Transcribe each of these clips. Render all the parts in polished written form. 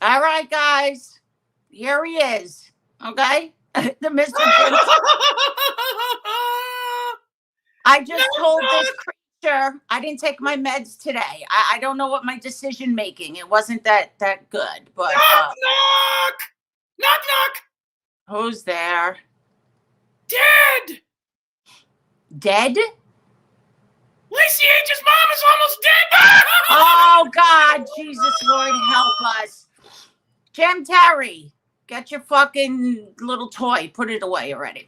All right, guys. Here he is. Okay? The Mr. Jim. I just told this creature I didn't take my meds today. I don't know what my decision making. It wasn't that good, but knock, knock, knock, knock. Who's there? Dead. Dead? Lacey H's mom is almost dead. Oh God, Jesus Lord, help us. Jim Terry, get your fucking little toy. Put it away already.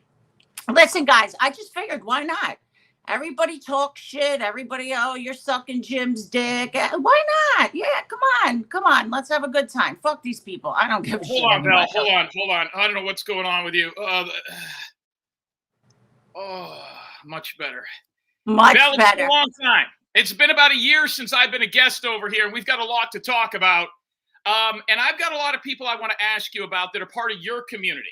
Listen, guys, I just figured, why not? Everybody talks shit. Everybody, oh, you're sucking Jim's dick. Why not? Yeah, come on. Let's have a good time. Fuck these people. I don't give a shit. Hold on, Belle. Hold on. I don't know what's going on with you. Much better. Much Belle, better. it's been a long time. It's been about a year since I've been a guest over here, and we've got a lot to talk about. And I've got a lot of people I want to ask you about that are part of your community.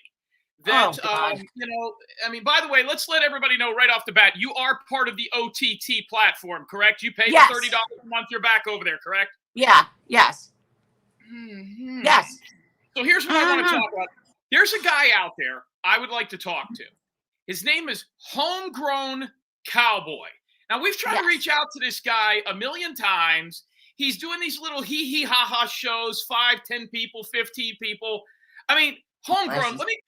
That, by the way, let's let everybody know right off the bat, you are part of the OTT platform, correct? You pay the $30 a month, you're back over there, correct? Yeah, yes. Mm-hmm. Yes. So here's what I want to talk about. There's a guy out there I would like to talk to. His name is Homegrown Cowboy. Now, we've tried to reach out to this guy a million times. He's doing these little hee-hee-ha-ha shows, 5, 10 people, 15 people. I mean, Homegrown, let me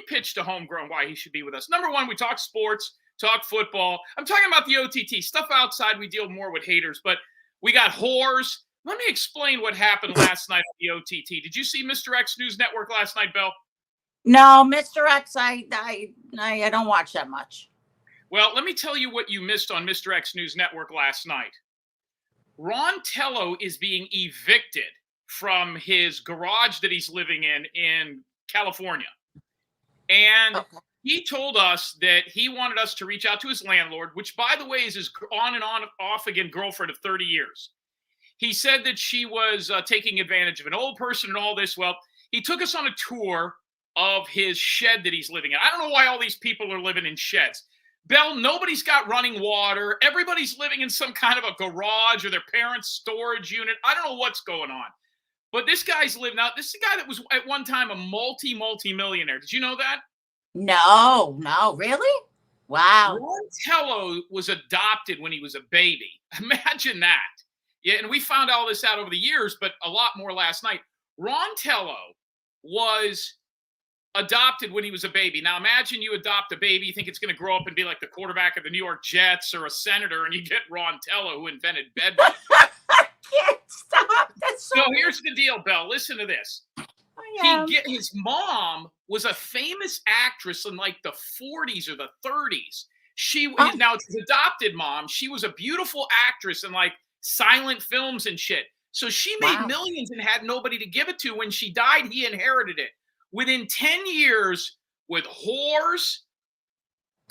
pitch to Homegrown why he should be with us. Number one, we talk sports, talk football. I'm talking about the OTT. Stuff outside, we deal more with haters, but we got whores. Let me explain what happened last night on the OTT. Did you see Mr. X News Network last night, Belle? No, Mr. X, I don't watch that much. Well, let me tell you what you missed on Mr. X News Network last night. Ronell is being evicted from his garage that he's living in California. And he told us that he wanted us to reach out to his landlord, which, by the way, is his on and off again girlfriend of 30 years. He said that she was taking advantage of an old person and all this. Well, he took us on a tour of his shed that he's living in. I don't know why all these people are living in sheds. Belle, nobody's got running water. Everybody's living in some kind of a garage or their parents' storage unit. I don't know what's going on. But this guy's living out. This is a guy that was at one time a multi-millionaire. Did you know that? No, really? Wow. Ronell was adopted when he was a baby. Imagine that. Yeah, and we found all this out over the years, but a lot more last night. Ronell was adopted when he was a baby. Now imagine you adopt a baby, you think it's going to grow up and be like the quarterback of the New York Jets or a senator, and you get Ronell, who invented bed. I can't stop. That's so here's the deal, Belle. Listen to this. His mom was a famous actress in like the 40s or the 30s. Now it's his adopted mom. She was a beautiful actress in like silent films and shit. So she made millions and had nobody to give it to. When she died, he inherited it. Within 10 years, with whores,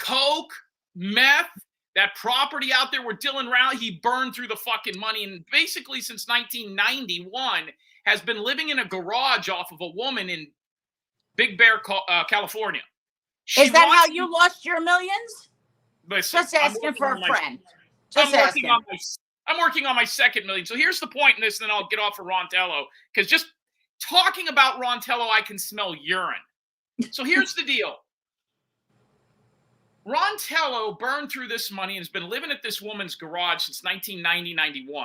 coke, meth, that property out there where Dylan Rowley, he burned through the fucking money. And basically since 1991, has been living in a garage off of a woman in Big Bear, California. Is that how you lost your millions? Listen, just asking for a friend. I'm working on my second million. So here's the point in this, and then I'll get off of Ronell, because just talking about Ronell, I can smell urine. So here's the deal. Ronell burned through this money and has been living at this woman's garage since 1990-91.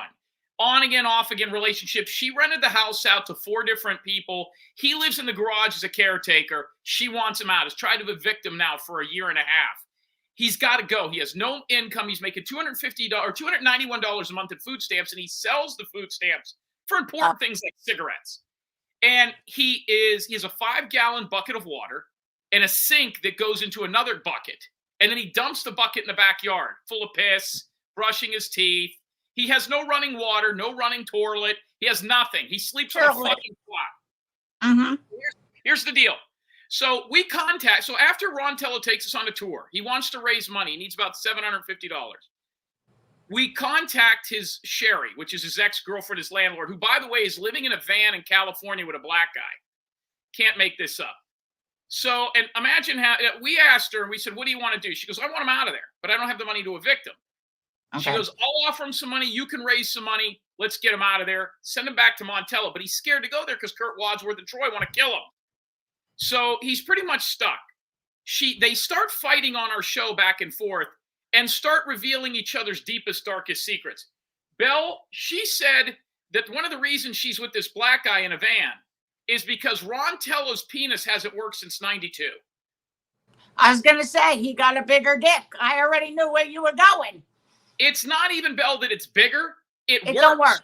On again, off again relationship. She rented the house out to 4 different people. He lives in the garage as a caretaker. She wants him out. Has tried to evict him now for a year and a half. He's got to go. He has no income. He's making $250 or $291 a month in food stamps, and he sells the food stamps for important things like cigarettes. And he has a 5-gallon bucket of water and a sink that goes into another bucket. And then he dumps the bucket in the backyard full of piss, brushing his teeth. He has no running water, no running toilet. He has nothing. He sleeps on a fucking cot. Mm-hmm. Here's the deal. So after Ronell takes us on a tour, he wants to raise money. He needs about $750. We contact his Sherry, which is his ex-girlfriend, his landlord, who, by the way, is living in a van in California with a black guy. Can't make this up. So, and imagine how we asked her, and we said, what do you want to do? She goes, I want him out of there, but I don't have the money to evict him. Okay. She goes, I'll offer him some money. You can raise some money. Let's get him out of there. Send him back to Montello. But he's scared to go there because Kurt Wadsworth and Troy want to kill him. So he's pretty much stuck. They start fighting on our show back and forth and start revealing each other's deepest, darkest secrets. Belle, she said that one of the reasons she's with this black guy in a van is because Ron Tello's penis hasn't worked since 92. I was going to say, he got a bigger dick. I already knew where you were going. It's not even, Belle, that it's bigger. It works. Don't work.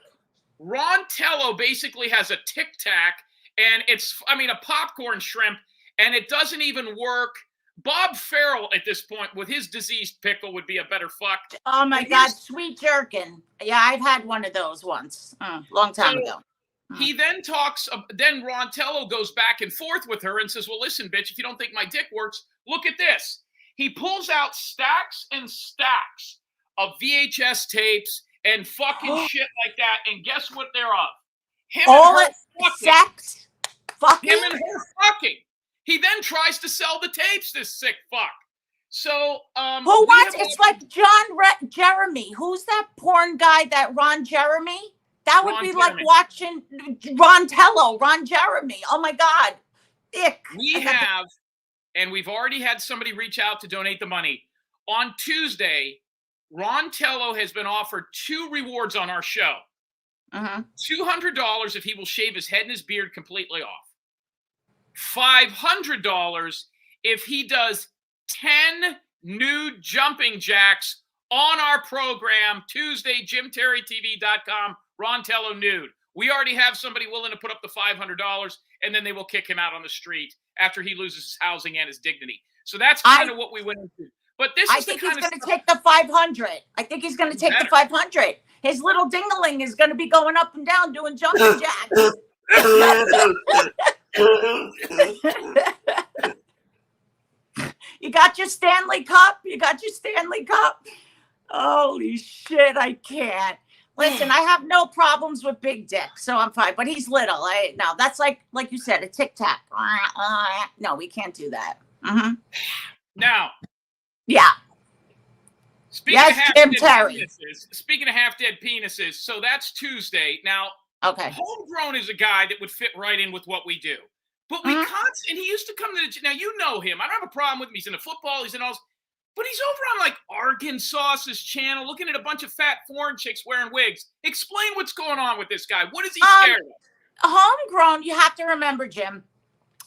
Ron Tello basically has a Tic Tac, and a popcorn shrimp, and it doesn't even work. Bob Farrell at this point with his diseased pickle would be a better fuck. Oh my God, sweet jerkin. Yeah, I've had one of those once, long time ago. He then then Ron Tello goes back and forth with her and says, well, listen, bitch, if you don't think my dick works, look at this. He pulls out stacks and stacks of VHS tapes and fucking shit like that. And guess what they're of? Him All and her fucking. Sex? Fucking? Him and her fucking. He then tries to sell the tapes, this sick fuck. So, who wants? It's like John Jeremy. Who's that porn guy? That Ron Jeremy? That would be like watching Ron Tello, Ron Jeremy. Oh my God, ick. And we've already had somebody reach out to donate the money. On Tuesday, Ron Tello has been offered 2 rewards on our show. $200 if he will shave his head and his beard completely off. $500 if he does 10 nude jumping jacks on our program, Tuesday, JimTerryTV.com, Ron Tello nude. We already have somebody willing to put up the $500, and then they will kick him out on the street after he loses his housing and his dignity. So that's kind of what we went into. But I think he's going to take the 500. I think he's going to take the 500. His little dingaling is going to be going up and down doing jumping jacks. You got your Stanley Cup? You got your Stanley Cup? Holy shit, I can't. Listen, I have no problems with big dick, so I'm fine. But he's little. No, that's like you said, a Tic Tac. No, we can't do that. Now. Yeah. Speaking of half-dead penises, so that's Tuesday. Now, Homegrown is a guy that would fit right in with what we do. But we and he used to come to the, now you know him. I don't have a problem with him. He's into football. He's in all, but he's over on like Arkansas's channel looking at a bunch of fat foreign chicks wearing wigs. Explain what's going on with this guy. What is he scared of? Homegrown, you have to remember, Jim.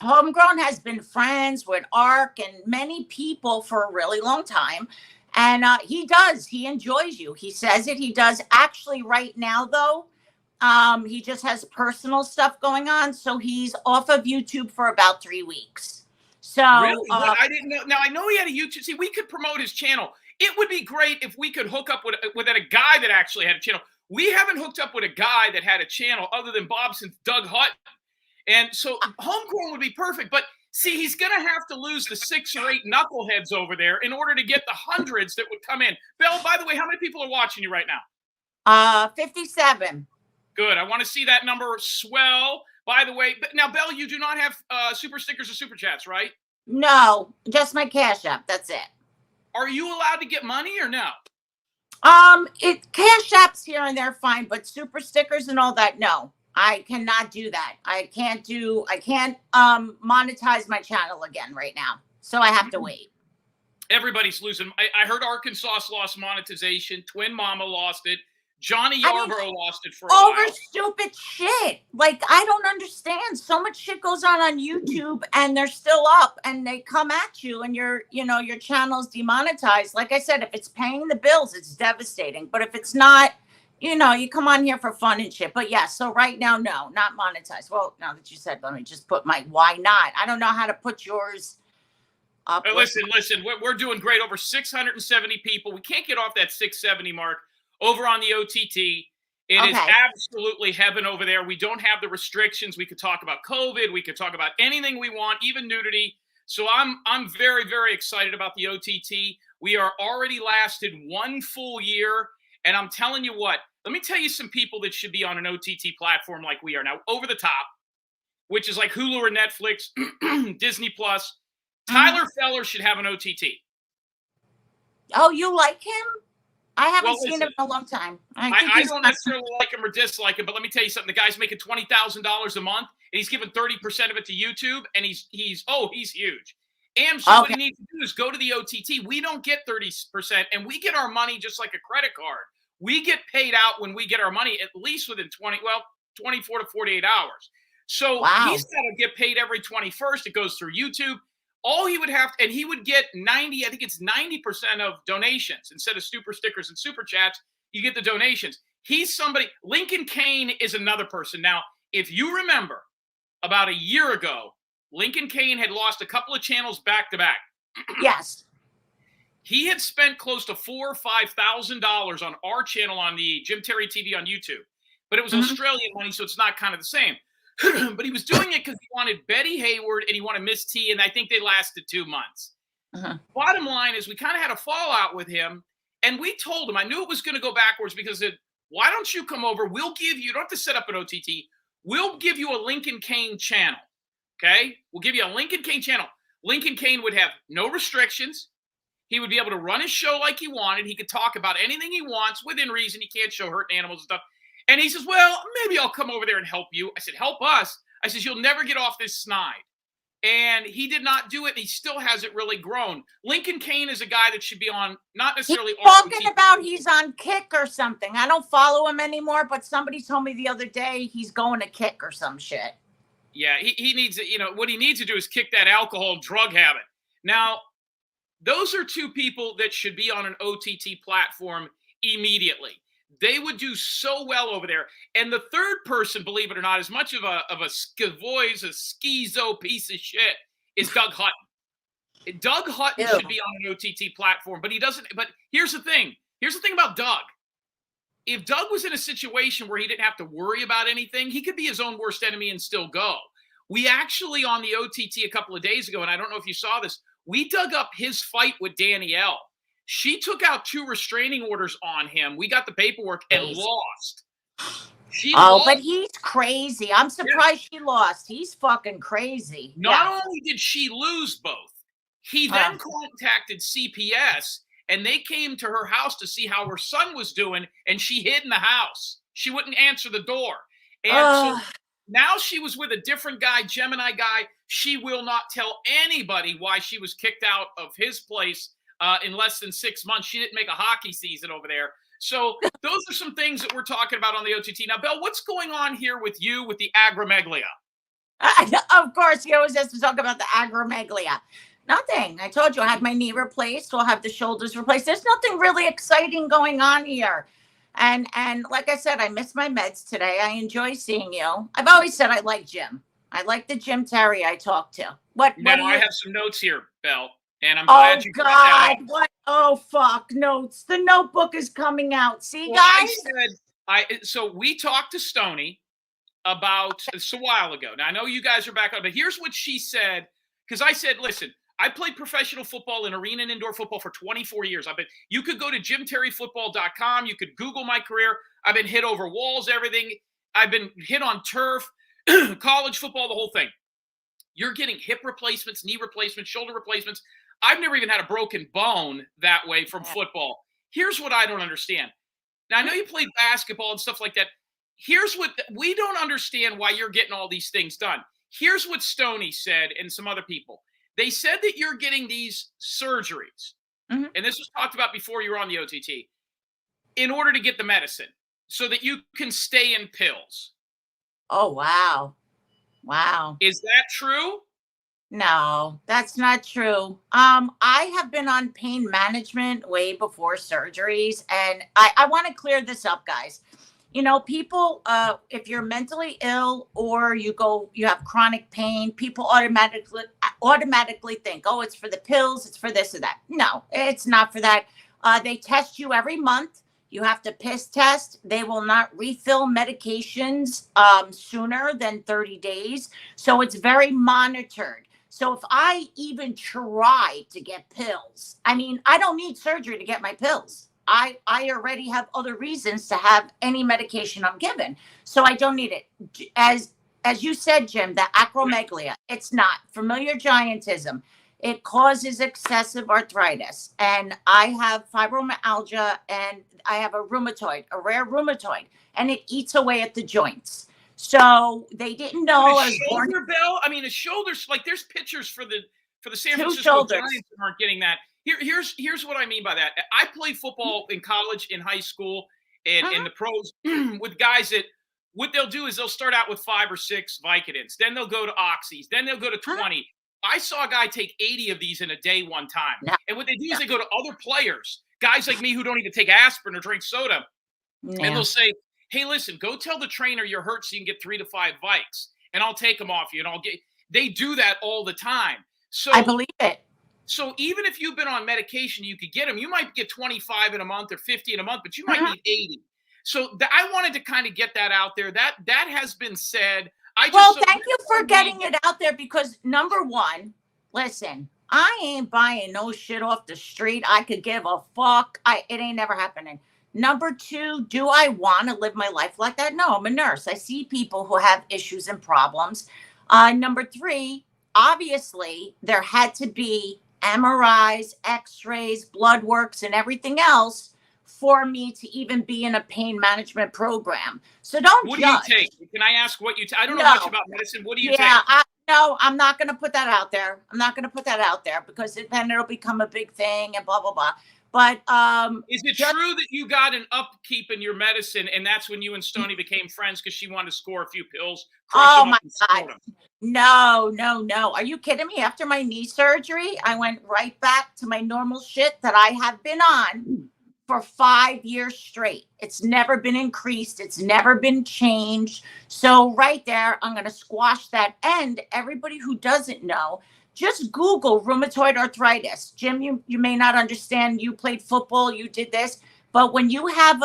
Homegrown has been friends with Ark and many people for a really long time. And he enjoys you. He says it. He does. Actually, right now, though, he just has personal stuff going on. So he's off of YouTube for about 3 weeks. So really? I didn't know. Now, I know he had a YouTube. See, we could promote his channel. It would be great if we could hook up with a guy that actually had a channel. We haven't hooked up with a guy that had a channel other than Bob since Doug Hutton. And so Homegrown would be perfect. But see, he's going to have to lose the 6 or 8 knuckleheads over there in order to get the hundreds that would come in. Belle, by the way, how many people are watching you right now? 57. Good. I want to see that number swell. By the way, now, Belle, you do not have super stickers or super chats, right? No, just my Cash App. That's it. Are you allowed to get money or no? Cash Apps here and there, fine, but super stickers and all that, no. I cannot do that. I can't monetize my channel again right now. So I have to wait. Everybody's losing. I heard Arkansas lost monetization. Twin Mama lost it. Johnny Yarborough lost it for a while. Over stupid shit. Like, I don't understand. So much shit goes on YouTube and they're still up and they come at you and your channel's demonetized. Like I said, if it's paying the bills, it's devastating. But if it's not, you come on here for fun and shit. But yeah, so right now, no, not monetized. Well, now that you said, let me just put my why not. I don't know how to put yours up. Listen, we're doing great. Over 670 people. We can't get off that 670 mark over on the OTT. It is absolutely heaven over there. We don't have the restrictions. We could talk about COVID. We could talk about anything we want, even nudity. So I'm very, very excited about the OTT. We are already lasted 1 full year. And I'm telling you what, let me tell you some people that should be on an OTT platform like we are now. Over the Top, which is like Hulu or Netflix, Disney Plus. Tyler Feller should have an OTT. Oh, you like him? I haven't Well, seen listen, him in a long time. I think I he's don't necessarily like him or dislike him, but let me tell you something. The guy's making $20,000 a month, and he's giving 30% of it to YouTube, and he's huge. So what okay. he needs to do is go to the OTT. We don't get 30%, and we get our money just like a credit card. We get paid out when we get our money, at least within 24 to 48 hours. So Wow. he's got to get paid every 21st. It goes through YouTube. All he would have to, and he would get 90, I think it's 90% of donations instead of super stickers and super chats. You get the donations. He's somebody, Lincoln Kane is another person. Now, if you remember, about a year ago, Lincoln Kane had lost a couple of channels back to back. Yes. He had spent close to $4,000 or $5,000 on our channel on the Jim Terry TV on YouTube, but it was Australian money, so it's not kind of the same. But he was doing it because he wanted Betty Hayward and he wanted Miss T, and I think they lasted 2 months. Bottom line is we kind of had a fallout with him, and we told him, I knew it was going to go backwards because it, why don't you come over? We'll give you don't have to set up an OTT. We'll give you a Lincoln Kane channel, okay? We'll give you a Lincoln Kane channel. Lincoln Kane would have no restrictions. He would be able to run his show like he wanted. He could talk about anything he wants within reason. He can't show hurting animals and stuff. And he says, well, maybe I'll come over there and help you. I said, help us? I says, you'll never get off this snide. And he did not do it, and he still hasn't really grown. Lincoln Kane is a guy that should be on, not necessarily He's talking about he's on Kick or something. I don't follow him anymore, but somebody told me the other day he's going to Kick or some shit. Yeah, he needs to, what he needs to do is kick that alcohol drug habit. Now, those are two people that should be on an OTT platform immediately. They would do so well over there. And the third person, believe it or not, as much of a skavoise, a schizo piece of shit, is Doug Hutton. Doug Hutton should be on an OTT platform, but he doesn't. But here's the thing. Here's the thing about Doug. If Doug was in a situation where he didn't have to worry about anything, he could be his own worst enemy and still go. We actually, on the OTT a couple of days ago, and I don't know if you saw this, we dug up his fight with Danielle. She took out 2 restraining orders on him. We got the paperwork and lost. She lost. But he's crazy. I'm surprised she lost. He's fucking crazy. Not only did she lose both, he then contacted CPS, and they came to her house to see how her son was doing, and she hid in the house. She wouldn't answer the door. And so now she was with a different guy, Gemini guy. She will not tell anybody why she was kicked out of his place in less than 6 months. She didn't make a hockey season over there. So those are some things that we're talking about on the OTT. Now, Belle, what's going on here with you with the agromegalia? Of course, he always has to talk about the agromegalia. Nothing. I told you I had my knee replaced. I'll have the shoulders replaced. There's nothing really exciting going on here. And like I said, I missed my meds today. I enjoy seeing you. I've always said I like Jim. I like the Jim Terry I talked to. What I have some notes here, Belle. And I'm glad you brought that up. What? Oh, fuck. Notes. The notebook is coming out. See, guys? So we talked to Stoney about this a while ago. Now, I know you guys are back on, but here's what she said. Because I said, listen, I played professional football in arena and indoor football for 24 years. You could go to jimterryfootball.com. You could Google my career. I've been hit over walls, everything. I've been hit on turf, college football, the whole thing. You're getting hip replacements, knee replacements, shoulder replacements. I've never even had a broken bone that way from football. Here's what I don't understand. Now, I know you played basketball and stuff like that. Here's what we don't understand why you're getting all these things done. Here's what Stoney said and some other people. They said that you're getting these surgeries, and this was talked about before you were on the OTT, in order to get the medicine so that you can stay in pills. Oh, wow. Wow. Is that true? No, that's not true. I have been on pain management way before surgeries, and I want to clear this up, guys. People, if you're mentally ill or you have chronic pain, people automatically think, oh, it's for the pills, it's for this or that. No, it's not for that. They test you every month. You have to piss test. They will not refill medications sooner than 30 days. So it's very monitored. So if I even try to get pills, I don't need surgery to get my pills. I already have other reasons to have any medication I'm given. So I don't need it. As you said, Jim, the acromegalia, it's not familiar giantism. It causes excessive arthritis. And I have fibromyalgia and I have a rare rheumatoid, and it eats away at the joints. So they didn't know I was born. Shoulder bell? I mean, a shoulder's like there's pictures for the San Francisco shoulders. Giants that aren't getting that. Here's what I mean by that. I played football in college, in high school, and in the pros with guys that what they'll do is they'll start out with 5 or 6 Vicodins, then they'll go to oxys, then they'll go to 20. I saw a guy take 80 of these in a day one time. No. And what they do is they go to other players, guys like me who don't even take aspirin or drink soda, and they'll say, hey, listen, go tell the trainer you're hurt so you can get 3 to 5 Vikes, and I'll take them off you. And they do that all the time. So I believe it. So even if you've been on medication, you could get them. You might get 25 in a month or 50 in a month, but you might need 80. So I wanted to kind of get that out there. That has been said. Thank you for getting it out there, because number one, listen, I ain't buying no shit off the street. I could give a fuck. It ain't never happening. Number two, do I want to live my life like that? No, I'm a nurse. I see people who have issues and problems. Number three, obviously, there had to be MRIs, X-rays, blood works, and everything else for me to even be in a pain management program. So don't What judge. do you take? Can I ask what you take? I don't know much about medicine. What do you take? No, I'm not going to put that out there. I'm not going to put that out there, because then it'll become a big thing and blah, blah, blah. But is it true that you got an upkeep in your medicine, and that's when you and Stony became friends because she wanted to score a few pills? Oh my God. No. Are you kidding me? After my knee surgery, I went right back to my normal shit that I have been on for 5 years straight. It's never been increased. It's never been changed. So right there, I'm going to squash that. And everybody who doesn't know, just Google rheumatoid arthritis. Jim, you may not understand. You played football. You did this. But when you have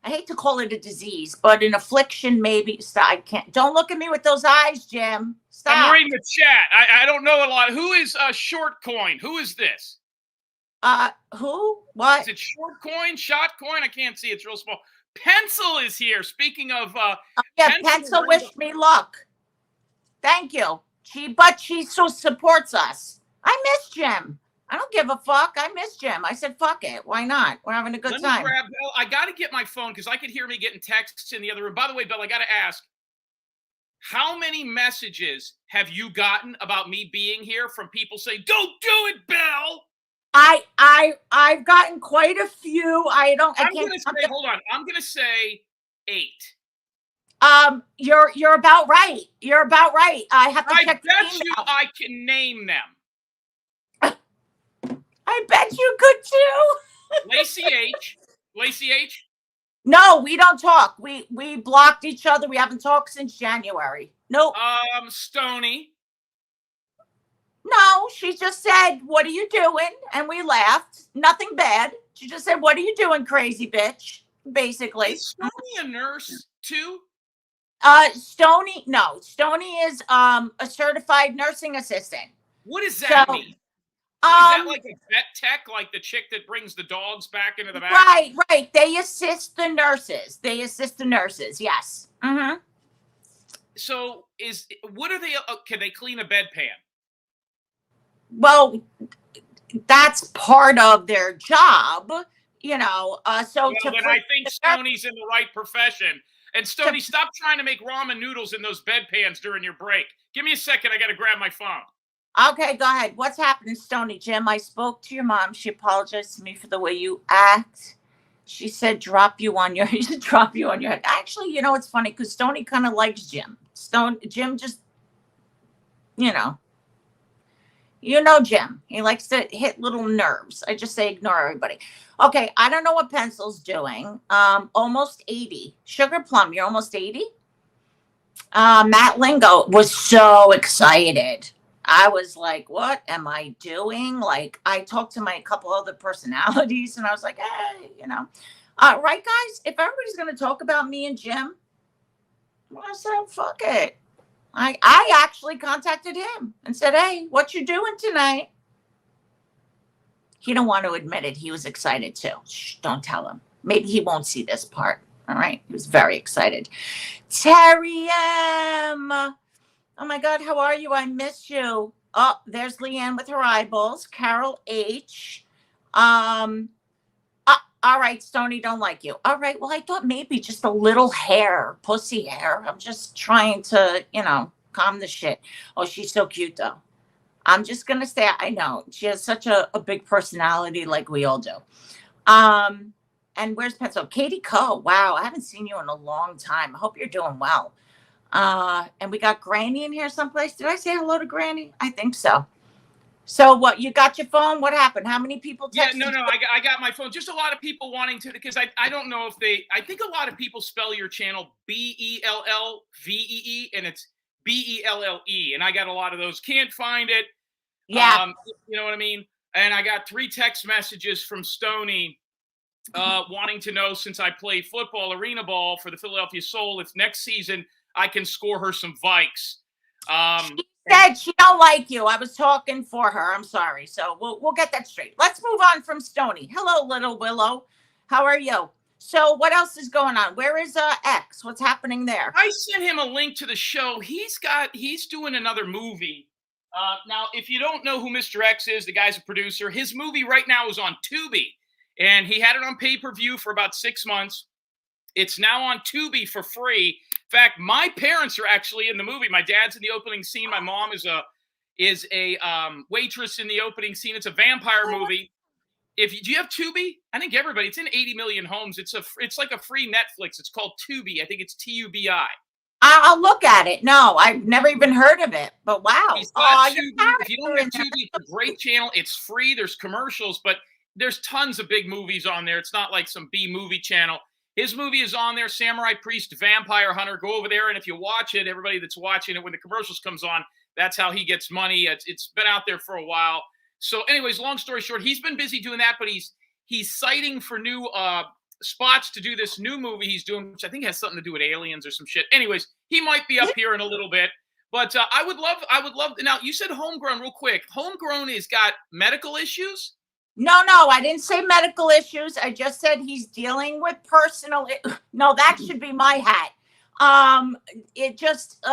I hate to call it a disease, but an affliction, maybe. Stop. I can't. Don't look at me with those eyes, Jim. Stop. I'm reading the chat. I don't know a lot. Who is Short Coin? Who is this? Who? What? Is it Short Coin? Shot Coin? I can't see. It's real small. Pencil is here. Speaking of, Pencil wished me luck. Thank you. She so supports us. I miss Jim. I don't give a fuck. I miss Jim. I said, fuck it. Why not? We're having a good time. Bell. I got to get my phone because I could hear me getting texts in the other room. By the way, Bell, I got to ask, how many messages have you gotten about me being here from people saying, don't do it, Bell? I've gotten quite a few. I'm going to say, hold on. I'm going to say 8. You're about right. You're about right. I have to check the email. I bet you I can name them. I bet you could too. Lacey H. No, we don't talk. We blocked each other. We haven't talked since January. Nope. Stony. No, she just said, "What are you doing?" And we laughed. Nothing bad. She just said, "What are you doing, crazy bitch?" Basically. Is Stony a nurse too? Stony is a certified nursing assistant. What does that mean? Is that like a vet tech, like the chick that brings the dogs back into the back? Right. They assist the nurses. Yes. Mm-hmm. So what are they? Can they clean a bedpan? Well, that's part of their job, you know. Then I think Stoney's in the right profession. And Stoney, stop trying to make ramen noodles in those bedpans during your break. Give me a second. I got to grab my phone. Okay, go ahead. What's happening, Stony? Jim, I spoke to your mom. She apologized to me for the way you act. She said, drop you on your head. Actually, you know, it's funny because Stony kind of likes Jim. Jim just, you know Jim. He likes to hit little nerves. I just say ignore everybody. Okay, I don't know what Pencil's doing. Almost 80. Sugar Plum, you're almost 80? Matt Lingo was so excited. I was like, what am I doing? Like, I talked to my couple other personalities and I was like, hey, you know. Right, guys? If everybody's going to talk about me and Jim, well, I said, fuck it. I actually contacted him and said, hey, what you doing tonight? He don't want to admit it. He was excited too. Shh, don't tell him. Maybe he won't see this part. All right. He was very excited. Terry M. Oh my God, how are you? I miss you. Oh, there's Leanne with her eyeballs. Carol H. All right, Stony don't like you. All right, well, I thought maybe just a little hair, pussy hair. I'm just trying to, calm the shit. Oh, she's so cute though. I'm just gonna say I know. She has such a big personality, like we all do. Um, and where's Pencil? Katie Coe. Wow, I haven't seen you in a long time. I hope you're doing well. And we got Granny in here someplace. Did I say hello to Granny? I think so. So what? You got your phone? What happened? How many people texted? Yeah, no, I got my phone. Just a lot of people wanting to, because I don't know if I think a lot of people spell your channel Bellvee, and it's Belle, and I got a lot of those. Can't find it. Yeah. You know what I mean? And I got 3 text messages from Stony wanting to know, since I play football, arena ball for the Philadelphia Soul, if next season I can score her some Vikes. She said she don't like you. I was talking for her. I'm sorry. So we'll get that straight. Let's move on from Stony. Hello, little Willow. How are you? So what else is going on? Where is X? What's happening there? I sent him a link to the show. He's doing another movie. Now, if you don't know who Mr. X is, the guy's a producer. His movie right now is on Tubi, and he had it on pay-per-view for about 6 months. It's now on Tubi for free. In fact, my parents are actually in the movie. My dad's in the opening scene. My mom is a waitress in the opening scene. It's a vampire movie. Do you have Tubi? I think everybody. It's in 80 million homes. It's like a free Netflix. It's called Tubi. I think it's Tubi. I'll look at it. No, I've never even heard of it. But wow. He's got Tubi. If you don't have Tubi, it's a great channel. It's free. There's commercials, but there's tons of big movies on there. It's not like some B movie channel. His movie is on there, Samurai Priest, Vampire Hunter. Go over there, and if you watch it, everybody that's watching it, when the commercials comes on, that's how he gets money. It's been out there for a while. So anyways, long story short, he's been busy doing that, but he's citing for new spots to do this new movie he's doing, which I think has something to do with aliens or some shit. Anyways, he might be up here in a little bit. But I would love. Now, you said Homegrown real quick. Homegrown has got medical issues? No, I didn't say medical issues. I just said he's dealing with personal. No, that should be my hat. It just,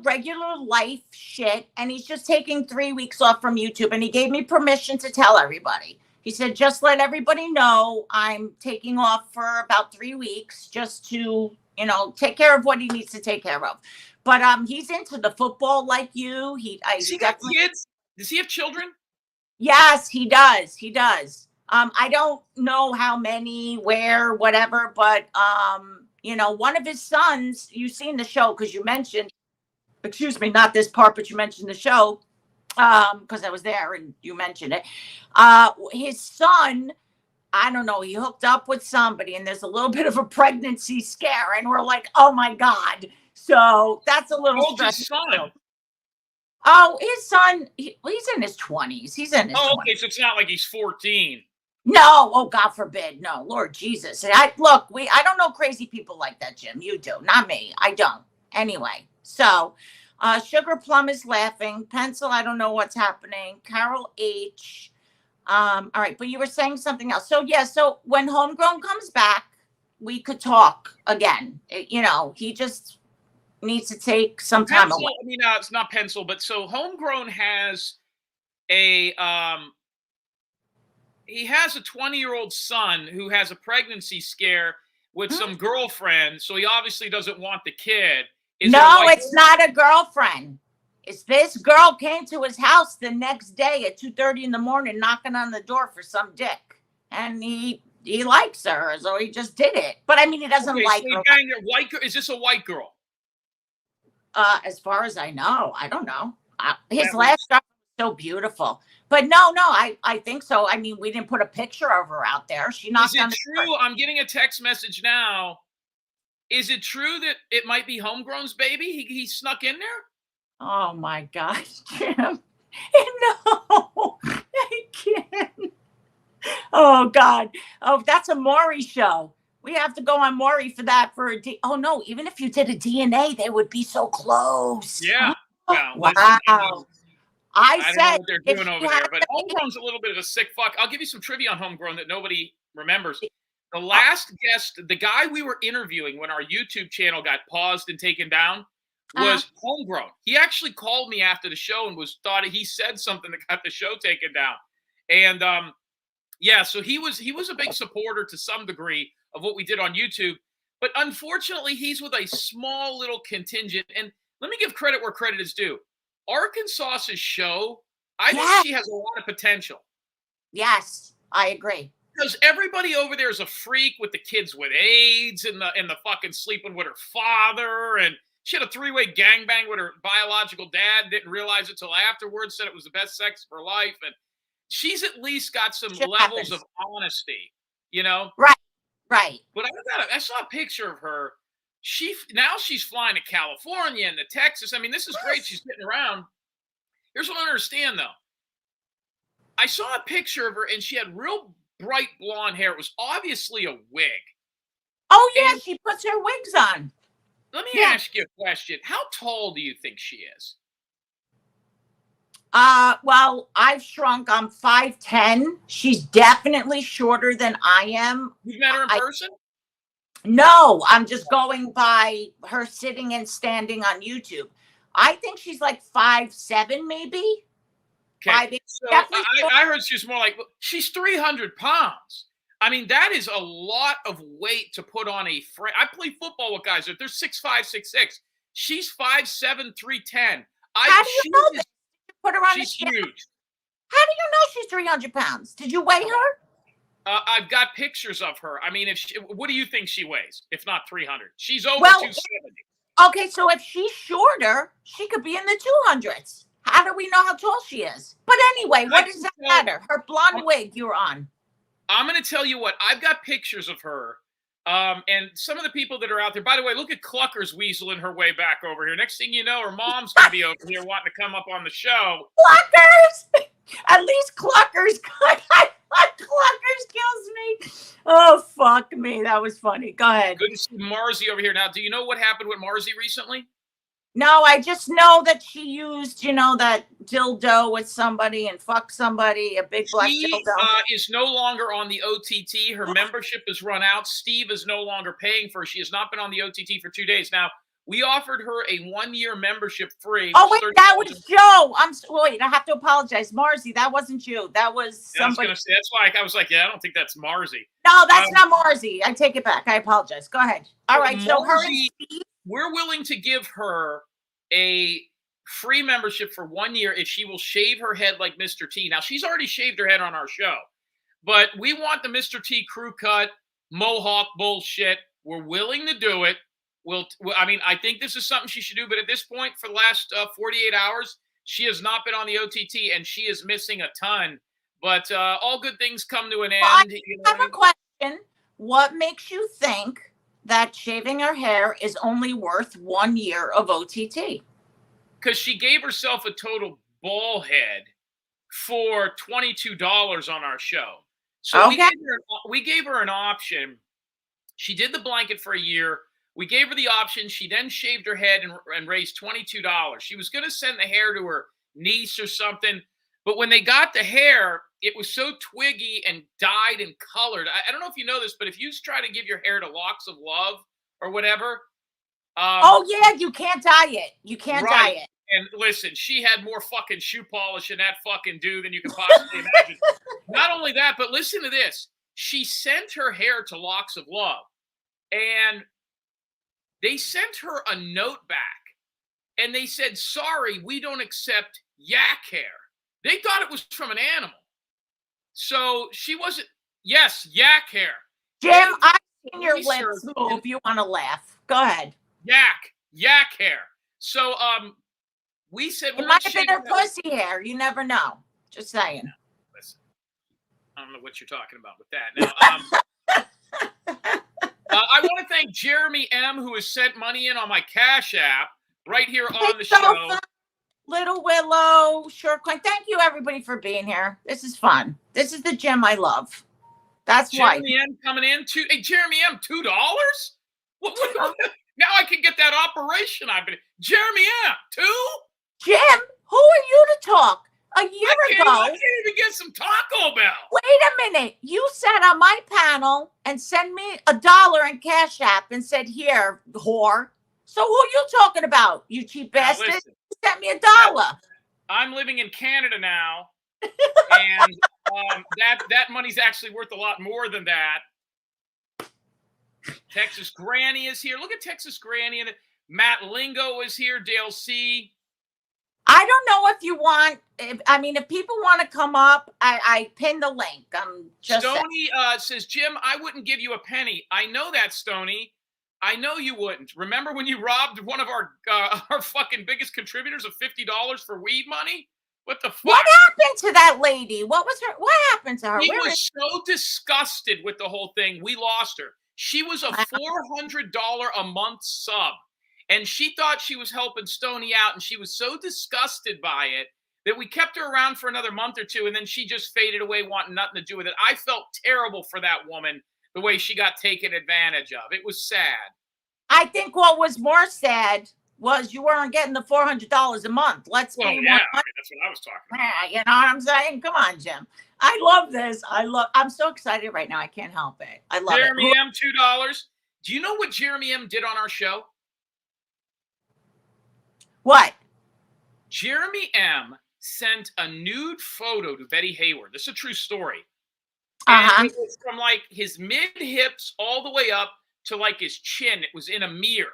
regular life shit. And he's just taking 3 weeks off from YouTube. And he gave me permission to tell everybody. He said, just let everybody know I'm taking off for about 3 weeks just to, take care of what he needs to take care of. But he's into the football like you. Does he got kids? Does he have children? Yes, he does. He does. I don't know how many, where, whatever, but one of his sons, you've seen the show because you mentioned, excuse me, not this part, but you mentioned the show because I was there and you mentioned it. His son, I don't know, he hooked up with somebody and there's a little bit of a pregnancy scare and we're like, oh my God. So that's a little stressful. Oh, his son, he's in his 20s. He's in his 20s. Okay, so it's not like he's 14. No, oh, God forbid. No, Lord Jesus. I don't know crazy people like that, Jim. You do, not me. I don't. Anyway, so Sugar Plum is laughing. Pencil, I don't know what's happening. Carol H. All right, but you were saying something else. So, yeah, so when Homegrown comes back, we could talk again. He just needs to take some time away. I mean, it's not Pencil, but so Homegrown has he has a 20-year-old son who has a pregnancy scare with some girlfriend, so he obviously doesn't want the kid. No, it's not a girlfriend. It's this girl came to his house the next day at 2:30 in the morning, knocking on the door for some dick, and he likes her, so he just did it. But I mean, he doesn't like her. Is this a white girl? As far as I know, I don't know. His last job was so beautiful. But no, I think so. I mean, we didn't put a picture of her out there. She knocked on the door. True? I'm getting a text message now. Is it true that it might be Homegrown's baby? He snuck in there? Oh, my gosh, Jim. No, I can't. Oh, God. Oh, that's a Maury show. We have to go on Maury for that oh no, even if you did a DNA, they would be so close. Yeah. Oh, wow. I don't know what they're doing over there, but Homegrown's a little bit of a sick fuck. I'll give you some trivia on Homegrown that nobody remembers. The last guest, the guy we were interviewing when our YouTube channel got paused and taken down, was homegrown. He actually called me after the show and thought he said something that got the show taken down. And yeah, so he was a big supporter to some degree of what we did on YouTube. But unfortunately, he's with a small little contingent. And let me give credit where credit is due. Arkansas's show, I think she has a lot of potential. Yes, I agree. Because everybody over there is a freak with the kids with AIDS and the fucking sleeping with her father. And she had a 3-way gangbang with her biological dad. Didn't realize it till afterwards. Said it was the best sex of her life. And she's at least got some levels of honesty, you know? Right, right. But I saw a picture of her. Now she's flying to California and to Texas. I mean, this is great. She's getting around. Here's what I don't understand, though. I saw a picture of her, and she had real bright blonde hair. It was obviously a wig. Oh, yeah, she puts her wigs on. Let me ask you a question. How tall do you think she is? Well, I've shrunk. I'm 5'10". She's definitely shorter than I am. You've met her in person? No, I'm just going by her sitting and standing on YouTube. I think she's like 5'7", maybe. Okay. So I heard she's more like, she's 300 pounds. I mean, that is a lot of weight to put on a frame. I play football with guys. They're 6'5", 6'6". She's 5'7", 310. How do you know this? Put her on she's huge. How do you know she's 300 pounds? Did you weigh her? I've got pictures of her. I mean, what do you think she weighs? If not 300, she's over 270. Okay, so if she's shorter, she could be in the 200s. How do we know how tall she is? But anyway, what does that matter? Her blonde wig you're on. I'm going to tell you what. I've got pictures of her. And some of the people that are out there, by the way, look at Clucker's weaseling her way back over here. Next thing you know, her mom's going to be over here wanting to come up on the show. Cluckers! At least Cluckers. Cluckers kills me. Oh, fuck me. That was funny. Go ahead. Good to see Marzi over here. Now, do you know what happened with Marzi recently? No, I just know that she used, that dildo with somebody and fucked somebody, a big black dildo. She is no longer on the OTT. Her membership has run out. Steve is no longer paying for her. She has not been on the OTT for 2 days. Now, we offered her a 1-year membership free. Oh, wait, that was Joe. Wait, I have to apologize. Marzi, that wasn't you. That was somebody. I was going to say, that's why I was like, yeah, I don't think that's Marzi. No, that's not Marzi. I take it back. I apologize. Go ahead. All right, Marzi, so her and Steve. We're willing to give her a free membership for 1 year if she will shave her head like Mr. T. Now, she's already shaved her head on our show, but we want the Mr. T crew cut, mohawk bullshit. We're willing to do it. I think this is something she should do, but at this point, for the last 48 hours, she has not been on the OTT, and she is missing a ton. But all good things come to an end. I have a question. What makes you think that shaving her hair is only worth 1 year of OTT? Because she gave herself a total ball head for $22 on our show. So we gave her an option. She did the blanket for a year. We gave her the option. She then shaved her head and raised $22. She was going to send the hair to her niece or something. But when they got the hair, it was so twiggy and dyed and colored. I don't know if you know this, but if you try to give your hair to Locks of Love or whatever. You can't dye it. You can't dye it. And listen, she had more fucking shoe polish in that fucking dude than you can possibly imagine. Not only that, but listen to this. She sent her hair to Locks of Love. And they sent her a note back. And they said, sorry, we don't accept yak hair. They thought it was from an animal. So she wasn't, yes, yak hair. Jim, I've seen your lips move. You want to laugh. Go ahead. Yak hair. So we said, it might have been her pussy hair. You never know. Just saying. Listen, I don't know what you're talking about with that. Now, I want to thank Jeremy M., who has sent money in on my Cash App right here on the show. Little Willow, Shortcoin. Thank you, everybody, for being here. This is fun. This is the gym I love. That's why. Jeremy M. coming in. Hey, Jeremy M., $2? What? Now I can get that operation I've been. Jeremy M., 2? Jim, who are you to talk? A year ago. I can't even get some Taco Bell. Wait a minute. You sat on my panel and sent me $1 in Cash App and said, here, whore, So who you talking about, you cheap Now, bastard? listen, You sent me $1. I'm living in Canada now, and that money's actually worth a lot more than that. Texas Granny is here. Look at Texas Granny, and Matt Lingo is here. Dale C. I don't know if you want. If people want to come up, I pinned the link. I'm just Stony says, Jim, I wouldn't give you a penny. I know that, Stony. I know you wouldn't. Remember when you robbed one of our fucking biggest contributors of $50 for weed money? What the fuck? What happened to that lady? What happened to her? He was so disgusted with the whole thing. We lost her. She was a $400 a month sub, and she thought she was helping Stony out, and she was so disgusted by it that we kept her around for another month or two, and then she just faded away, wanting nothing to do with it. I felt terrible for that woman, the way she got taken advantage of. It was sad. I think what was more sad was you weren't getting the $400 a month. Let's be yeah, that's what I was talking about. You know what I'm saying? Come on, Jim. I love this. I'm so excited right now. I can't help it. I love Jeremy it. M, $2. Do you know what Jeremy M did on our show? What? Jeremy M sent a nude photo to Betty Hayward. This is a true story. Uh-huh. And it was from like his mid hips all the way up to like his chin. It was in a mirror.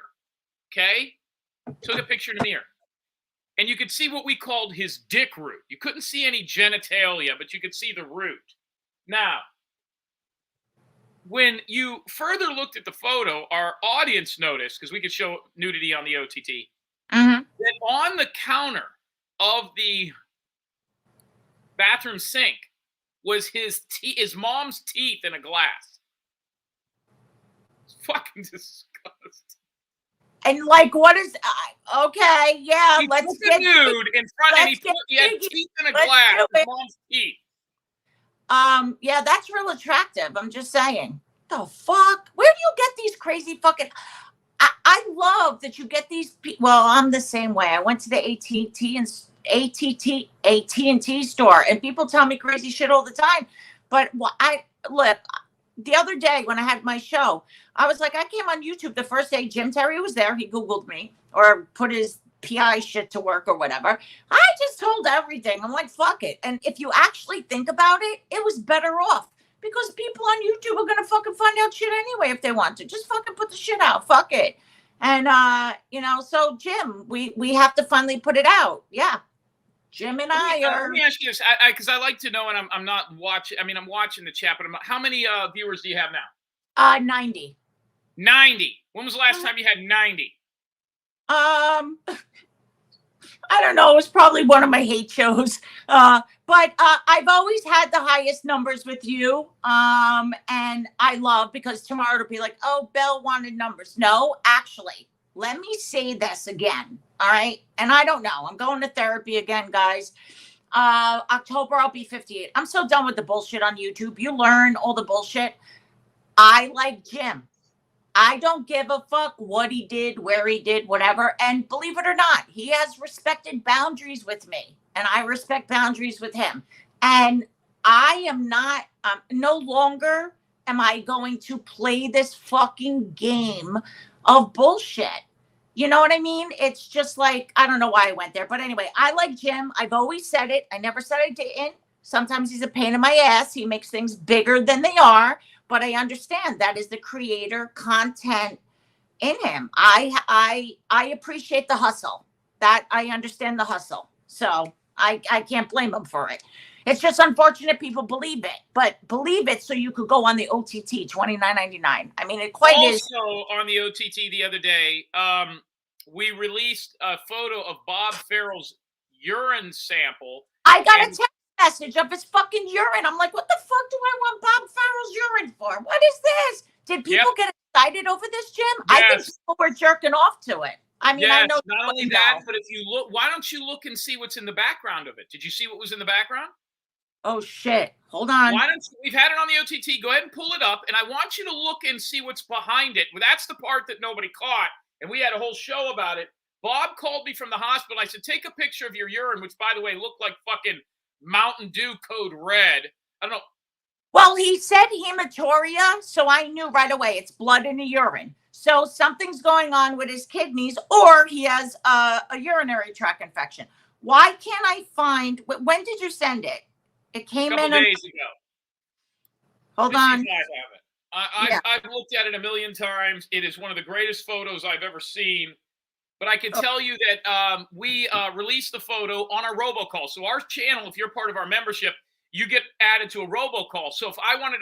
Okay? Took a picture in a mirror. And you could see what we called his dick root. You couldn't see any genitalia, but you could see the root. Now, when you further looked at the photo, our audience noticed, because we could show nudity on the OTT, Mm-hmm. that on the counter of the bathroom sink was his mom's teeth in a glass. It's fucking disgusting. And like, what is? Okay, yeah. He let's took get a nude in front, and he had teeth in a glass. His mom's teeth. Yeah, that's real attractive. I'm just saying. The fuck? Where do you get these crazy fucking? I love that you get these. Well, I'm the same way. I went to the AT&T store, and people tell me crazy shit all the time. But look. The other day when I had my show, I was like, I came on YouTube the first day Jim Terry was there. He Googled me or put his PI shit to work or whatever. I just told everything. I'm like, fuck it. And if you actually think about it, it was better off because people on YouTube are going to fucking find out shit anyway if they want to. Just fucking put the shit out. Fuck it. And, so Jim, we have to finally put it out. Yeah. Jim and I are. Let me ask you this, because I like to know, and I'm not watching. I mean, I'm watching the chat, but how many viewers do you have now? 90. 90. When was the last time you had 90? I don't know. It was probably one of my hate shows. But I've always had the highest numbers with you. And I love because tomorrow it'll be like, oh, Belle wanted numbers. No, actually, let me say this again. All right. And I don't know. I'm going to therapy again, guys. October, I'll be 58. I'm so done with the bullshit on YouTube. You learn all the bullshit. I like Jim. I don't give a fuck what he did, where he did, whatever. And believe it or not, he has respected boundaries with me. And I respect boundaries with him. And I am not, no longer am I going to play this fucking game of bullshit. You know what I mean? It's just like, I don't know why I went there. But anyway, I like Jim. I've always said it. I never said I didn't. Sometimes he's a pain in my ass. He makes things bigger than they are. But I understand that is the creator content in him. I appreciate the hustle. That I understand the hustle. So I can't blame him for it. It's just unfortunate people believe it, but believe it so you could go on the OTT $29.99. I mean, it quite also, is. Also on the OTT the other day, we released a photo of Bob Farrell's urine sample. I got a text message of his fucking urine. I'm like, what the fuck do I want Bob Farrell's urine for? What is this? Did people get excited over this, Jim? Yes. I think people were jerking off to it. I mean, yes, I know. Not only that, but if you look, why don't you look and see what's in the background of it? Did you see what was in the background? Oh, shit. Hold on. Why don't you, we've had it on the OTT. Go ahead and pull it up, and I want you to look and see what's behind it. Well, that's the part that nobody caught, and we had a whole show about it. Bob called me from the hospital. I said, take a picture of your urine, which, by the way, looked like fucking Mountain Dew Code Red. I don't know. Well, he said hematuria, so I knew right away it's blood in the urine. So something's going on with his kidneys, or he has a urinary tract infection. Why can't I find? When did you send it? It A came couple in. days ago. Hold Let me see on. if I have it. Yeah. I've looked at it a million times. It is one of the greatest photos I've ever seen. But I can tell you that we released the photo on our robocall. So our channel, if you're part of our membership, you get added to a robocall. So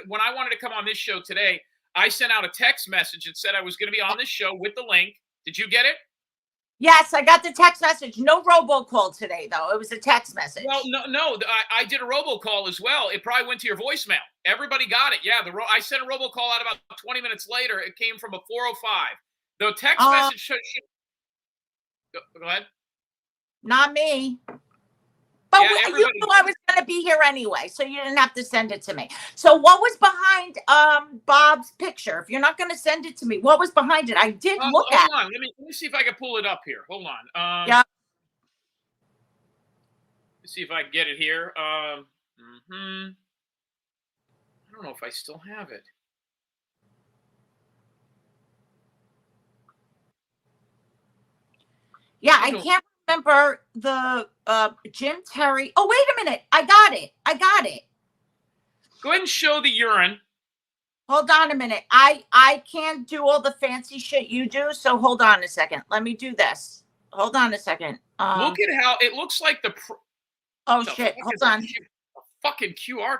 when I wanted to come on this show today, I sent out a text message that said I was going to be on this show with the link. Did you get it? Yes, I got the text message. No robocall today, though. It was a text message. Well, no. I did a robocall as well. It probably went to your voicemail. Everybody got it. Yeah, I sent a robocall out about 20 minutes later. It came from a 405. The text message should go ahead. Not me. But Yeah, you knew I was going to be here anyway, so you didn't have to send it to me. So what was behind Bob's picture? If you're not going to send it to me, what was behind it? I did look at it. Hold on. Let me see if I can pull it up here. Hold on. Yeah. Let's see if I can get it here. I don't know if I still have it. Yeah, I can't remember the Jim Terry. Oh, wait a minute. I got it. Go ahead and show the urine. Hold on a minute. I can't do all the fancy shit you do, so hold on a second. Let me do this. Hold on a second. Look at how it looks like shit. Hold on. A fucking QR.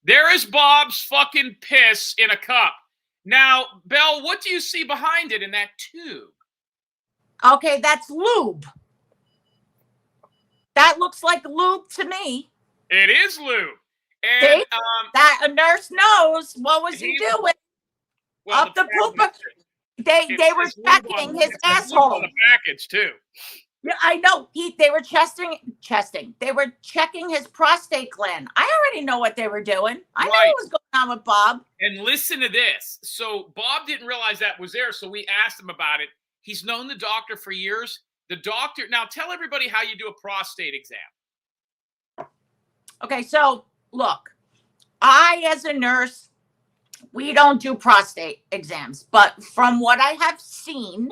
There is Bob's fucking piss in a cup. Now, Belle, what do you see behind it in that tube? Okay, that's lube. That looks like lube to me. It is lube. And that a nurse knows. What was he doing? Well, up the pooper. They were checking his asshole. On the package too. Yeah, I know. They were chesting. They were checking his prostate gland. I already know what they were doing. I know what was going on with Bob. And listen to this. So Bob didn't realize that was there, so we asked him about it. He's known the doctor for years. The doctor. Now tell everybody how you do a prostate exam. Okay, so look, I as a nurse, we don't do prostate exams, but from what I have seen,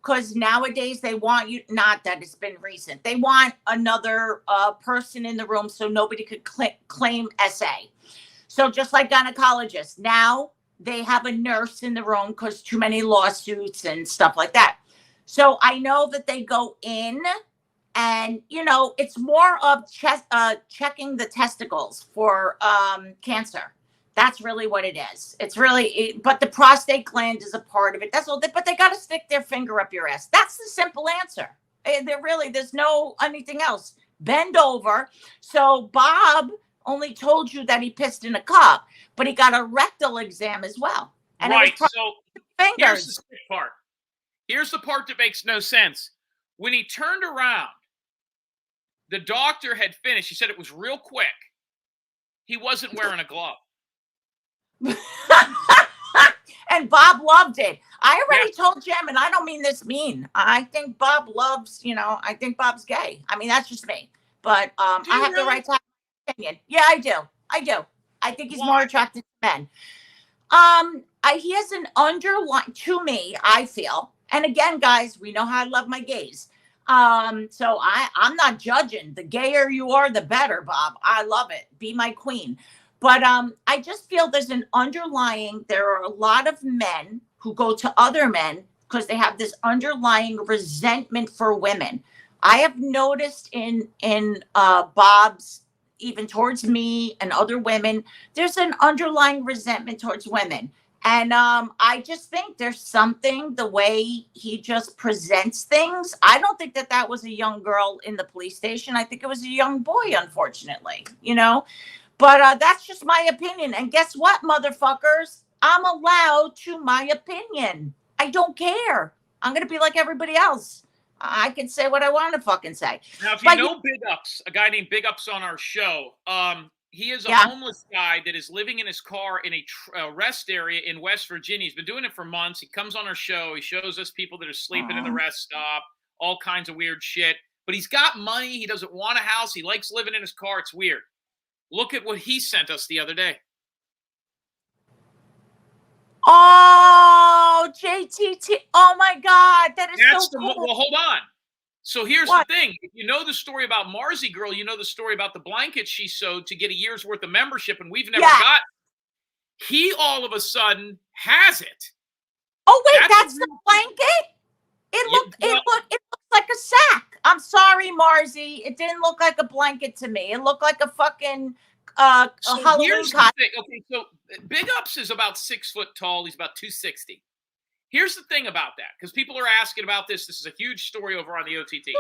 because nowadays they want you, not that it's been recent, they want another person in the room so nobody could claim SA. So just like gynecologists, now they have a nurse in the room because too many lawsuits and stuff like that. So I know that they go in and, it's more of checking the testicles for cancer. That's really what it is. It's really, but the prostate gland is a part of it. That's all. But they got to stick their finger up your ass. That's the simple answer. There's no anything else. Bend over. So Bob only told you that he pissed in a cup, but he got a rectal exam as well. And right. So fingers. Here's the sick part. Here's the part that makes no sense. When he turned around, the doctor had finished. He said it was real quick. He wasn't wearing a glove. And Bob loved it. I already told Jim, and I don't mean this mean. I think Bob loves, I think Bob's gay. I mean, that's just me. But I have the right to have an opinion. Yeah, I do. I think he's more attracted to men. He has an underlying, to me, I feel. And again, guys, we know how I love my gays. So I'm not judging. The gayer you are, the better, Bob. I love it. Be my queen. But I just feel there's an underlying, there are a lot of men who go to other men because they have this underlying resentment for women. I have noticed in Bob's, even towards me and other women, there's an underlying resentment towards women. And I just think there's something, the way he just presents things. I don't think that was a young girl in the police station. I think it was a young boy, unfortunately, But that's just my opinion. And guess what, motherfuckers? I'm allowed to my opinion. I don't care. I'm going to be like everybody else. I can say what I want to fucking say. Now, if you know Big Ups, a guy named Big Ups on our show, he is a homeless guy that is living in his car in a rest area in West Virginia. He's been doing it for months. He comes on our show. He shows us people that are sleeping in the rest stop, all kinds of weird shit. But he's got money. He doesn't want a house. He likes living in his car. It's weird. Look at what he sent us the other day. Oh, JTT. Oh my God, that is That's so the cool. well. Hold on. So here's What? the thing. If you know the story about Marzi Girl, you know the story about the blanket she sewed to get a year's worth of membership, and we've never Yeah. got. He all of a sudden has it. Oh wait, That's that's the blanket. well, It looked like a sack. I'm sorry, Marzi. It didn't look like a blanket to me. It looked like a fucking a so Halloween here's the costume. thing. Okay, so Big Ups is about 6 foot tall. He's about 260. Here's the thing about that, because people are asking about this. This is a huge story over on the OTT.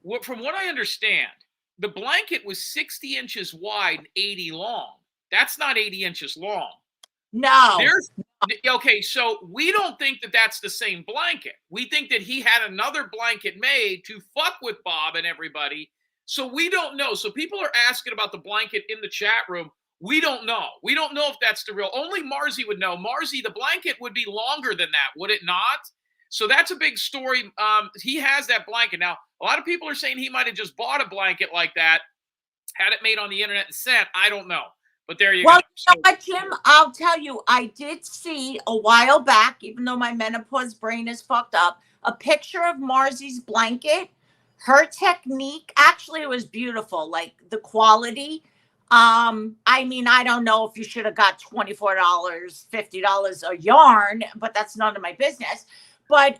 Sure. From what I understand, the blanket was 60 inches wide and 80 long. That's not 80 inches long. No. Okay, so we don't think that that's the same blanket. We think that he had another blanket made to fuck with Bob and everybody. So we don't know. So people are asking about the blanket in the chat room. We don't know. We don't know if that's the real. Only Marzi would know. Marzi, the blanket would be longer than that, would it not? So that's a big story. He has that blanket. Now, a lot of people are saying he might have just bought a blanket like that, had it made on the internet and sent. I don't know. But there you go. Well, you know what, Jim? I'll tell you, I did see a while back, even though my menopause brain is fucked up, a picture of Marzi's blanket. Her technique, actually, it was beautiful. Like the quality. I mean, I don't know if you should have got $24, $50 a yarn, but that's none of my business. But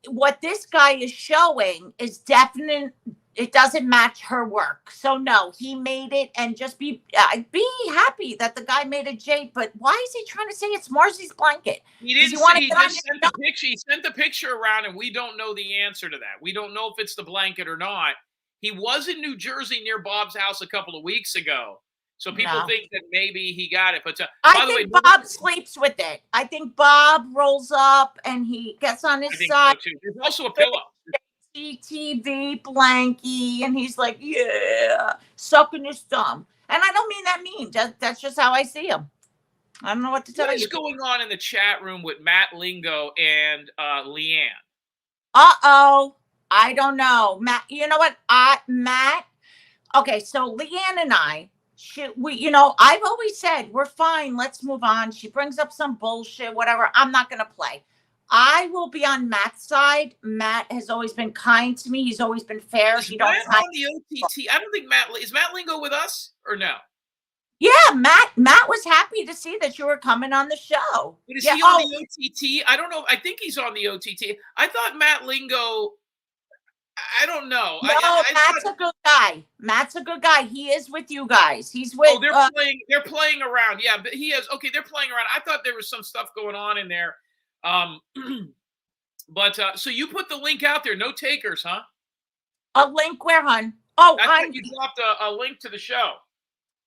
what this guy is showing is definite. It doesn't match her work. So no, he made it, and just be happy that the guy made a jade. But why is he trying to say it's Marzi's blanket? He didn't say, he just sent the picture. He sent the picture around, and we don't know the answer to that. We don't know if it's the blanket or not. He was in New Jersey near Bob's house a couple of weeks ago. So people think that maybe he got it. But I think Bob sleeps with it. I think Bob rolls up and he gets on his side. So too. There's also a pillow. TV blankie, and he's like, yeah, sucking his thumb. And I don't mean that mean. That's just how I see him. I don't know what to tell you. What is going on in the chat room with Matt Lingo and Leanne? Uh-oh. I don't know. Matt, you know what? Matt, okay, so Leanne and I've always said, we're fine. Let's move on. She brings up some bullshit, whatever. I'm not going to play. I will be on Matt's side. Matt has always been kind to me. He's always been fair. Is Matt on the OTT? I don't think is Matt Lingo with us or no? Yeah, Matt was happy to see that you were coming on the show. But is he on the OTT? I don't know. I think he's on the OTT. I thought Matt Lingo. I don't know. No, Matt's a good guy. Matt's a good guy. He is with you guys. He's with. Oh, they're playing around. Yeah, but he is. Okay, they're playing around. I thought there was some stuff going on in there. But so you put the link out there. No takers, huh? A link where, hun? Oh, I thought you dropped a link to the show.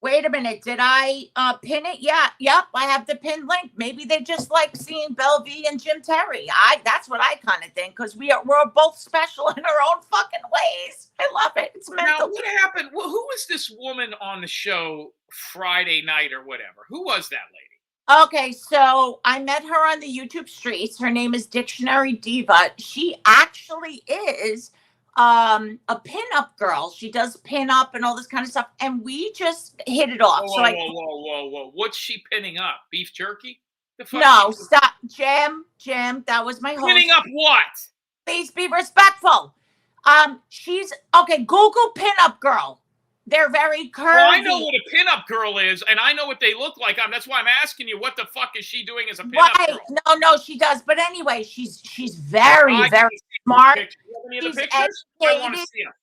Wait a minute. Did I pin it? Yeah. Yep. I have the pin link. Maybe they just like seeing Belvie and Jim Terry. That's what I kind of think, because we're both special in our own fucking ways. I love it. It's mental. Now, what happened? Well, who was this woman on the show Friday night or whatever? Who was that lady? Okay, so I met her on the YouTube streets. Her name is Dictionary Diva. She actually is a pinup girl. She does pinup and all this kind of stuff, and we just hit it off. Whoa. What's she pinning up? Beef jerky? No, stop. Jim, that was my host. Pinning up what? Please be respectful. She's okay. Google pinup girl. They're very curvy. Well, I know what a pinup girl is, and I know what they look like. That's why I'm asking you, what the fuck is she doing as a pinup girl? No, she does. But anyway, she's very smart. Do you have any of the pictures? I want to see them.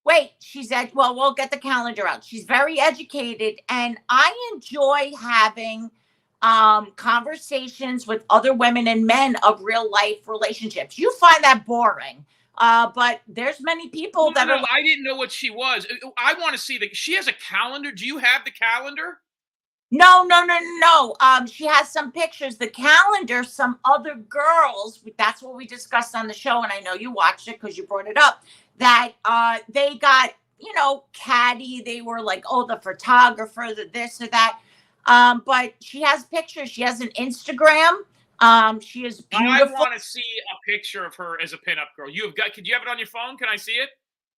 Wait, well, we'll get the calendar out. She's very educated, and I enjoy having conversations with other women and men of real life relationships. You find that boring. But there's many people that are. I didn't know what she was. I want to see she has a calendar. Do you have the calendar? No. She has some pictures. The calendar, some other girls. That's what we discussed on the show, and I know you watched it because you brought it up. That they got, catty. They were like, oh, the photographer, the this or that. But she has pictures. She has an Instagram. She is beautiful. I want to see a picture of her as a pinup girl. Could you have it on your phone? Can I see it?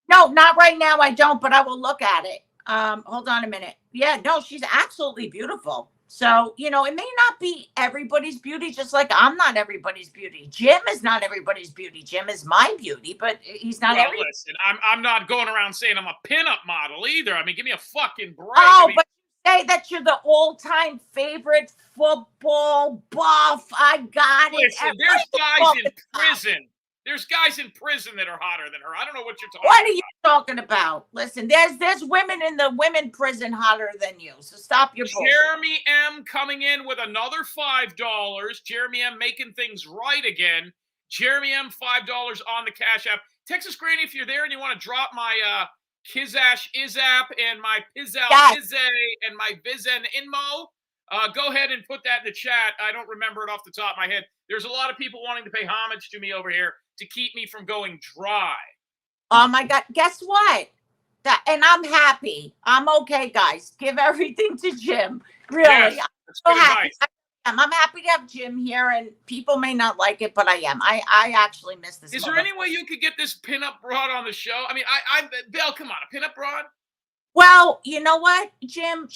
No, not right now. I don't, but I will look at it. Hold on a minute. Yeah, no, she's absolutely beautiful. So, you know, it may not be everybody's beauty, just like I'm not everybody's beauty. Jim is not everybody's beauty. Jim is my beauty, but he's not Well, everybody's. listen, I'm not going around saying I'm a pinup model either. I mean, give me a fucking break. Oh, I mean, but you say that you're the all-time favorite football buff. I got it. listen, there's guys in prison. There's guys in prison that are hotter than her. I don't know what you're talking What about. are you talking about? Listen, there's women in the women prison hotter than you. So stop your bullshit. Jeremy M coming in with another $5. Jeremy M making things right again. Jeremy M, $5 on the Cash App. Texas Granny, if you're there and you want to drop my Kizash Izap and my Pizzal Pizze and my Vizen Inmo, go ahead and put that in the chat. I don't remember it off the top of my head. There's a lot of people wanting to pay homage to me over here to keep me from going dry. Oh my God. Guess what? And I'm happy. I'm okay, guys. Give everything to Jim. Really. Yes, that's good advice. I'm happy to have Jim here, and people may not like it, but I am. I actually miss this. Is there any way you could get this pinup broad on the show? I mean, Bill, come on, a pinup broad? Well, you know what, Jim?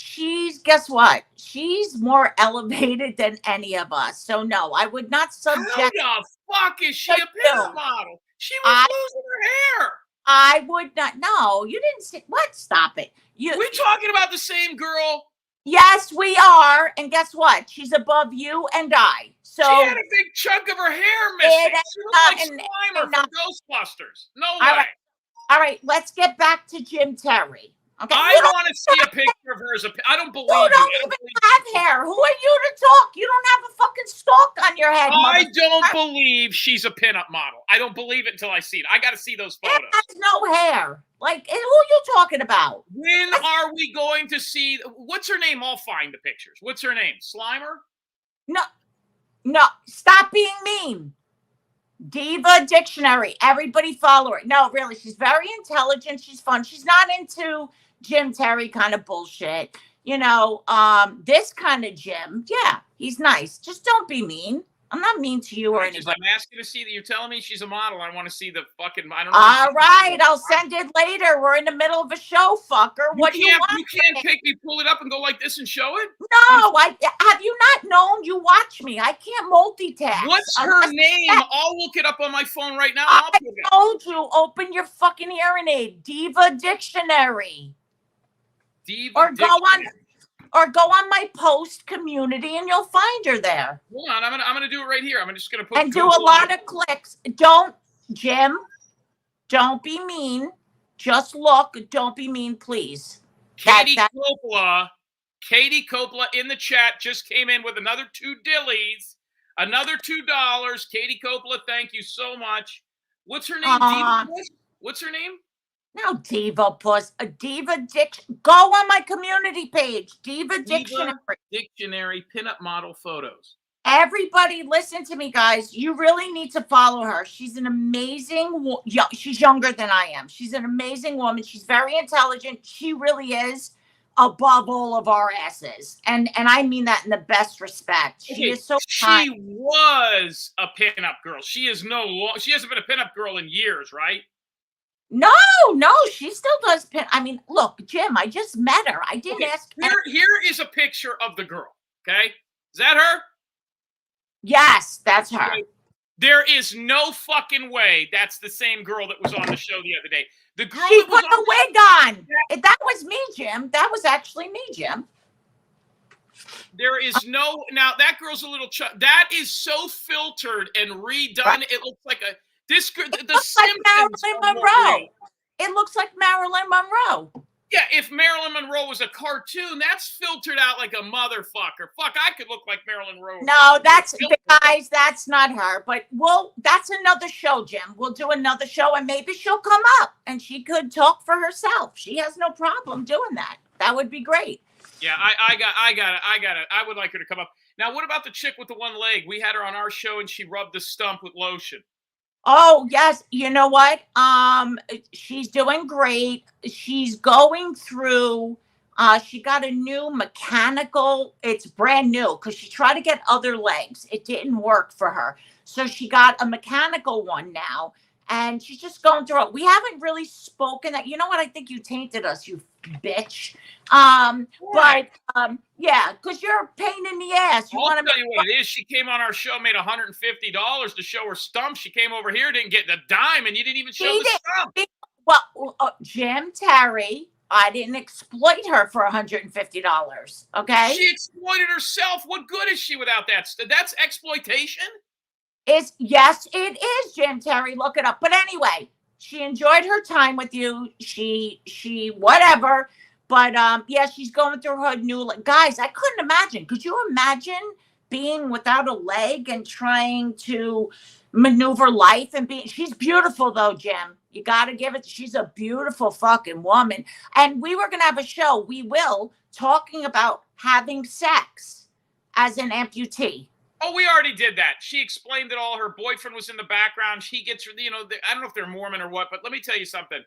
Guess what? She's more elevated than any of us. So no, I would not subject. How the fuck is she a pinup model? She was losing her hair. I would not. No, you didn't say what? Stop it. We're talking about the same girl. Yes, we are. And guess what? She's above you and I. So she had a big chunk of her hair missing. She looked like Slimer from Ghostbusters. No way. All right, let's get back to Jim Terry. Okay. I want to see a picture of her as I don't believe you. Don't even have hair. Who are you to talk? You don't have a fucking stalk on your head. I don't believe she's a pinup model. I don't believe it until I see it. I got to see those photos. It has no hair. Like, who are you talking about? When are we going to see? What's her name? I'll find the pictures. What's her name? Slimer? No. Stop being mean. Diva Dictionary. Everybody follow her. No, really, she's very intelligent. She's fun. She's not into Jim Terry kind of bullshit. You know, this kind of Jim. Yeah, he's nice. Just don't be mean. I'm not mean to you or anybody. I'm asking to see that you're telling me she's a model. I want to see the fucking. I don't know. All right, I'll send it later. We're in the middle of a show, fucker. What do you want? You can't take me, pull it up, and go like this and show it. No, have you not known? You watch me. I can't multitask. What's her name? I'll look it up on my phone right now. I told you, open your fucking hearing aid. Diva Dictionary. Diva Or go on my post community and you'll find her there. Hold on, I'm gonna do it right here. I'm just gonna put and do a lot of clicks. Jim, don't be mean. Just look. Don't be mean, please. Katie Coppola in the chat just came in with another $2. Another $2. Katie Coppola, thank you so much. What's her name? What's her name? No, Diva Puss. A Diva Go on my community page. Diva Dictionary pinup model photos. Everybody, listen to me, guys. You really need to follow her. She's an amazing. She's younger than I am. She's an amazing woman. She's very intelligent. She really is above all of our asses, and I mean that in the best respect. She is so. She was a pinup girl. She is She hasn't been a pinup girl in years, right? No, she still does pin. I mean, look, Jim, I just met her. I didn't ask. Here is a picture of the girl. Okay, is that her? Yes, that's her. Okay. There is no fucking way that's the same girl that was on the show the other day. The girl she that was put the wig on. That was me, Jim. That was actually me, Jim. There is no. Now that girl's a little. That is so filtered and redone. Right. It looks like a. The Simpsons. Like Marilyn Monroe. It looks like Marilyn Monroe. Yeah, if Marilyn Monroe was a cartoon, that's filtered out like a motherfucker. Fuck, I could look like Marilyn Monroe. No, guys, that's not her. But that's another show, Jim. We'll do another show, and maybe she'll come up and she could talk for herself. She has no problem doing that. That would be great. Yeah, I got it. I would like her to come up. Now, what about the chick with the one leg? We had her on our show, and she rubbed the stump with lotion. Oh, yes. You know what? She's doing great. She's going through, she got a new mechanical, it's brand new because she tried to get other legs. It didn't work for her. So she got a mechanical one now. and she's just going through it. We haven't really spoken that. You know what? I think you tainted us, you bitch. Yeah, because you're a pain in the ass. You I'll want to tell make you what it is. She came on our show, made $150 to show her stump. She came over here, didn't get the dime, and you didn't even show the stump. Well, Jim Terry, I didn't exploit her for $150. Okay, She exploited herself. What good is she without that? That's exploitation. Yes, it is, Jim Terry. Look it up. But anyway, she enjoyed her time with you. She whatever. But yeah, she's going through her new guys. I couldn't imagine. Could you imagine being without a leg and trying to maneuver life and be? She's beautiful though, Jim. You got to give it. She's a beautiful fucking woman. And we were gonna have a show. We will talking about having sex as an amputee. Oh, we already did that. She explained that all her boyfriend was in the background. She gets, I don't know if they're Mormon or what, but let me tell you something.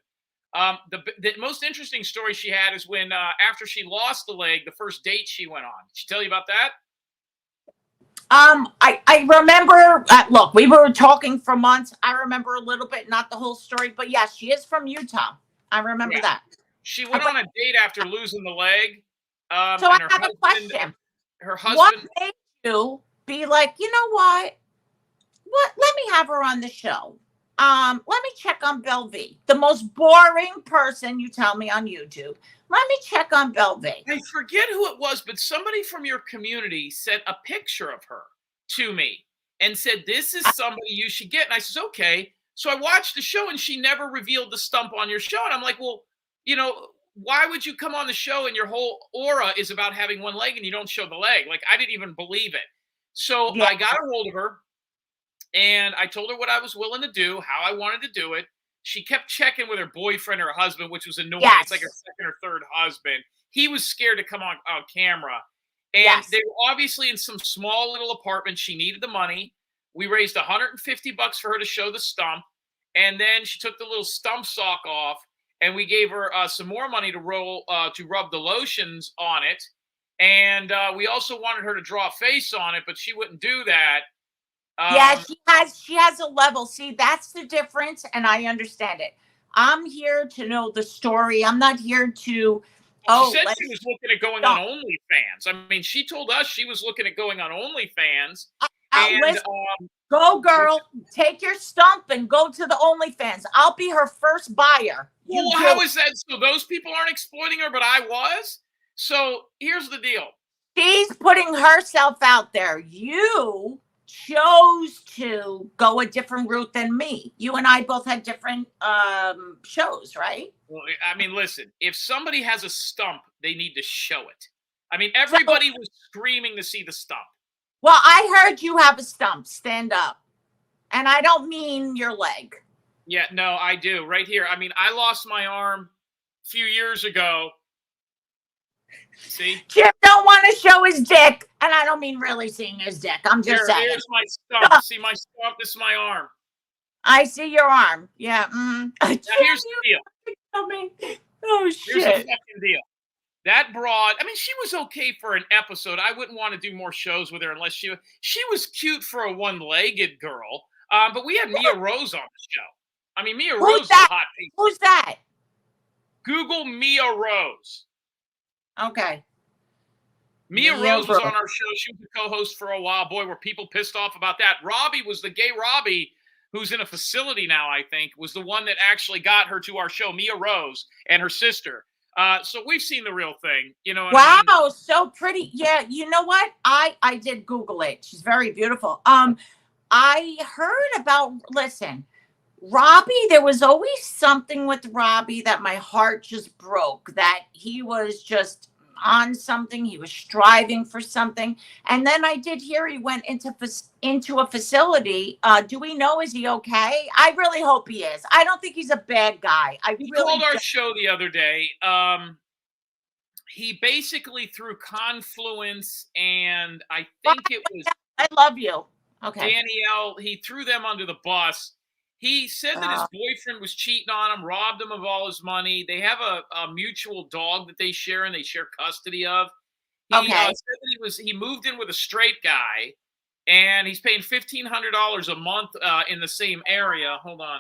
The most interesting story she had is when after she lost the leg, the first date she went on. Did she tell you about that? I remember. Look, we were talking for months. I remember a little bit, not the whole story, but yes, she is from Utah. I remember that. She went on a date after losing the leg. So I have a question. Her husband. What made you be like, you know what? Let me have her on the show. Let me check on Belvie, the most boring person you tell me on YouTube. Let me check on Belvie. I forget who it was, but somebody from your community sent a picture of her to me and said, this is somebody you should get. And I said, okay. So I watched the show and she never revealed the stump on your show. And I'm like, well, why would you come on the show and your whole aura is about having one leg and you don't show the leg? Like, I didn't even believe it. So I got a hold of her and I told her what I was willing to do, how I wanted to do it. She kept checking with her boyfriend or her husband, which was annoying. Yes. It's like her second or third husband. He was scared to come on camera. And they were obviously in some small little apartment. She needed the money. We raised $150 for her to show the stump. And then she took the little stump sock off and we gave her some more money to rub the lotions on it. And we also wanted her to draw a face on it, but she wouldn't do that. Yeah, she has a level. See, that's the difference, and I understand it. I'm here to know the story. I'm not here to. She said she was looking at going on OnlyFans. I mean, she told us she was looking at going on OnlyFans. Go, girl. Take your stump and go to the OnlyFans. I'll be her first buyer. Well, how is that? So those people aren't exploiting her, but I was? So here's the deal. She's putting herself out there. You chose to go a different route than me. You and I both had different shows, right? Well, I mean, listen, if somebody has a stump, they need to show it. I mean, everybody was screaming to see the stump. Well, I heard you have a stump. Stand up. And I don't mean your leg. Yeah, no, I do. Right here. I mean, I lost my arm a few years ago. See? Jim don't want to show his dick. And I don't mean really seeing his dick. I'm just saying. Here's my stump. See my stump? This is my arm. I see your arm. Yeah. Now, here's the deal. Oh, shit. Here's the fucking deal. That broad, I mean, she was okay for an episode. I wouldn't want to do more shows with her unless she was cute for a one-legged girl. But we had Mia Rose on the show. I mean, Mia Rose is a hot piece. Who's that? Google Mia Rose. Okay. Mia Rose was on our show. She was a co-host for a while. Boy, were people pissed off about that. Robbie was the gay Robbie, who's in a facility now, I think, was the one that actually got her to our show, Mia Rose and her sister. So we've seen the real thing, you know. Wow, I mean? So pretty. Yeah, you know what? I did Google it. She's very beautiful. I heard about. Listen, Robbie. There was always something with Robbie that my heart just broke. That he was just on something. He was striving for something. And then I did hear he went into a facility. Do we know, is he okay? I really hope he is. I don't think he's a bad guy. He called our show the other day. He basically through Confluence and I think it was I love you. Okay. Danielle, he threw them under the bus. He said that his boyfriend was cheating on him, robbed him of all his money. They have a mutual dog that they share and they share custody of. He said that he moved in with a straight guy and he's paying $1,500 a month in the same area. Hold on.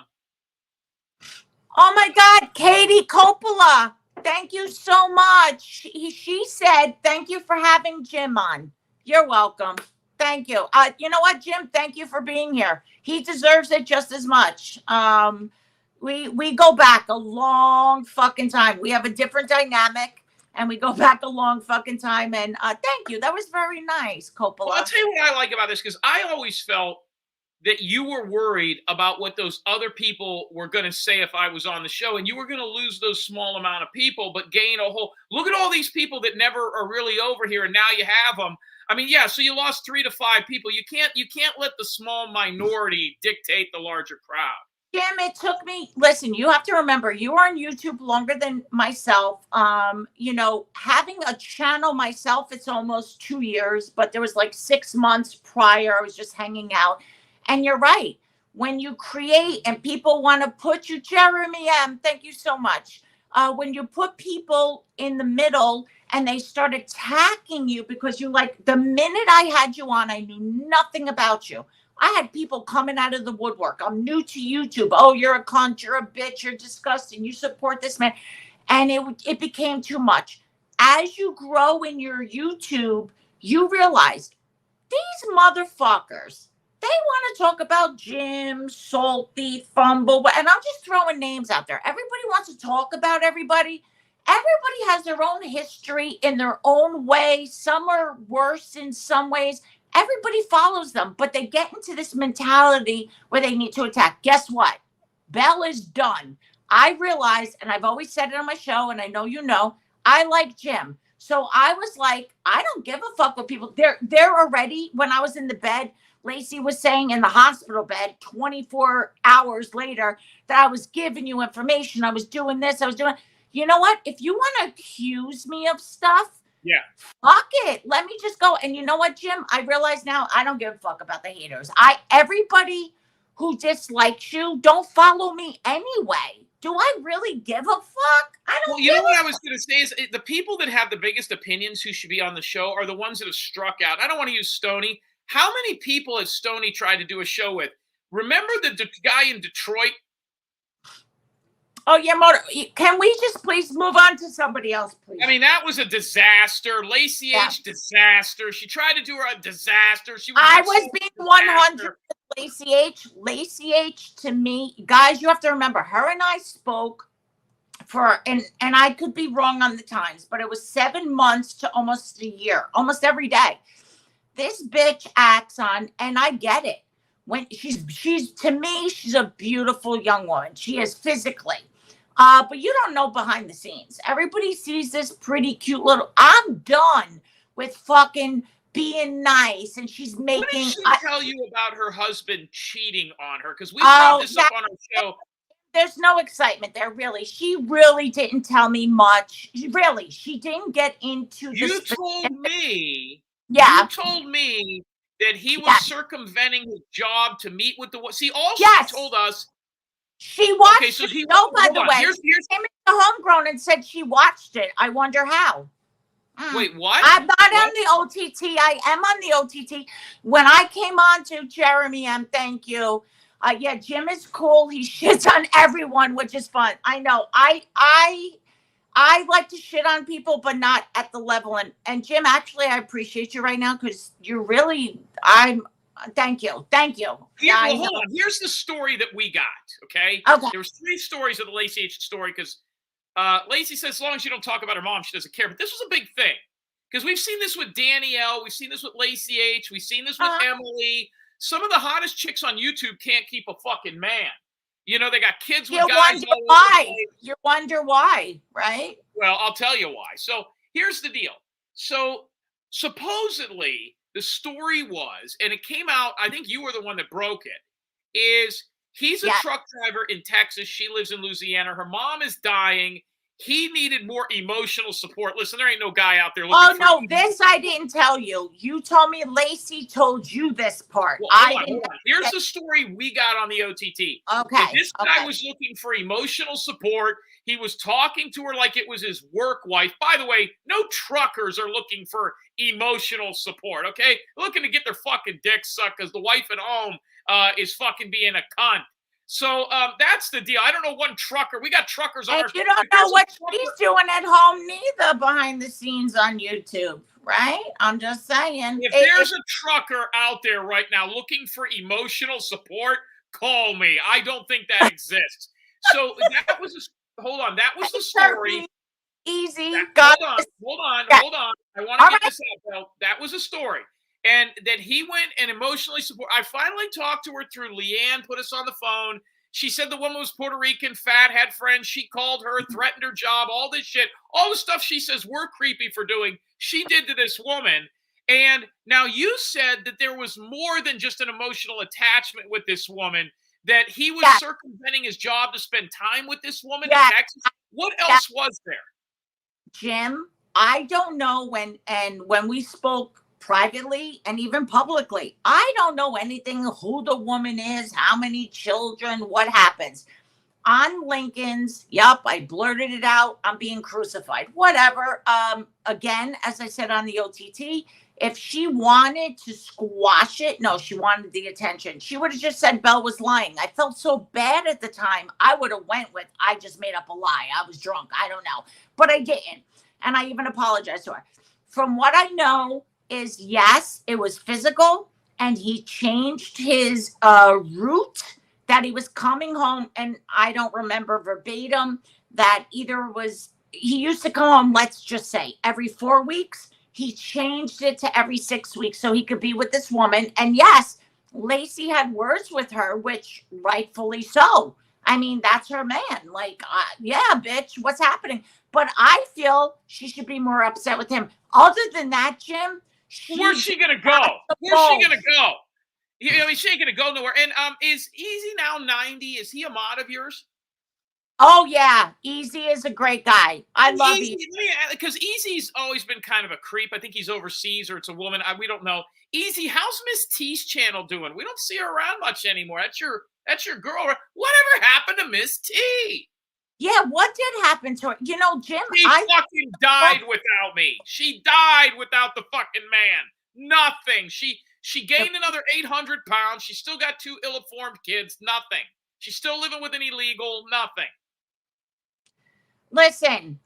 Oh my God, Katie Coppola. Thank you so much. She said, thank you for having Jim on. You're welcome. Thank you. You know what, Jim? Thank you for being here. He deserves it just as much. We go back a long fucking time. We have a different dynamic, and we go back a long fucking time. And thank you. That was very nice, Coppola. Well, I'll tell you what I like about this, because I always felt that you were worried about what those other people were going to say if I was on the show, and you were going to lose those small amount of people, but gain a whole. Look at all these people that never are really over here, and now you have them. I mean, yeah. So you lost 3 to 5 people. You can't let the small minority dictate the larger crowd. Jim, it took me, listen, you have to remember, you were on YouTube longer than myself. You know, having a channel myself, it's almost 2 years, but there was like 6 months prior, I was just hanging out. And you're right. When you create and people want to put you, Jeremy M., thank you so much. When you put people in the middle and they start attacking you because you like, the minute I had you on, I knew nothing about you. I had people coming out of the woodwork. I'm new to YouTube. Oh, you're a cunt. You're a bitch. You're disgusting. You support this man. And it became too much. As you grow in your YouTube, you realize these motherfuckers, they want to talk about Jim, Salty, Fumble. And I'm just throwing names out there. Everybody wants to talk about everybody. Everybody has their own history in their own way. Some are worse in some ways. Everybody follows them, but they get into this mentality where they need to attack. Guess what? Bell is done. I realized, and I've always said it on my show, and I know you know, I like Jim. So I was like, I don't give a fuck what people. They're already, when I was in the bed, Lacey was saying in the hospital bed 24 hours later that I was giving you information. I was doing this. I was doing, you know what? If you want to accuse me of stuff, yeah, fuck it. Let me just go. And you know what, Jim? I realize now I don't give a fuck about the haters. Everybody who dislikes you, don't follow me anyway. Do I really give a fuck? I don't. Well, you know what I was going to say is the people that have the biggest opinions who should be on the show are the ones that have struck out. I don't want to use Stoney. How many people has Stoney tried to do a show with? Remember the guy in Detroit? Oh, yeah, can we just please move on to somebody else, please? I mean, that was a disaster. Lacey H, disaster. She tried to do her a disaster. I was being 100 Lacey H. Lacey H, to me, guys, you have to remember, her and I spoke for, and I could be wrong on the times, but it was 7 months to almost a year, almost every day. This bitch acts on, and I get it. When she's to me, she's a beautiful young woman. She is physically. But you don't know behind the scenes. Everybody sees this pretty cute little. I'm done with fucking being nice, and she's making. What did she tell you about her husband cheating on her? Because we brought this up on our show. There's no excitement there, really. She really didn't tell me much. She didn't get into. You told me. Yeah. You told me that he was circumventing his job to meet with the. See, also told us. She watched. Okay, so he. No, by the way, here's came into Homegrown and said she watched it. I wonder how. Wait, what? I'm not on the OTT. I am on the OTT. When I came on to Jeremy M, thank you. Yeah, Jim is cool. He shits on everyone, which is fun. I know. I like to shit on people, but not at the level. And Jim, actually, I appreciate you right now because you're really. Thank you. Hold on. Here's the story that we got. Okay. There was 3 stories of the Lacey H story because Lacey says as long as you don't talk about her mom, she doesn't care. But this was a big thing because we've seen this with Danielle, we've seen this with Lacey H, we've seen this with Emily. Some of the hottest chicks on YouTube can't keep a fucking man. You know, they got kids with guys. You wonder why, right? Well, I'll tell you why. So here's the deal. So supposedly the story was, and it came out, I think you were the one that broke it, is he's a truck driver in Texas. She lives in Louisiana. Her mom is dying. He needed more emotional support. Listen, there ain't no guy out there looking for this I didn't tell you. You told me Lacey told you this part. Well, hold on. Here's the story we got on the OTT. Okay. So this guy was looking for emotional support. He was talking to her like it was his work wife. By the way, no truckers are looking for emotional support, okay? They're looking to get their fucking dick sucked because the wife at home is fucking being a cunt. So that's the deal. I don't know one trucker. We got truckers on And our. you don't If there's know a what trucker- she's doing at home neither behind the scenes on YouTube, right? I'm just saying. If there's a trucker out there right now looking for emotional support, call me. I don't think that exists. So that was hold on. That was the story. Easy. Hold on. I want to All get right. this out, Bill. That was a story. And that he went and emotionally support. I finally talked to her through Leanne, put us on the phone. She said the woman was Puerto Rican, fat, had friends. She called her, threatened her job, all this shit. All the stuff she says we're creepy for doing, she did to this woman. And now you said that there was more than just an emotional attachment with this woman, that he was circumventing his job to spend time with this woman in Texas. What else was there? Jim, I don't know when we spoke privately and even publicly, I don't know anything who the woman is, how many children, what happens. On Lincoln's, I blurted it out. I'm being crucified. Whatever. Again, as I said on the OTT, if she wanted to squash it, no, she wanted the attention. She would have just said Belle was lying. I felt so bad at the time. I would have went with, I just made up a lie. I was drunk. I don't know. But I didn't. And I even apologized to her. From what I know is, yes, it was physical. And he changed his route that he was coming home, and I don't remember verbatim, that either was, he used to come home, let's just say, every 4 weeks. He changed it to every 6 weeks so he could be with this woman. And yes, Lacey had words with her, which rightfully so. I mean, that's her man. Like, yeah, bitch, what's happening? But I feel she should be more upset with him. Other than that, Jim, where's she gonna go? Where's she gonna go? I mean, she ain't gonna go nowhere. And is Easy now 90? Is he a mod of yours? Oh yeah, Easy is a great guy. I love Easy. Because Easy's always been kind of a creep. I think he's overseas or it's a woman. We don't know. Easy, how's Miss T's channel doing? We don't see her around much anymore. That's your girl. Whatever happened to Miss T? Yeah, what did happen to her? You know, Jim, she fucking died without me. She died without the fucking man. Nothing. She gained another 800 pounds. She's still got 2 ill-informed kids. Nothing. She's still living with an illegal. Nothing. Listen,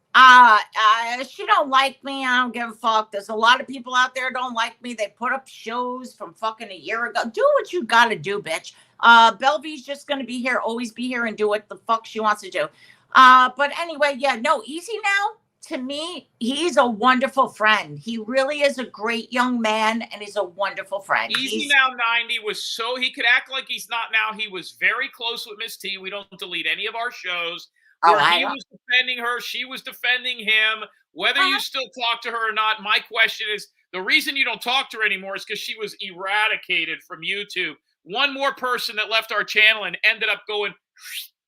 she don't like me. I don't give a fuck. There's a lot of people out there don't like me. They put up shows from fucking a year ago. Do what you gotta do, bitch. Belvy's just gonna be here, always be here, and do what the fuck she wants to do. But anyway, yeah, no, Easy now. To me, he's a wonderful friend. He really is a great young man, and he's a wonderful friend. Easy now 90 was so he could act like he's not now. He was very close with Miss T. We don't delete any of our shows. Where he was defending her, she was defending him. Whether you still talk to her or not, my question is, the reason you don't talk to her anymore is because she was eradicated from YouTube. One more person that left our channel and ended up going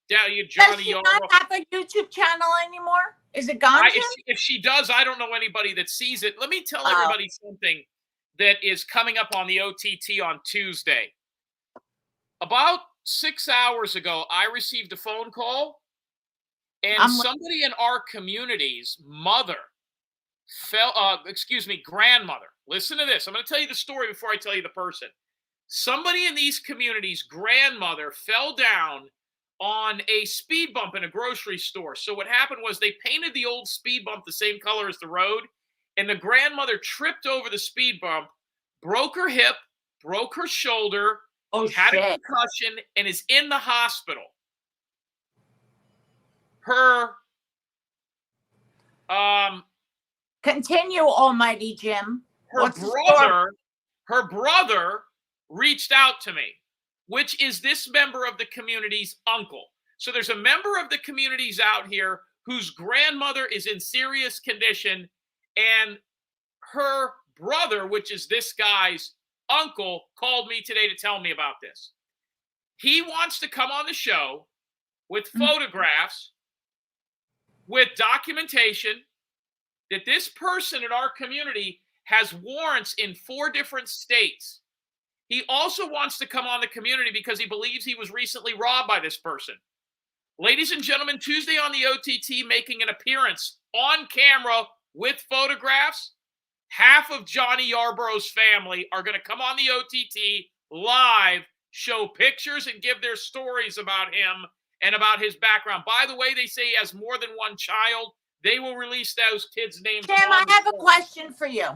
down. Johnny, does she not have a YouTube channel anymore? Is it gone? If she does, I don't know anybody that sees it. Let me tell everybody something that is coming up on the OTT on Tuesday. About 6 hours ago, I received a phone call, and somebody in our community's grandmother. Listen to this. I'm going to tell you the story before I tell you the person. Somebody in these communities' grandmother fell down on a speed bump in a grocery store. So what happened was they painted the old speed bump the same color as the road, and the grandmother tripped over the speed bump, broke her hip, broke her shoulder, had a concussion, and is in the hospital. Her continue, Almighty Jim. Her brother reached out to me, which is this member of the community's uncle. So there's a member of the communities out here whose grandmother is in serious condition, and her brother, which is this guy's uncle, called me today to tell me about this. He wants to come on the show with photographs, with documentation that this person in our community has warrants in 4 different states. He also wants to come on the community because he believes he was recently robbed by this person. Ladies and gentlemen, Tuesday on the OTT, making an appearance on camera with photographs, half of Johnny Yarborough's family are going to come on the OTT live show pictures and give their stories about him and about his background. By the way, they say he has more than one child. They will release those kids' names. Jim, I have a question for you.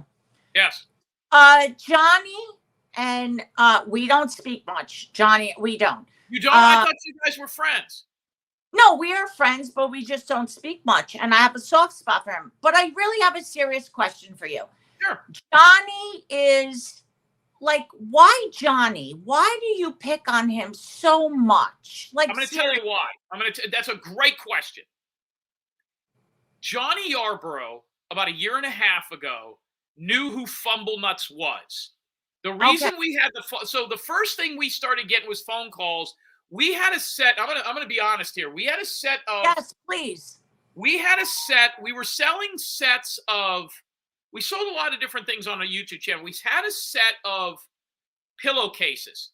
Yes. Johnny and we don't speak much. Johnny, we don't. You don't? I thought you guys were friends. No, we are friends, but we just don't speak much. And I have a soft spot for him. But I really have a serious question for you. Sure. Johnny is like, why Johnny? Why do you pick on him so much? Like, I'm going to tell you why. That's a great question. Johnny Yarborough, about a year and a half ago, knew who Fumble Nuts was. The reason we had the first thing we started getting was phone calls. We had a set. I'm gonna be honest here. We had a set of. Yes, please. We had a set. We were selling sets of. We sold a lot of different things on a YouTube channel. We had a set of pillowcases.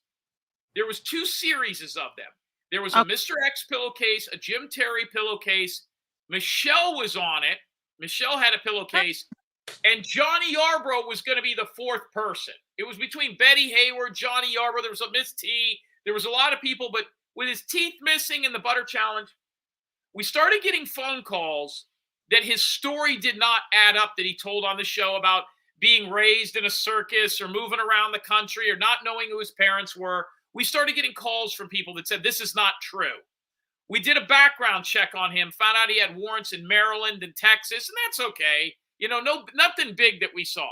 There was 2 series of them. There was a Mr. X pillowcase, a Jim Terry pillowcase. Michelle was on it. Michelle had a pillowcase. And Johnny Yarborough was going to be the 4th person. It was between Betty Hayward, Johnny Yarborough. There was a Miss T. There was a lot of people, but with his teeth missing in the butter challenge, we started getting phone calls that his story did not add up that he told on the show about being raised in a circus or moving around the country or not knowing who his parents were. We started getting calls from people that said, this is not true. We did a background check on him, found out he had warrants in Maryland and Texas, and that's okay. You know, nothing big that we saw.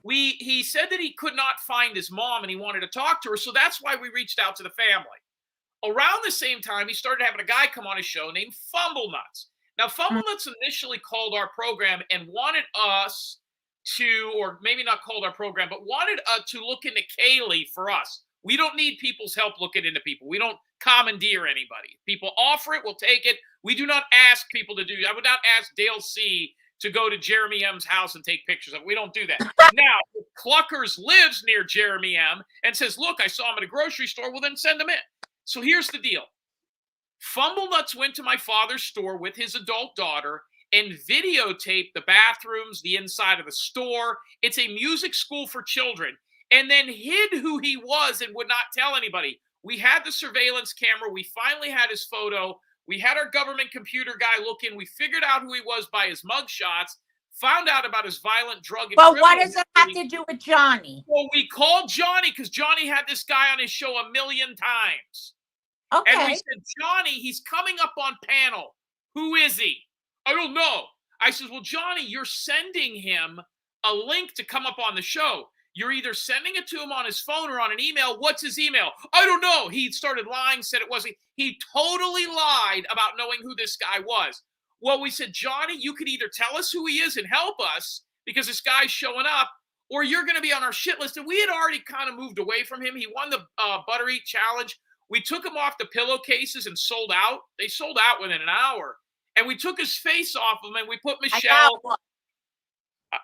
He said that he could not find his mom and he wanted to talk to her, so that's why we reached out to the family. Around the same time, he started having a guy come on his show named Fumble Nuts. Now, Fumble Nuts initially called our program and wanted us to, or maybe not called our program, but wanted to look into Kaylee for us. We don't need people's help looking into people. We don't commandeer anybody. People offer it, we'll take it. We do not ask people to do it. I would not ask Dale C. to go to Jeremy M's house and take pictures of it. We don't do that. Now, if Cluckers lives near Jeremy M. and says, look, I saw him at a grocery store, well, then send him in. So here's the deal. Fumble Nuts went to my father's store with his adult daughter and videotaped the bathrooms, the inside of the store. It's a music school for children. And then hid who he was and would not tell anybody. We had the surveillance camera. We finally had his photo. We had our government computer guy look in. We figured out who he was by his mugshots, found out about his violent drug and But what does it have to do with Johnny? Well, we called Johnny because Johnny had this guy on his show 1,000,000 times. Okay. And we said, Johnny, he's coming up on panel. Who is he? I don't know. I said, well, Johnny, you're sending him a link to come up on the show. You're either sending it to him on his phone or on an email. What's his email? I don't know. He started lying, said it wasn't. He totally lied about knowing who this guy was. Well, we said, Johnny, you could either tell us who he is and help us because this guy's showing up, or you're going to be on our shit list. And we had already kind of moved away from him. He won the Butter Eat Challenge. We took him off the pillowcases and sold out. They sold out within an hour. And we took his face off of him and we put Michelle.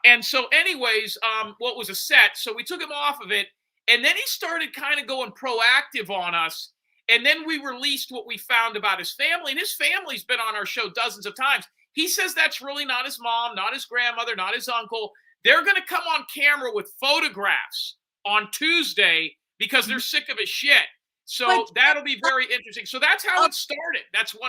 And so anyways, what was a set. So we took him off of it. And then he started kind of going proactive on us. And then we released what we found about his family. And his family's been on our show dozens of times. He says that's really not his mom, not his grandmother, not his uncle. They're going to come on camera with photographs on Tuesday because they're sick of his shit. So that'll be very interesting. So that's how it started. That's 100%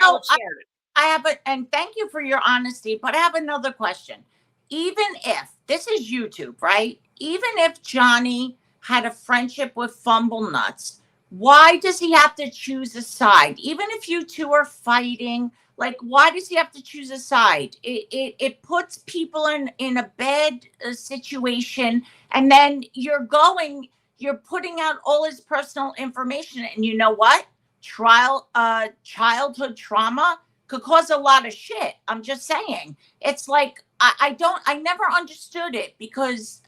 how it started. And thank you for your honesty, but I have another question. Even if, this is YouTube, right? Even if Johnny had a friendship with Fumble Nuts, why does he have to choose a side? Even if you two are fighting, like, why does he have to choose a side? It puts people in a bad situation, and then you're putting out all his personal information, and you know what? Childhood trauma could cause a lot of shit. I'm just saying. It's like, I never understood it because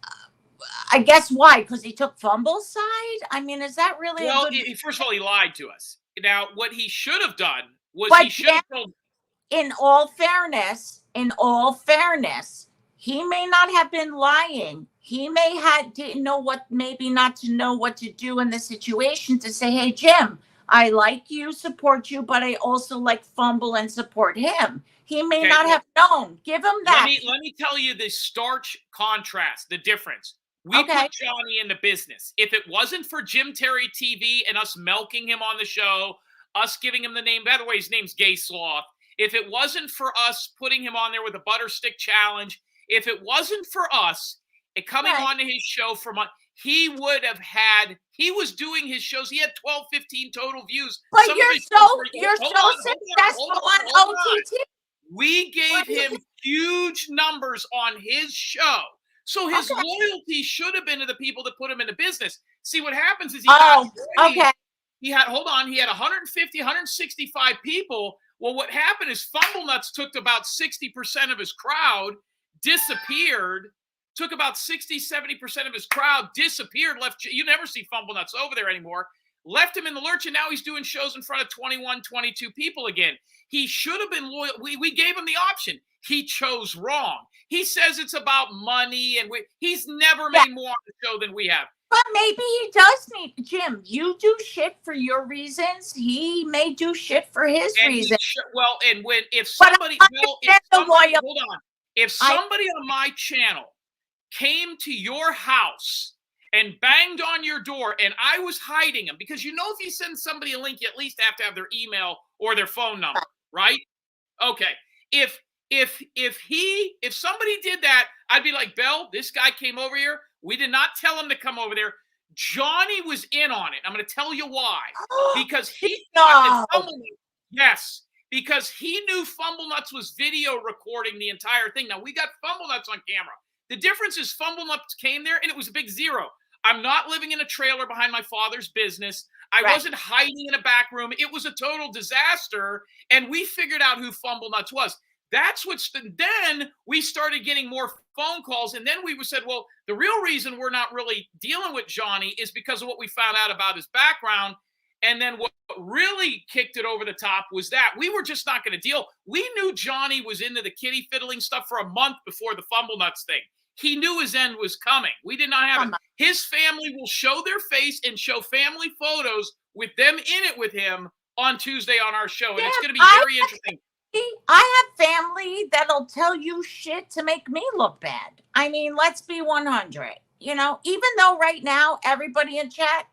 I guess why? Because he took Fumble's side? I mean, is that really well, first of all, he lied to us. Now, what he should have done was he should have told. In all fairness, he may not have been lying. He may didn't know maybe not to know what to do in the situation to say, hey, Jim, I like you, support you, but I also like Fumble and support him. He may not have known. Give him that. Let me tell you the stark contrast, the difference. We Okay. put Johnny in the business. If it wasn't for Jim Terry TV and us milking him on the show, us giving him the name, by the way, his name's Gay Sloth. If it wasn't for us putting him on there with a butter stick challenge, if it wasn't for us coming onto his show for months, he would have had, he was doing his shows. He had 12, 15 total views. But Some you're so successful on OTT. We gave him huge numbers on his show. So his loyalty should have been to the people that put him in the business. See, what happens is he had 150, 165 people. Well, what happened is Fumble Nuts took about 60% of his crowd, disappeared, took about 60, 70% of his crowd, disappeared, left. You never see Fumble Nuts over there anymore. Left him in the lurch, and now he's doing shows in front of 21, 22 people again. He should have been loyal. We gave him the option. He chose wrong. He says it's about money, and he's never made more on the show than we have. But maybe he does need, Jim, you do shit for your reasons. He may do shit for his reasons. If somebody on my channel came to your house and banged on your door and I was hiding them, because if you send somebody a link, you at least have to have their email or their phone number, right? Okay. If somebody did that, I'd be like, Belle, this guy came over here. We did not tell him to come over there. Johnny was in on it. I'm going to tell you why. Because he thought that because he knew Fumble Nuts was video recording the entire thing. Now, we got Fumble Nuts on camera. The difference is Fumble Nuts came there and it was a big zero. I'm not living in a trailer behind my father's business. I wasn't hiding in a back room. It was a total disaster. And we figured out who Fumble Nuts was. Then we started getting more phone calls. And then we said, well, the real reason we're not really dealing with Johnny is because of what we found out about his background. And then what really kicked it over the top was that we were just not going to deal. We knew Johnny was into the kitty fiddling stuff for a month before the Fumble Nuts thing. He knew his end was coming. We did not have it. His family will show their face and show family photos with them in it with him on Tuesday on our show. And it's going to be very interesting. I have family that'll tell you shit to make me look bad. I mean, let's be 100. Even though right now everybody in chat,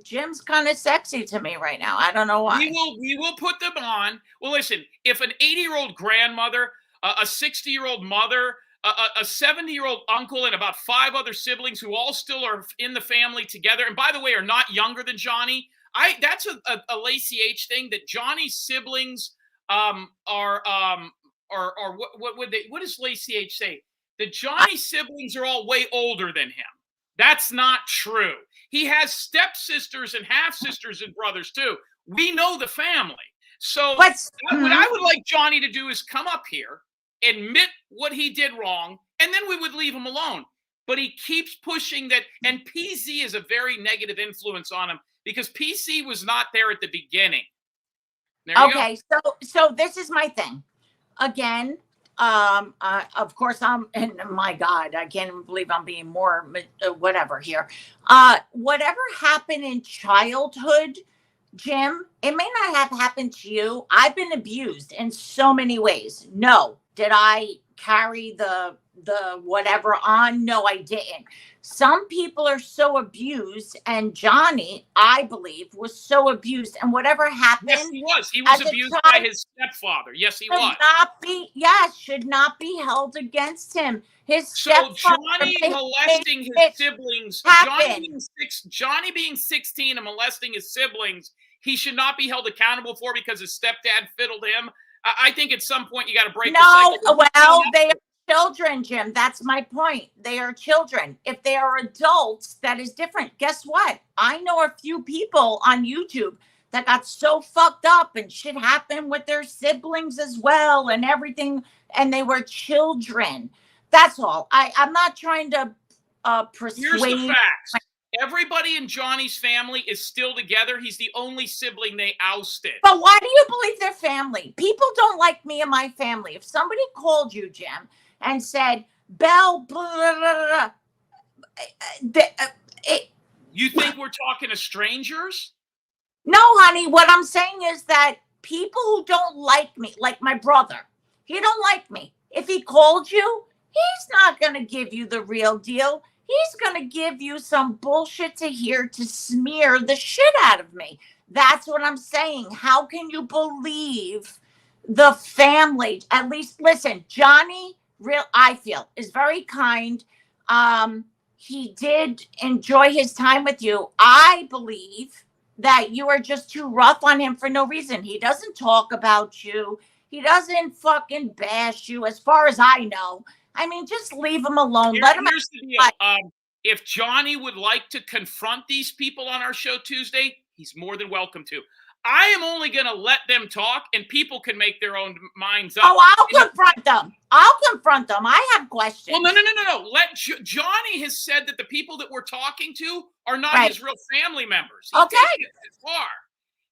Jim's kind of sexy to me right now. I don't know why. We will put them on. Well, listen, if an 80-year-old grandmother, a 60-year-old mother, a 70-year-old uncle, and about 5 other siblings who all still are in the family together, and by the way, are not younger than Johnny, that's a Lacey H thing, that Johnny's siblings what does Lacey H say? That Johnny's siblings are all way older than him. That's not true. He has stepsisters and half-sisters and brothers too. We know the family. So what I would like Johnny to do is come up here, admit what he did wrong, and then we would leave him alone. But he keeps pushing that, and PC is a very negative influence on him because PC was not there at the beginning. Okay, so this is my thing. Again, of course, and my God, I can't even believe I'm being more whatever here. Whatever happened in childhood, Jim, it may not have happened to you. I've been abused in so many ways. No. Did I carry the whatever on? No, I didn't. Some people are so abused, and Johnny, I believe, was so abused, and whatever happened. Yes, he was. He was abused by his stepfather. Yes, he was. Should not be held against him. So Johnny molesting his siblings, Johnny being 16 and molesting his siblings, he should not be held accountable for because his stepdad fiddled him. I think at some point you got to break the cycle. Well, they are children, Jim. That's my point. They are children. If they are adults, that is different. Guess what? I know a few people on YouTube that got so fucked up and shit happened with their siblings as well and everything, and they were children. That's all. I'm not trying to persuade. Here's the facts. Everybody in Johnny's family is still together. He's the only sibling they ousted. But why do you believe their family? People don't like me and my family. If somebody called you, Jim, and said, Belle, blah, blah, blah, you think we're talking to strangers? No, honey. What I'm saying is that people who don't like me, like my brother, he don't like me. If he called you, he's not going to give you the real deal. he's going to give you some bullshit to hear to smear the shit out of me. That's what I'm saying. How can you believe the family? At least, listen, Johnny, I feel, is very kind. He did enjoy his time with you. I believe that you are just too rough on him for no reason. He doesn't talk about you. He doesn't fucking bash you, as far as I know. I mean, just leave him alone. Let him. Here's the deal. If Johnny would like to confront these people on our show Tuesday, he's more than welcome to. I am only going to let them talk, and people can make their own minds up. Oh, I'll confront them. I'll confront them. I have questions. Well, no. Johnny has said that the people that we're talking to are not his real family members. Okay.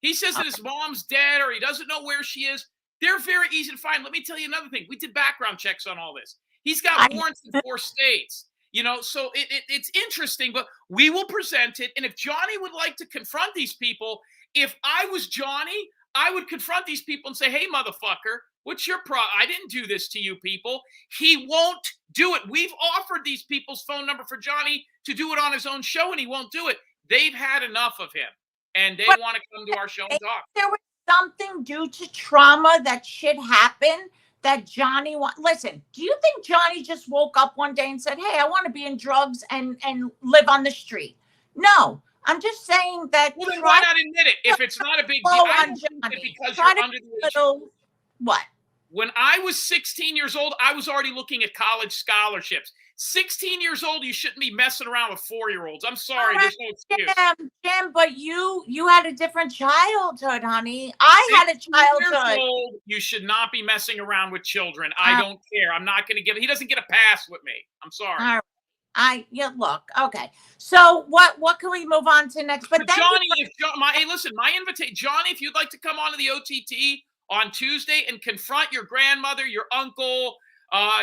He says that his mom's dead or he doesn't know where she is. They're very easy to find. Let me tell you another thing. We did background checks on all this. He's got warrants in 4 states. You know, so it's interesting, but we will present it. And if Johnny would like to confront these people, if I was Johnny, I would confront these people and say, hey, motherfucker, what's your problem? I didn't do this to you people. He won't do it. We've offered these people's phone number for Johnny to do it on his own show, and he won't do it. They've had enough of him, and they want to come to our show and talk. There was something due to trauma that shit happened that Johnny listen, do you think Johnny just woke up one day and said, hey, I want to be in drugs and live on the street? No. I'm just saying that. Well, then why not admit it? If it's not a big deal, I don't think that because you're under the age. What? When I was 16 years old, I was already looking at college scholarships. 16 years old, you shouldn't be messing around with 4-year-olds. I'm sorry, there's no excuse. Jim, but you had a different childhood, honey. I had a childhood. Years old, you should not be messing around with children. I don't care. I'm not going to give it. He doesn't get a pass with me. I'm sorry. All right. Look, okay. So what can we move on to next? But Johnny, hey, listen, my invitation, Johnny, if you'd like to come on to the OTT on Tuesday and confront your grandmother, your uncle,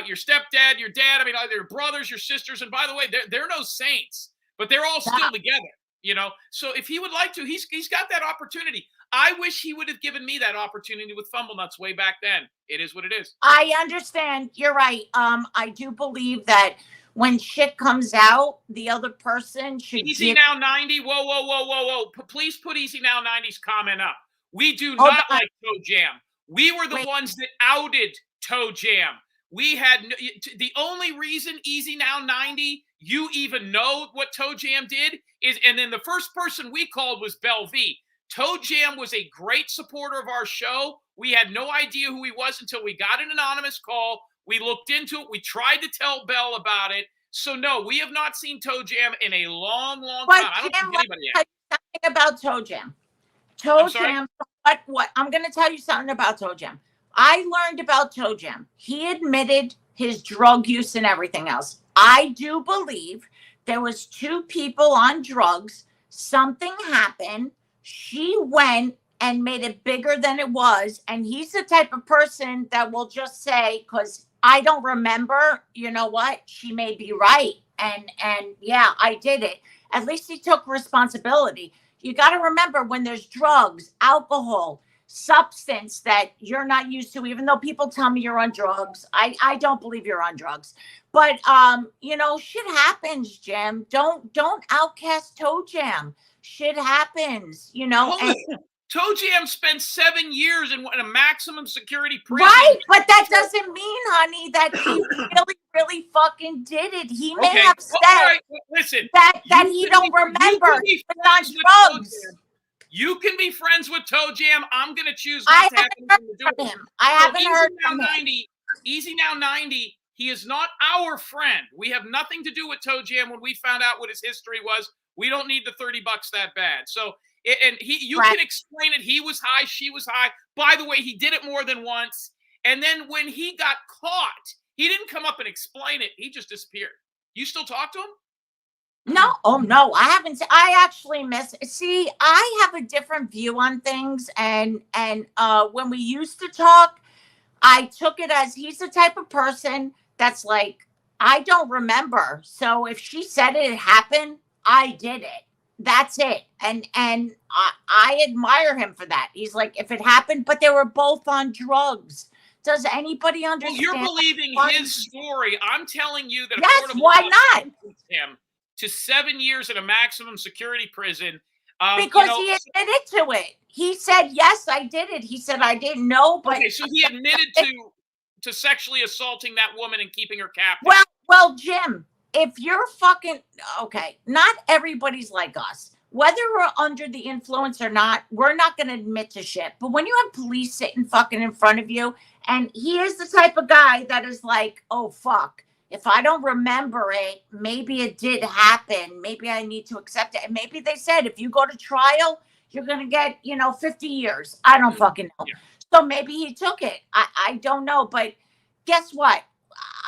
your stepdad, your dad, I mean, either your brothers, your sisters, and by the way, they're no saints, but they're all still together, you know? So if he would like to, he's got that opportunity. I wish he would have given me that opportunity with Fumble Nuts way back then. It is what it is. I understand. You're right. I do believe that when shit comes out, the other person should Easy Now 90. Whoa. Please put Easy Now 90's comment up. We do not like Toe Jam. We were the ones that outed Toe Jam. We had the only reason Easy Now 90, you even know what Toe Jam did is, and then the first person we called was Bell V. Toe Jam was a great supporter of our show. We had no idea who he was until we got an anonymous call. We looked into it. We tried to tell Bell about it. So no, we have not seen Toe Jam in a long time. I don't think anybody has. Something about Toe Jam. Toe Jam. What? I'm going to tell you something about Toe Jam. I learned about Toe Jam. He admitted his drug use and everything else. I do believe there was 2 people on drugs. Something happened. She went and made it bigger than it was. And he's the type of person that will just say, because I don't remember, you know what? She may be right. And yeah, I did it. At least he took responsibility. You got to remember when there's drugs, alcohol, substance that you're not used to, even though people tell me you're on drugs. I don't believe you're on drugs. But, you know, shit happens, Jim. Don't outcast Toe Jam. Shit happens, you know. Toe Jam spent 7 years in a maximum security prison. Right, but that doesn't mean, honey, that he really fucking did it. He may have said listen, that he don't remember. He was on drugs. You can be friends with Toe Jam. I'm going to choose not to have anything to do with him. I haven't heard from him. Easy Now 90, he is not our friend. We have nothing to do with Toe Jam. When we found out what his history was, we don't need the $30 that bad. So, and you can explain it. He was high, she was high. By the way, he did it more than once. And then when he got caught, he didn't come up and explain it. He just disappeared. You still talk to him? No. Oh, no, I haven't. I actually see, I have a different view on things. And when we used to talk, I took it as he's the type of person that's like, I don't remember. So if she said it happened, I did it. That's it. And I admire him for that. He's like, if it happened, but they were both on drugs. Does anybody understand? Well, you're believing his story. I'm telling you that. Yes, why not? Him, to 7 years in a maximum security prison. Because he admitted to it. He said, yes, I did it. He said, I didn't know, but. Okay, so he admitted to sexually assaulting that woman and keeping her captive. Well, Jim, if you're fucking, okay, not everybody's like us. Whether we're under the influence or not, we're not going to admit to shit. But when you have police sitting fucking in front of you, and he is the type of guy that is like, oh, fuck. If I don't remember it, maybe it did happen. Maybe I need to accept it. And maybe they said, if you go to trial, you're going to get, 50 years. I don't fucking know. Yeah. So maybe he took it. I don't know. But guess what?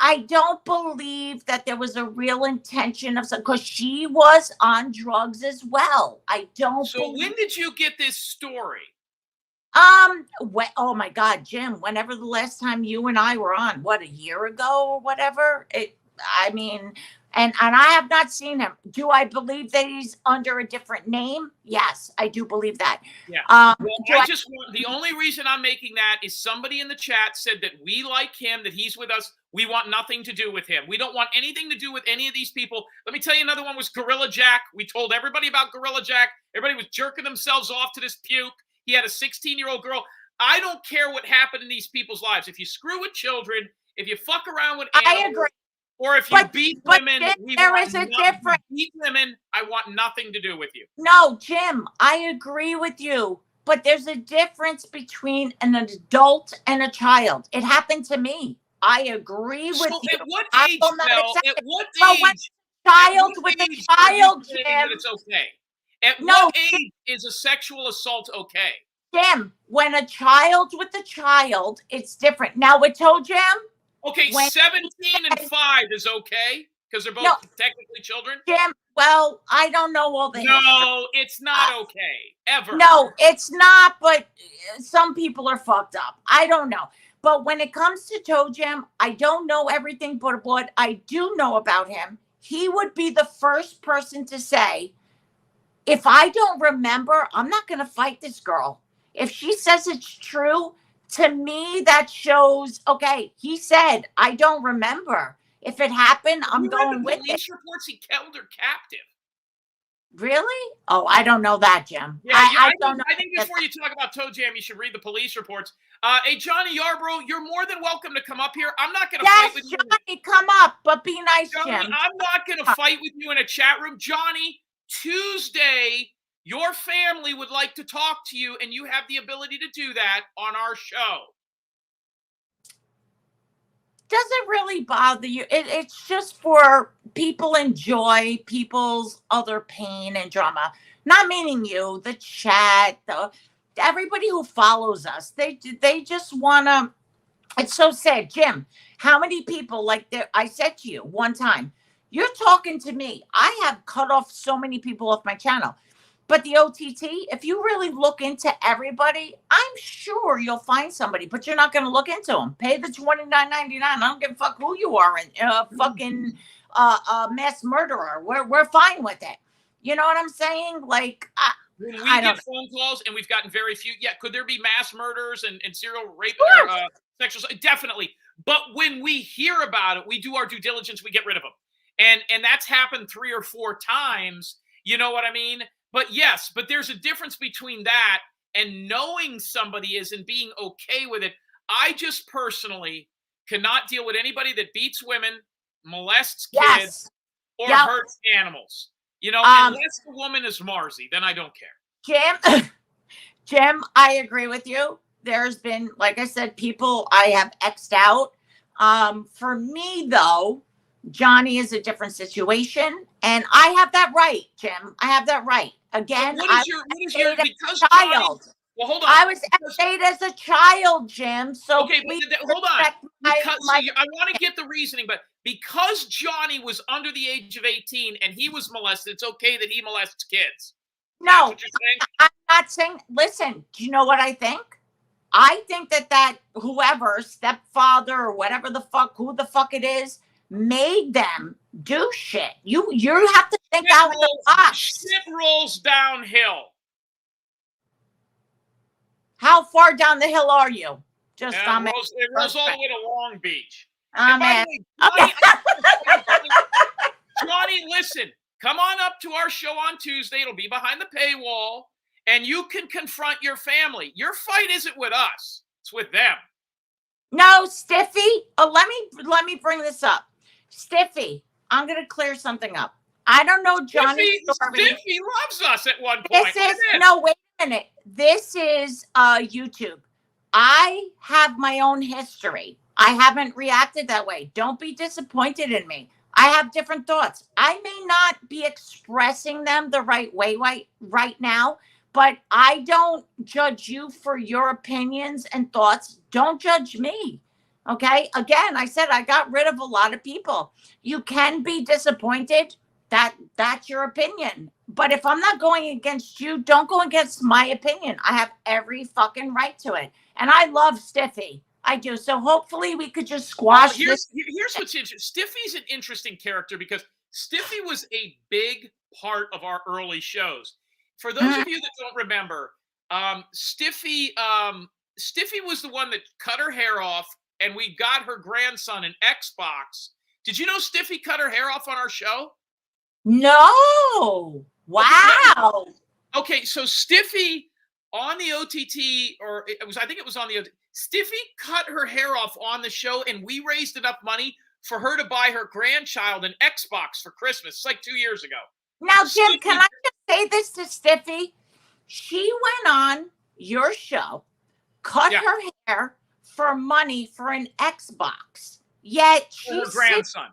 I don't believe that there was a real intention of some, because she was on drugs as well. I don't. So when did you get this story? Oh my God, Jim, whenever the last time you and I were on, what, a year ago or whatever? And I have not seen him. Do I believe that he's under a different name? Yes, I do believe that. Yeah. The only reason I'm making that is somebody in the chat said that we like him, that he's with us. We want nothing to do with him. We don't want anything to do with any of these people. Let me tell you, another one was Gorilla Jack. We told everybody about Gorilla Jack. Everybody was jerking themselves off to this puke. He had a 16-year-old girl. I don't care what happened in these people's lives. If you screw with children, if you fuck around with animals, I agree. Or if you beat women, there is a difference. Beat women, I want nothing to do with you. No, Jim, I agree with you. But there's a difference between an adult and a child. It happened to me. I agree with you. At what age, Mel? At what age? Child with a child, Jim. It's okay. At what age is a sexual assault okay? Jim, when a child with a child, it's different. Now with Toe Jam. Okay, 17 and 5 is okay because they're both technically children. Jim, well, I don't know all the history. It's not okay ever. No, it's not. But some people are fucked up. I don't know. But when it comes to Toe Jam, I don't know everything but what I do know about him. He would be the first person to say, if I don't remember, I'm not going to fight this girl. If she says it's true, to me, that shows, okay, he said, I don't remember. If it happened, I'm going with it. Police reports he held her captive. Really? Oh, I don't know that, Jim. Yeah, I don't know. I think before you talk about Toe Jam, you should read the police reports. Hey, Johnny Yarbrough, you're more than welcome to come up here. I'm not going to fight with you. Yes, Johnny, come up, but be nice, Johnny, Jim. I'm not going to fight with you in a chat room. Johnny, Tuesday, your family would like to talk to you, and you have the ability to do that on our show. Does it really bother you? It's just for people enjoy people's other pain and drama. Not meaning you, the chat, everybody who follows us. They just want to. It's so sad, Jim. How many people I said to you one time, you're talking to me. I have cut off so many people off my channel. But the OTT, if you really look into everybody, I'm sure you'll find somebody, but you're not going to look into them. Pay the $29.99. I don't give a fuck who you are, fucking mass murderer. We're fine with it. You know what I'm saying? Like, when we get phone calls, and we've gotten very few. Yeah, could there be mass murders and serial rape or sexual? Definitely. But when we hear about it, we do our due diligence. We get rid of them, and that's happened 3 or 4 times. You know what I mean? But yes, but there's a difference between that and knowing somebody is and being okay with it. I just personally cannot deal with anybody that beats women, molests kids, or hurts animals. You know, unless the woman is Marzi, then I don't care. Jim, I agree with you. There's been, like I said, people I have X'd out. For me, though, Johnny is a different situation, and I have that right, Jim. I have that right. Again, because child. Johnny, well, hold on. I was X'd as a child, Jim. So okay, hold on. I want to get the reasoning, but because Johnny was under the age of 18 and he was molested, it's okay that he molests kids. No, I'm not saying. Listen, do you know what I think? I think that whoever, stepfather or whatever who the fuck it is, made them do shit. You have to think out of the box. Shit rolls downhill. How far down the hill are you? Just it rolls all the way to Long Beach. Man. Johnny, listen. Come on up to our show on Tuesday. It'll be behind the paywall, and you can confront your family. Your fight isn't with us. It's with them. No, Stiffy. Oh, let me bring this up. Stiffy, I'm going to clear something up. I don't know Johnny's story. Stiffy loves us at one point. No, wait a minute. This is YouTube. I have my own history. I haven't reacted that way. Don't be disappointed in me. I have different thoughts. I may not be expressing them the right way right now, but I don't judge you for your opinions and thoughts. Don't judge me. Okay? Again, I said I got rid of a lot of people. You can be disappointed. That's your opinion. But if I'm not going against you, don't go against my opinion. I have every fucking right to it. And I love Stiffy. I do. So hopefully we could just squash this. Here's what's interesting. Stiffy's an interesting character because Stiffy was a big part of our early shows. For those of you that don't remember, Stiffy was the one that cut her hair off, and we got her grandson an Xbox. Did you know Stiffy cut her hair off on our show? No. Wow. Okay, so Stiffy on the OTT, I think it was on the OTT. Stiffy cut her hair off on the show, and we raised enough money for her to buy her grandchild an Xbox for Christmas. It's like 2 years ago. Now, Jim, can I just say this to Stiffy? She went on your show, cut her hair for money for an Xbox. Yet she's her grandson.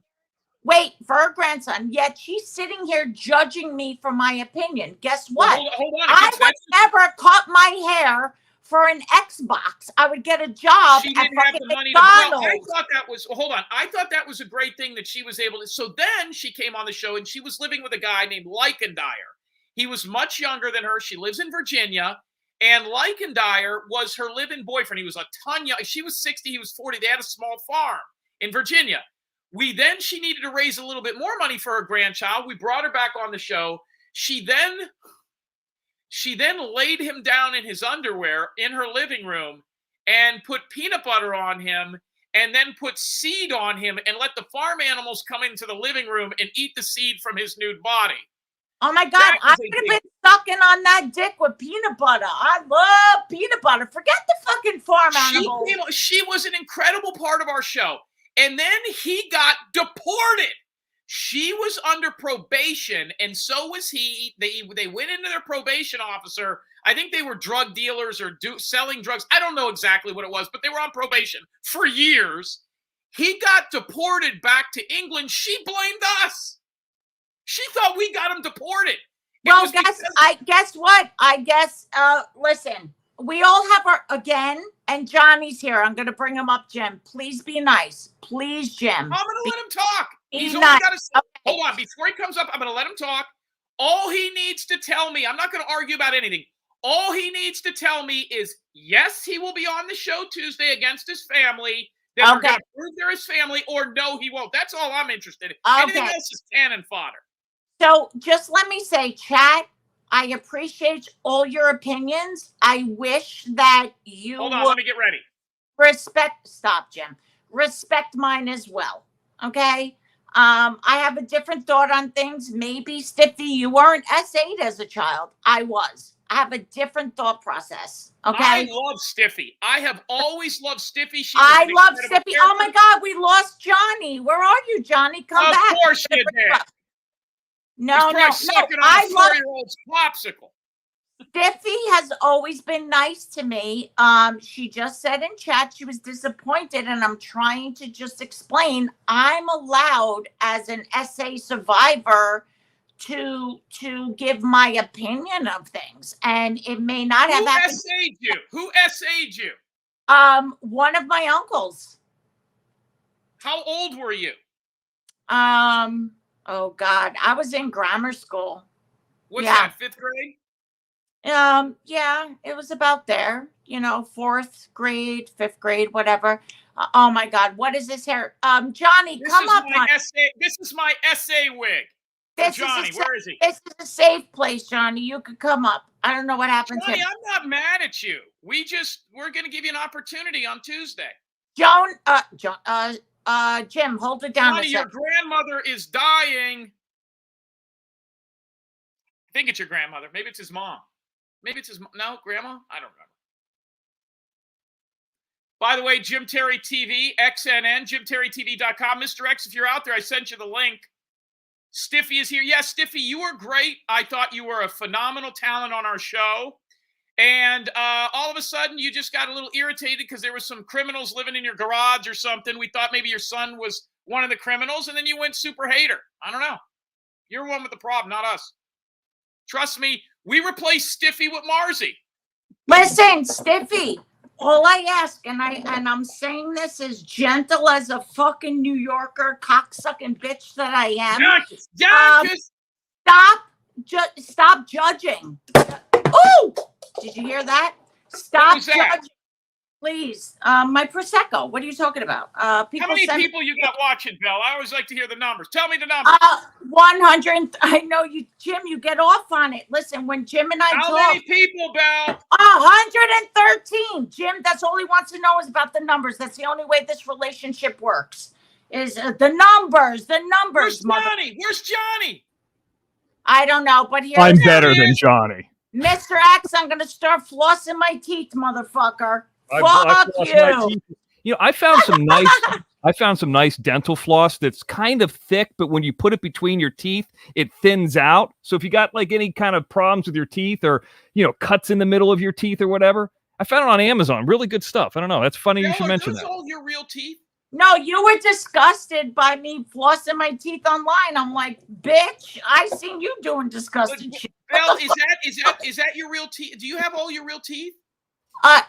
For her grandson. Yet she's sitting here judging me for my opinion. Guess what? Well, hold on. I would never cut my hair for an Xbox. I would get a job she at didn't have the money McDonald's. I thought that was, hold on. I thought that was a great thing that she was able to. So then she came on the show and she was living with a guy named Leichendyer. He was much younger than her. She lives in Virginia. And Leichendyer was her live-in boyfriend. He was a ton young. She was 60. He was 40. They had a small farm in Virginia. She needed to raise a little bit more money for her grandchild. We brought her back on the show. She then laid him down in his underwear in her living room and put peanut butter on him and then put seed on him and let the farm animals come into the living room and eat the seed from his nude body. Oh my God, I could have been sucking on that dick with peanut butter. I love peanut butter. Forget the fucking farm animals. She was an incredible part of our show. And then he got deported. She was under probation, and so was he. They went into their probation officer. I think they were drug dealers or selling drugs. I don't know exactly what it was, but they were on probation for years. He got deported back to England. She blamed us. She thought we got him deported. Well, guess what? Listen, we all have and Johnny's here. I'm going to bring him up, Jim. Please be nice. Please, Jim. I'm going to let him talk. He's only got to say, hold on. Before he comes up, I'm going to let him talk. All he needs to tell me, I'm not going to argue about anything. All he needs to tell me is, yes, he will be on the show Tuesday against his family. Then we're going to prove they're his family, or no, he won't. That's all I'm interested in. Anything else is cannon fodder. So just let me say, chat, I appreciate all your opinions. I wish that you Hold on, let me get ready. Stop, Jim. Respect mine as well. Okay? I have a different thought on things. Maybe, Stiffy, you weren't S8 as a child. I was. I have a different thought process. Okay? I love Stiffy. I have always loved Stiffy. I love Stiffy. Oh, my God. We lost Johnny. Where are you, Johnny? Come back. Of course you did. No. I love 4-year-old's popsicle. Stiffy has always been nice to me. She just said in chat she was disappointed, and I'm trying to just explain I'm allowed as an SA survivor to give my opinion of things, and it may not have happened. Who SA'd you? Who SA'd you? One of my uncles. How old were you? Oh God, I was in grammar school. What's that, 5th grade? Yeah, it was about there, 4th grade, 5th grade, whatever. Oh my God, what is this hair? Johnny, come up. This is my essay wig. Johnny, where is he? This is a safe place, Johnny. You could come up. I don't know what happened Johnny, to him. I'm not mad at you. We're going to give you an opportunity on Tuesday. Jim, hold it down. Johnny, your grandmother is dying. think it's your grandmother. Maybe it's his mom. Maybe it's his no, grandma? I don't remember. By the way, Jim Terry TV, XNN, JimTerryTV.com. Mr. X, if you're out there, I sent you the link. Stiffy is here. Yes, Stiffy, you were great. I thought you were a phenomenal talent on our show. And all of a sudden, you just got a little irritated because there were some criminals living in your garage or something. We thought maybe your son was one of the criminals, and then you went super hater. I don't know. You're one with the problem, not us. Trust me, we replaced Stiffy with Marzi. Listen, Stiffy, all I ask, and I'm saying this as gentle as a fucking New Yorker cocksucking bitch that I am. Stop judging. Ooh! Did you hear that? Stop judging. Please. My Prosecco. What are you talking about? How many people you got watching, Belle? I always like to hear the numbers. Tell me the numbers. 100. I know you, Jim, you get off on it. Listen, when Jim and I talk. How many people, Belle? 113. Jim, that's all he wants to know is about the numbers. That's the only way this relationship works. Is the numbers. Where's Johnny? Where's Johnny? I don't know, but here I'm better than Johnny. Mr. X, I'm going to start flossing my teeth, motherfucker. Fuck you. You know, I found some nice dental floss that's kind of thick, but when you put it between your teeth, it thins out. So if you got like any kind of problems with your teeth or, you know, cuts in the middle of your teeth or whatever, I found it on Amazon. Really good stuff. I don't know. That's funny you should mention that. Are those all your real teeth? No, you were disgusted by me flossing my teeth online. I'm like, bitch, I seen you doing disgusting shit. Belle, is that your real teeth? Do you have all your real teeth?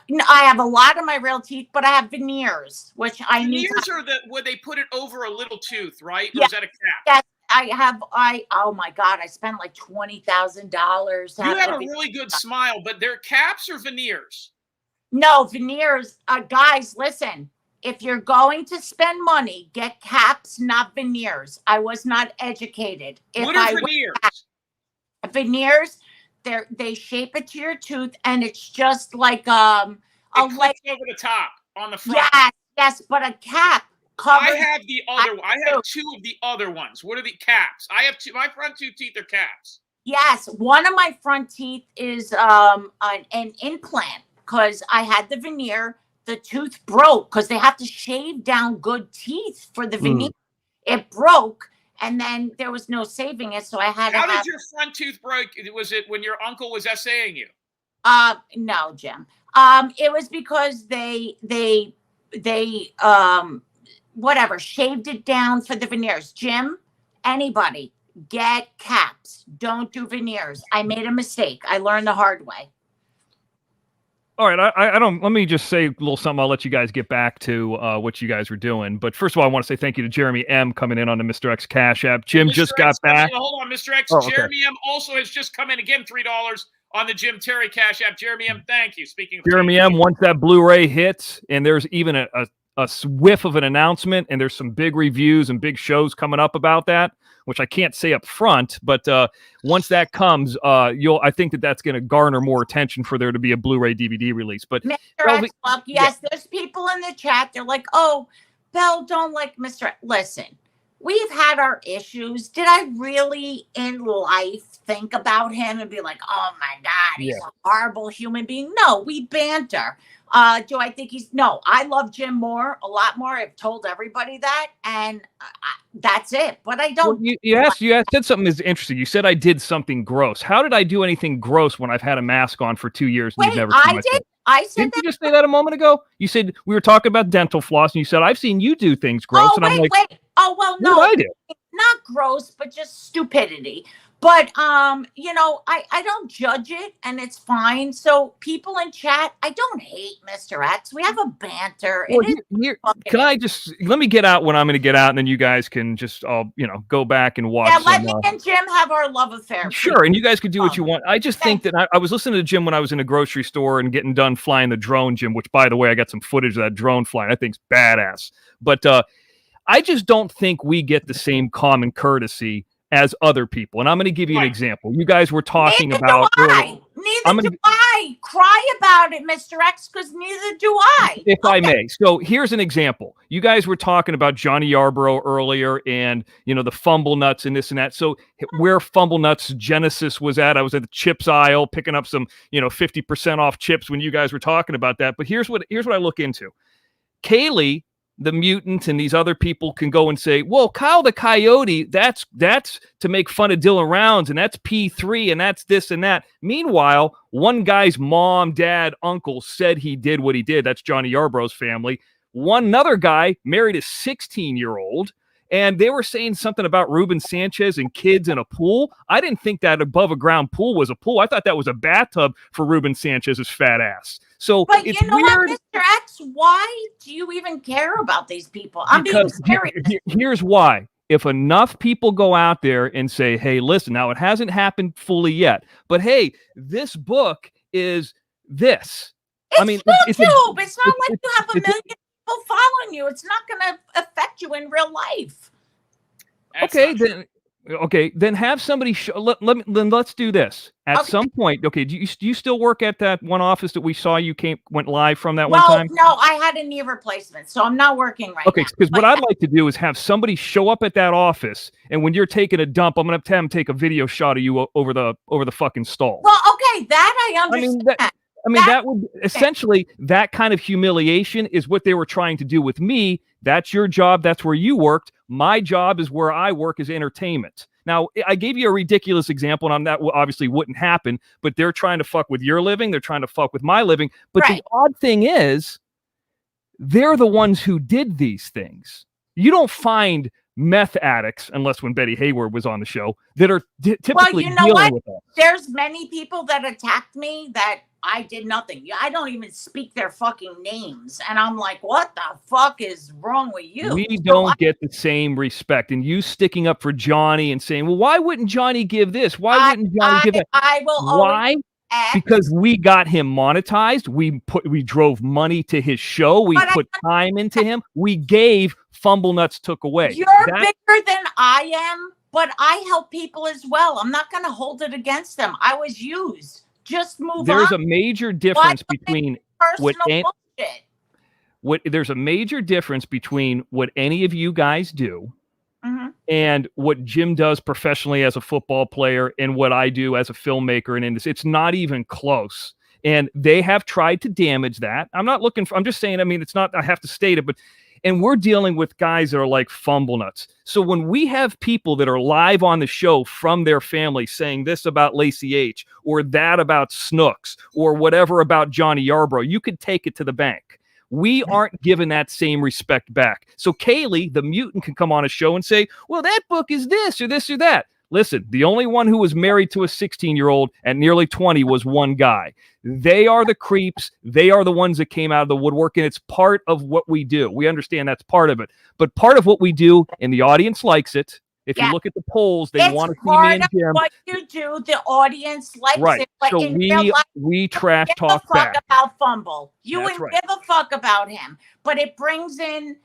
No, I have a lot of my real teeth, but I have veneers, which I need. Veneers are where they put it over a little tooth, right? Yeah. Or is that a cap? Yes, oh my God, I spent like $20,000. You have a really good smile, but they're caps or veneers? No, veneers. Guys, listen. If you're going to spend money, get caps, not veneers. I was not educated. What are veneers? Veneers, they shape it to your tooth, and it's just like it clips over the top on the front. Yes, but a cap covers. I have the other. I have two of the other ones. What are the caps? I have two. My front two teeth are caps. Yes, one of my front teeth is an implant because I had the veneer. The tooth broke because they have to shave down good teeth for the veneer. It broke, and then there was no saving it, so I had to. How did your front tooth break? Was it when your uncle was essaying you? No, Jim. It was because they whatever shaved it down for the veneers. Jim, anybody get caps. Don't do veneers. I made a mistake. I learned the hard way. All right, I don't. Let me just say a little something. I'll let you guys get back to what you guys were doing. But first of all, I want to say thank you to Jeremy M coming in on the Mr. X Cash App. Jim just got back. Hold on, Mr. X. Jeremy M also has just come in again, $3 on the Jim Terry Cash App. Jeremy M, thank you. Speaking of Jeremy M, once that Blu-ray hits, and there's even a whiff of an announcement, and there's some big reviews and big shows coming up about that, which I can't say up front, but once that comes, I think that's going to garner more attention for there to be a Blu-ray DVD release. But Mr. X, yes, there's people in the chat. They're like, "Oh, Belle don't like Mr. X." Listen, we've had our issues. Did I really in life think about him and be like, "Oh my God, he's a horrible human being"? No, we banter. Do I think no, I love Jim more, a lot more. I've told everybody that, and that's it. But I don't. Well, you said something that's interesting. You said I did something gross. How did I do anything gross when I've had a mask on for 2 years? And you've never seen my face? I said Didn't you just say that a moment ago? You said we were talking about dental floss, and you said I've seen you do things gross, and I'm like, oh well, no, what did I do? Not gross, but just stupidity. But I don't judge it, and it's fine. So people in chat, I don't hate Mr. X. We have a banter. Well, let me get out when I'm going to get out, and then you guys can just go back and watch. Yeah, let me and Jim have our love affair. Sure, and you guys could do what you want. I just think that I was listening to Jim when I was in a grocery store and getting done flying the drone, Jim, which, by the way, I got some footage of that drone flying. I think's badass. But I just don't think we get the same common courtesy as other people. And I'm going to give you an example. You guys were talking about. Neither do I. cry about it, Mr. X, because neither do I. If I may. So here's an example. You guys were talking about Johnny Yarborough earlier and, the fumble nuts and this and that. So where fumble nuts genesis was at, I was at the chips aisle picking up some, 50% off chips when you guys were talking about that. But here's what I look into. Kaylee, the mutant, and these other people can go and say, well, Kyle the Coyote, that's to make fun of Dylan Rounds, and that's P3, and that's this and that. Meanwhile, one guy's mom, dad, uncle said he did what he did. That's Johnny Yarborough's family. One other guy married a 16-year-old, and they were saying something about Ruben Sanchez and kids in a pool. I didn't think that above-a-ground pool was a pool. I thought that was a bathtub for Ruben Sanchez's fat ass. So but it's you know weird. what, Mr. X? Why do you even care about these people? I'm being serious. Here's why. If enough people go out there and say, hey, listen, now it hasn't happened fully yet, but hey, this book is this. It's YouTube. It's not like you have a million people following you. It's not going to affect you in real life. Then have somebody let's do this at some point. Okay, do you still work at that one office that we saw you went live from that one time? No, I had a knee replacement, so I'm not working right now. Okay, because what I'd like to do is have somebody show up at that office, and when you're taking a dump, I'm gonna have them take a video shot of you over the fucking stall. Well, okay, that I understand. That would essentially, that kind of humiliation is what they were trying to do with me. That's your job. That's where you worked. My job is where I work, is entertainment. Now, I gave you a ridiculous example, and that obviously wouldn't happen, but they're trying to fuck with your living. They're trying to fuck with my living. But the odd thing is, they're the ones who did these things. You don't find meth addicts, unless when Betty Hayward was on the show, that are typically dealing with us. There's many people that attacked me that I did nothing. I don't even speak their fucking names. And I'm like, what the fuck is wrong with you? We don't get the same respect. And you sticking up for Johnny and saying, well, why wouldn't Johnny give this? Why wouldn't Johnny give that? Why? Because we got him monetized. We drove money to his show. We put time into him. We gave Fumble Nuts took away. You're bigger than I am, but I help people as well. I'm not going to hold it against them. I was used. Just move on. There's a major difference between there's a major difference between what any of you guys do and what Jim does professionally as a football player and what I do as a filmmaker and in this. It's not even close. And they have tried to damage that. I'm just saying, it's not, I have to state it, and we're dealing with guys that are like Fumble Nuts. So when we have people that are live on the show from their family saying this about Lacey H or that about Snooks or whatever about Johnny Yarborough, you could take it to the bank. We aren't given that same respect back. So Kaylee, the mutant, can come on a show and say, well, that book is this or this or that. Listen, the only one who was married to a 16-year-old at nearly 20 was one guy. They are the creeps. They are the ones that came out of the woodwork, and it's part of what we do. We understand that's part of it. But part of what we do, and the audience likes it, if you look at the polls, they want to see me and Jim. What you do, the audience likes it. But so we trash talk back. Give a fuck about Fumble. You wouldn't give a fuck about him. But it brings in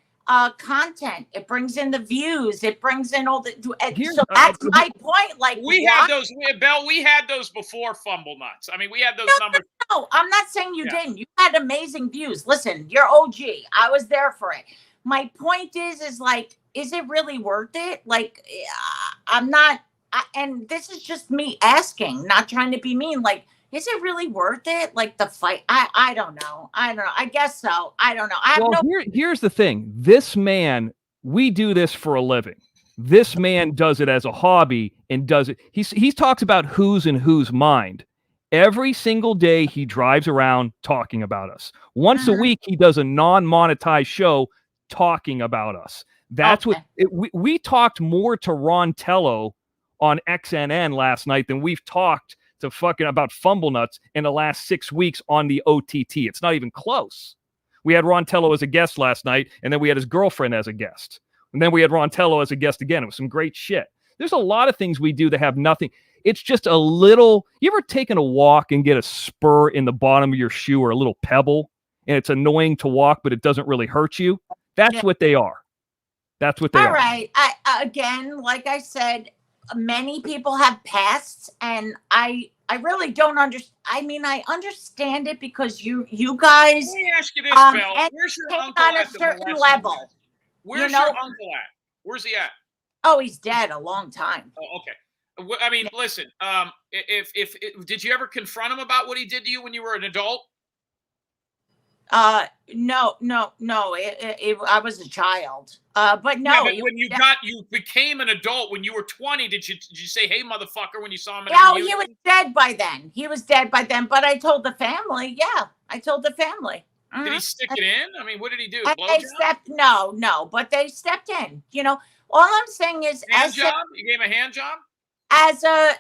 content. It brings in the views. It brings in all the. So that's my point. Like we had those, Belle. We had those before Fumble Nuts. We had those numbers. No, I'm not saying you didn't. You had amazing views. Listen, you're OG. I was there for it. My point is like, is it really worth it? Like, I'm not. And this is just me asking, not trying to be mean. Like, is it really worth it? Like the fight? I don't know. I guess so. I don't know. Here's the thing. This man, we do this for a living. This man does it as a hobby and does it. He talks about who's in whose mind. Every single day he drives around talking about us. Once a week, he does a non-monetized show talking about us. That's we talked more to Ron Tello on XNN last night than we've talked to fucking about Fumble Nuts in the last 6 weeks on the OTT. It's not even close. We had Ron Tello as a guest last night, and then we had his girlfriend as a guest. And then we had Ron Tello as a guest again. It was some great shit. There's a lot of things we do that have nothing. It's just a little, you ever taken a walk and get a spur in the bottom of your shoe or a little pebble, and it's annoying to walk, but it doesn't really hurt you? That's what they are. That's what they are. All right. Again, like I said, many people have pasts, and I I really don't understand. I mean, I understand it because you guys Let me ask you this, Belle. and Where's your take uncle on a at the certain molesting level. event? Where's You know? your uncle at? Where's he at? Oh, he's dead a long time. Oh, okay. I mean, listen. If did you ever confront him about what he did to you when you were an adult? No. I was a child. But no. Yeah, but when you became an adult when you were 20, did you say, "Hey, motherfucker," when you saw him? Yeah, he was dead by then. But I told the family. Yeah, I told the family. Did he stick it in? I mean, what did he do? No, but they stepped in. You know, all I'm saying is, hand job. You gave him a hand job. As a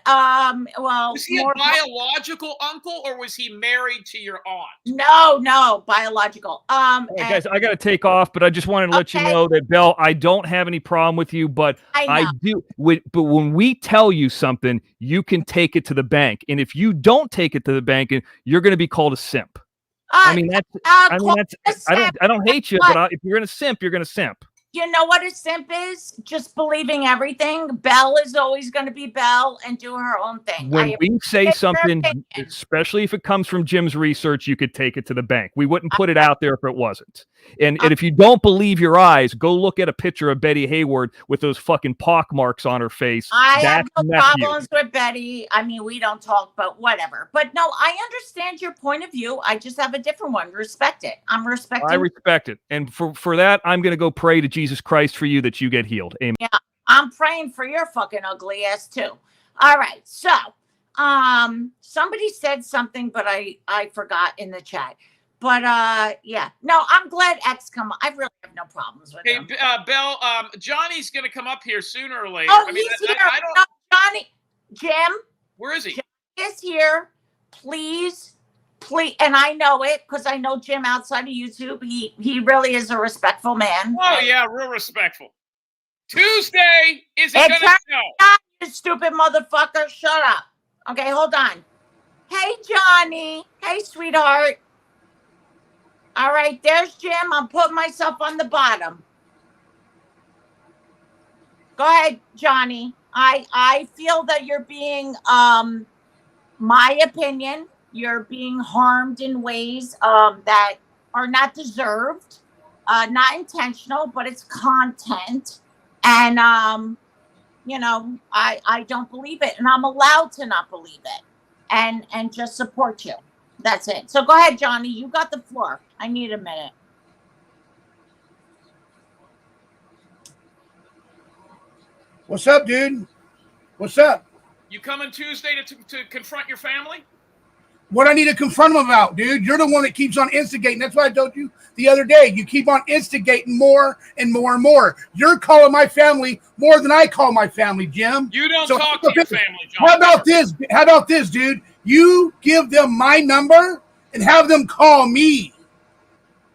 well, was he a biological uncle or was he married to your aunt? No, biological. Right, guys, I got to take off, but I just wanted to let you know that, Belle, I don't have any problem with you, but I do. But when we tell you something, you can take it to the bank, and if you don't take it to the bank, you're going to be called a simp. I mean, I don't hate you, but if you're going to simp, you're going to simp. You know what a simp is? Just believing everything. Belle is always going to be Belle and do her own thing. When we say something, especially if it comes from Jim's research, you could take it to the bank. We wouldn't put it out there if it wasn't. And if you don't believe your eyes, go look at a picture of Betty Hayward with those fucking pock marks on her face. I have no problems with Betty. I mean, we don't talk, but whatever. But no, I understand your point of view. I just have a different one. Respect it. I respect it. And for that, I'm going to go pray to Jesus Christ for you that you get healed. Amen. Yeah, I'm praying for your fucking ugly ass too. All right. So, somebody said something, but I forgot in the chat. But yeah, no, I'm glad X come. I really have no problems with him. Belle, Johnny's gonna come up here sooner or later. Oh, he's here. No, Johnny, Jim. Where is he? Jim is here. Please, and I know it because I know Jim outside of YouTube. He really is a respectful man. Oh yeah, real respectful. Tuesday is it gonna snow? You stupid motherfucker! Shut up. Okay, hold on. Hey, Johnny. Hey, sweetheart. All right, there's Jim. I'm putting myself on the bottom. Go ahead, Johnny. I feel that you're being, my opinion, you're being harmed in ways that are not deserved, not intentional, but it's content. And, you know, I don't believe it, and I'm allowed to not believe it and just support you. That's it. So go ahead, Johnny. You got the floor. I need a minute. What's up, dude? What's up? You coming Tuesday to confront your family? What I need to confront them about, dude? You're the one that keeps on instigating. That's why I told you the other day. You keep on instigating more and more and more. You're calling my family more than I call my family, Jim. You don't talk to your family, John. How about this, dude? You give them my number and have them call me.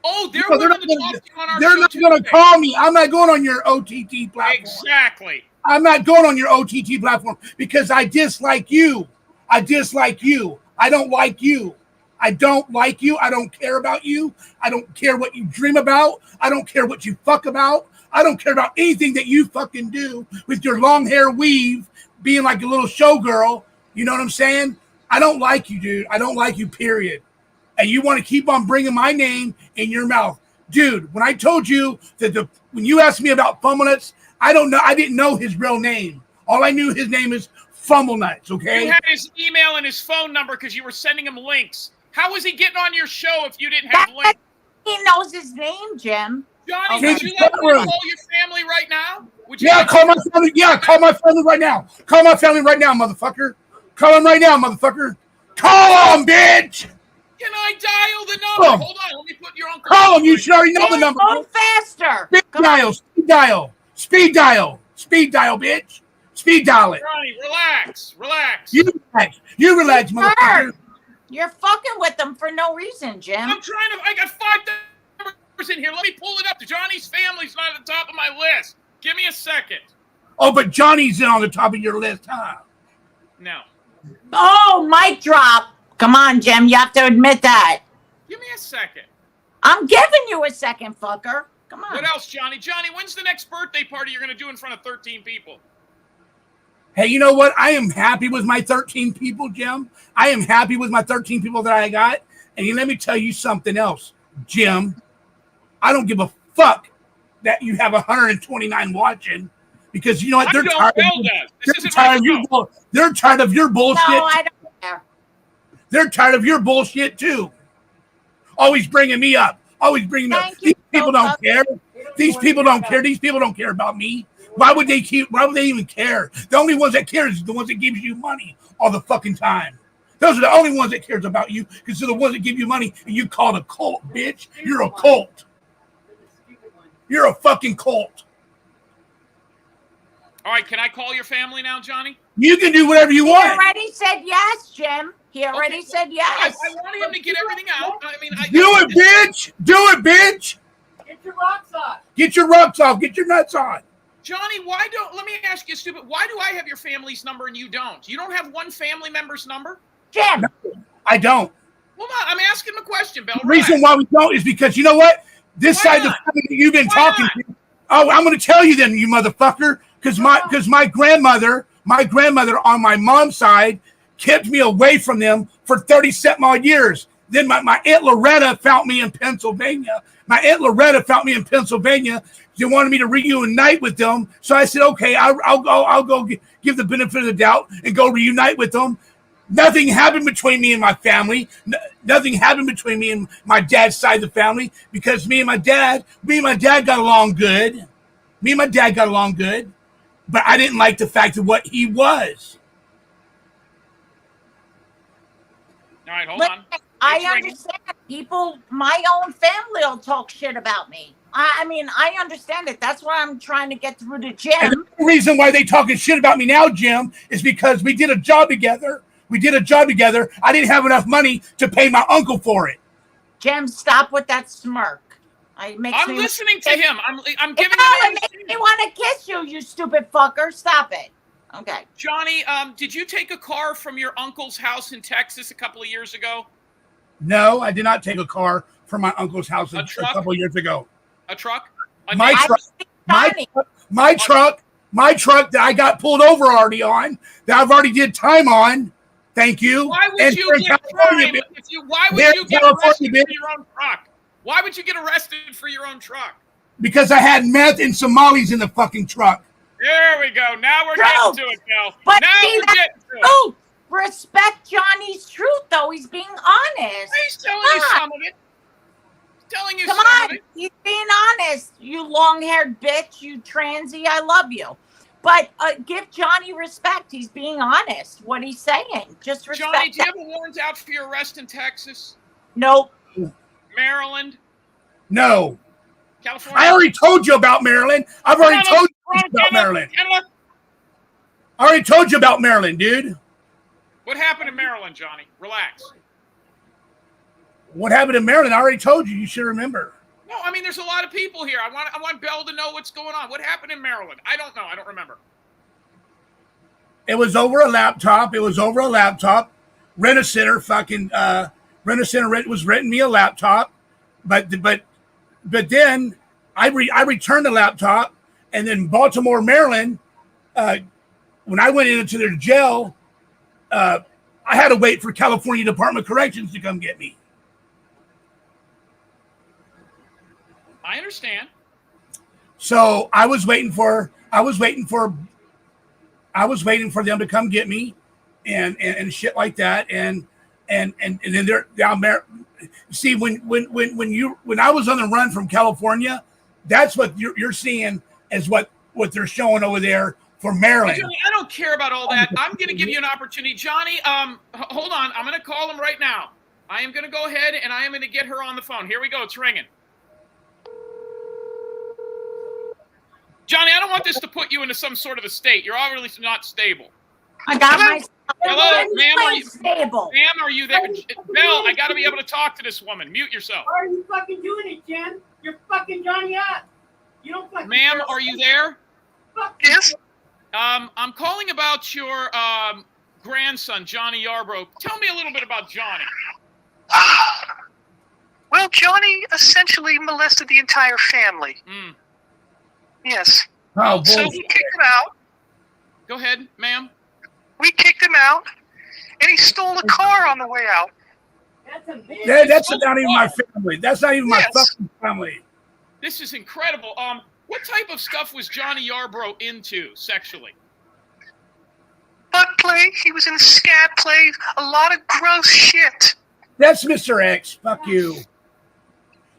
Oh, they're not going to call me. I'm not going on your OTT platform. Exactly. I'm not going on your OTT platform because I dislike you. I dislike you. I don't like you. I don't like you. I don't care about you. I don't care what you dream about. I don't care what you fuck about. I don't care about anything that you fucking do with your long hair weave, being like a little showgirl. You know what I'm saying? I don't like you, dude. I don't like you, period. And you want to keep on bringing my name in your mouth. Dude, when I told you that when you asked me about Fumblenuts, I didn't know his real name. All I knew his name is Fumblenuts, okay? You had his email and his phone number because you were sending him links. How was he getting on your show if you didn't have links? He knows his name, Jim. Johnny, would you like to call your family right now? Call my family. Yeah, call my family right now. Call my family right now, motherfucker. Call him right now, motherfucker. Call him, bitch. Can I dial the number? Hold on, let me put your uncle. Call him. You should already know the number. Go faster. Speed dial, bitch. Speed dial it. Johnny, relax. You relax, motherfucker. You're fucking with them for no reason, Jim. I got 5 numbers in here. Let me pull it up. Johnny's family's not at the top of my list. Give me a second. Oh, but Johnny's in on the top of your list, huh? No. Oh, mic drop. Come on, Jim. You have to admit that. Give me a second. I'm giving you a second, fucker. Come on. What else, Johnny? Johnny, when's the next birthday party you're going to do in front of 13 people? Hey, you know what? I am happy with my 13 people, Jim. I am happy with my 13 people that I got. And let me tell you something else, Jim. I don't give a fuck that you have 129 watching, because you know what? They're tired of your bullshit. No, I don't care. They're tired of your bullshit too. Always bringing me up. Always bringing me up. These people don't care. These people don't care. These people don't care about me. Why would they even care? The only ones that care is the ones that gives you money all the fucking time. Those are the only ones that cares about you, because they're the ones that give you money, and you call it a cult, bitch. You're a cult. You're a fucking cult. All right, can I call your family now, Johnny? You can do whatever you want. He already said yes, Jim. He already said yes. I wanted him to get everything out. I mean, do it, bitch. Do it, bitch. Get your rocks off. Get your rocks off. Get your nuts on. Johnny, let me ask you, stupid, why do I have your family's number and you don't? You don't have one family member's number? Jim. No, I don't. Hold on, I'm asking him a question, Bill. The reason why we don't is because, you know what? This side of the family that you've been talking to. Oh, I'm going to tell you then, you motherfucker. Because my grandmother on my mom's side kept me away from them for 37 odd years. Then my Aunt Loretta found me in Pennsylvania. They wanted me to reunite with them. So I said, okay, I'll go give the benefit of the doubt and go reunite with them. Nothing happened between me and my family. Nothing happened between me and my dad's side of the family, because me and my dad got along good. But I didn't like the fact of what he was. All right, hold on. I understand. People, my own family will talk shit about me. I mean, I understand it. That's why I'm trying to get through to Jim. And the reason why they talking shit about me now, Jim, is because we did a job together. I didn't have enough money to pay my uncle for it. Jim, stop with that smirk. I'm listening to him. I'm giving him. It makes me want to kiss you, you stupid fucker. Stop it. Okay. Johnny, did you take a car from your uncle's house in Texas a couple of years ago? No, I did not take a car from my uncle's house a couple of years ago. A truck? My truck that I got pulled over already on, that I've already did time on. Thank you. Why would you get arrested for your own truck? Why would you get arrested for your own truck? Because I had meth and Somalis in the fucking truck. There we go. Now we're getting to it, Bill. But now we're getting to it. Respect Johnny's truth, though. He's being honest. He's telling you some of it. Come on. He's being honest. You long-haired bitch. You transy. I love you. But give Johnny respect. He's being honest. What he's saying. Just respect. Johnny, do you have a warrant out for your arrest in Texas? Nope. Maryland? No. California? I already told you about Maryland. I've already told you about Maryland. I already told you about Maryland, dude. What happened in Maryland, Johnny? Relax. What happened in Maryland? I already told you. You should remember. No, I mean, there's a lot of people here. I want Belle to know what's going on. What happened in Maryland? I don't know. I don't remember. It was over a laptop. Rent-A-Center was renting me a laptop, but then I returned the laptop, and then Baltimore, Maryland, when I went into their jail, I had to wait for California Department of Corrections to come get me. I understand. So I was waiting for them to come get me, and shit like that, and then they're down there. See, when I was on the run from California, that's what you're seeing as what they're showing over there for Maryland. Johnny, I don't care about all that. I'm going to give you an opportunity, Johnny. Hold on. I'm going to call him right now. I am going to go ahead and I am going to get her on the phone. Here we go. It's ringing. Johnny, I don't want this to put you into some sort of a state. You're obviously not stable. I got my. Hello, ma'am. Are you stable? Ma'am, are you there? Belle, I got to be able to talk to this woman. Mute yourself. Why are you fucking doing it, Jen? You're fucking Johnny up. You don't fucking. Ma'am, are you there? Yes. I'm calling about your grandson, Johnny Yarbrough. Tell me a little bit about Johnny. Well, Johnny essentially molested the entire family. Yes. Oh, so we kicked him out. Go ahead, ma'am. We kicked him out, and he stole a car on the way out. That's a bitch. Yeah, that's not even my family. That's not even my Yes. fucking family. This is incredible. What type of stuff was Johnny Yarbrough into sexually? Butt play. He was in scat play. A lot of gross shit. That's Mr. X. Fuck you.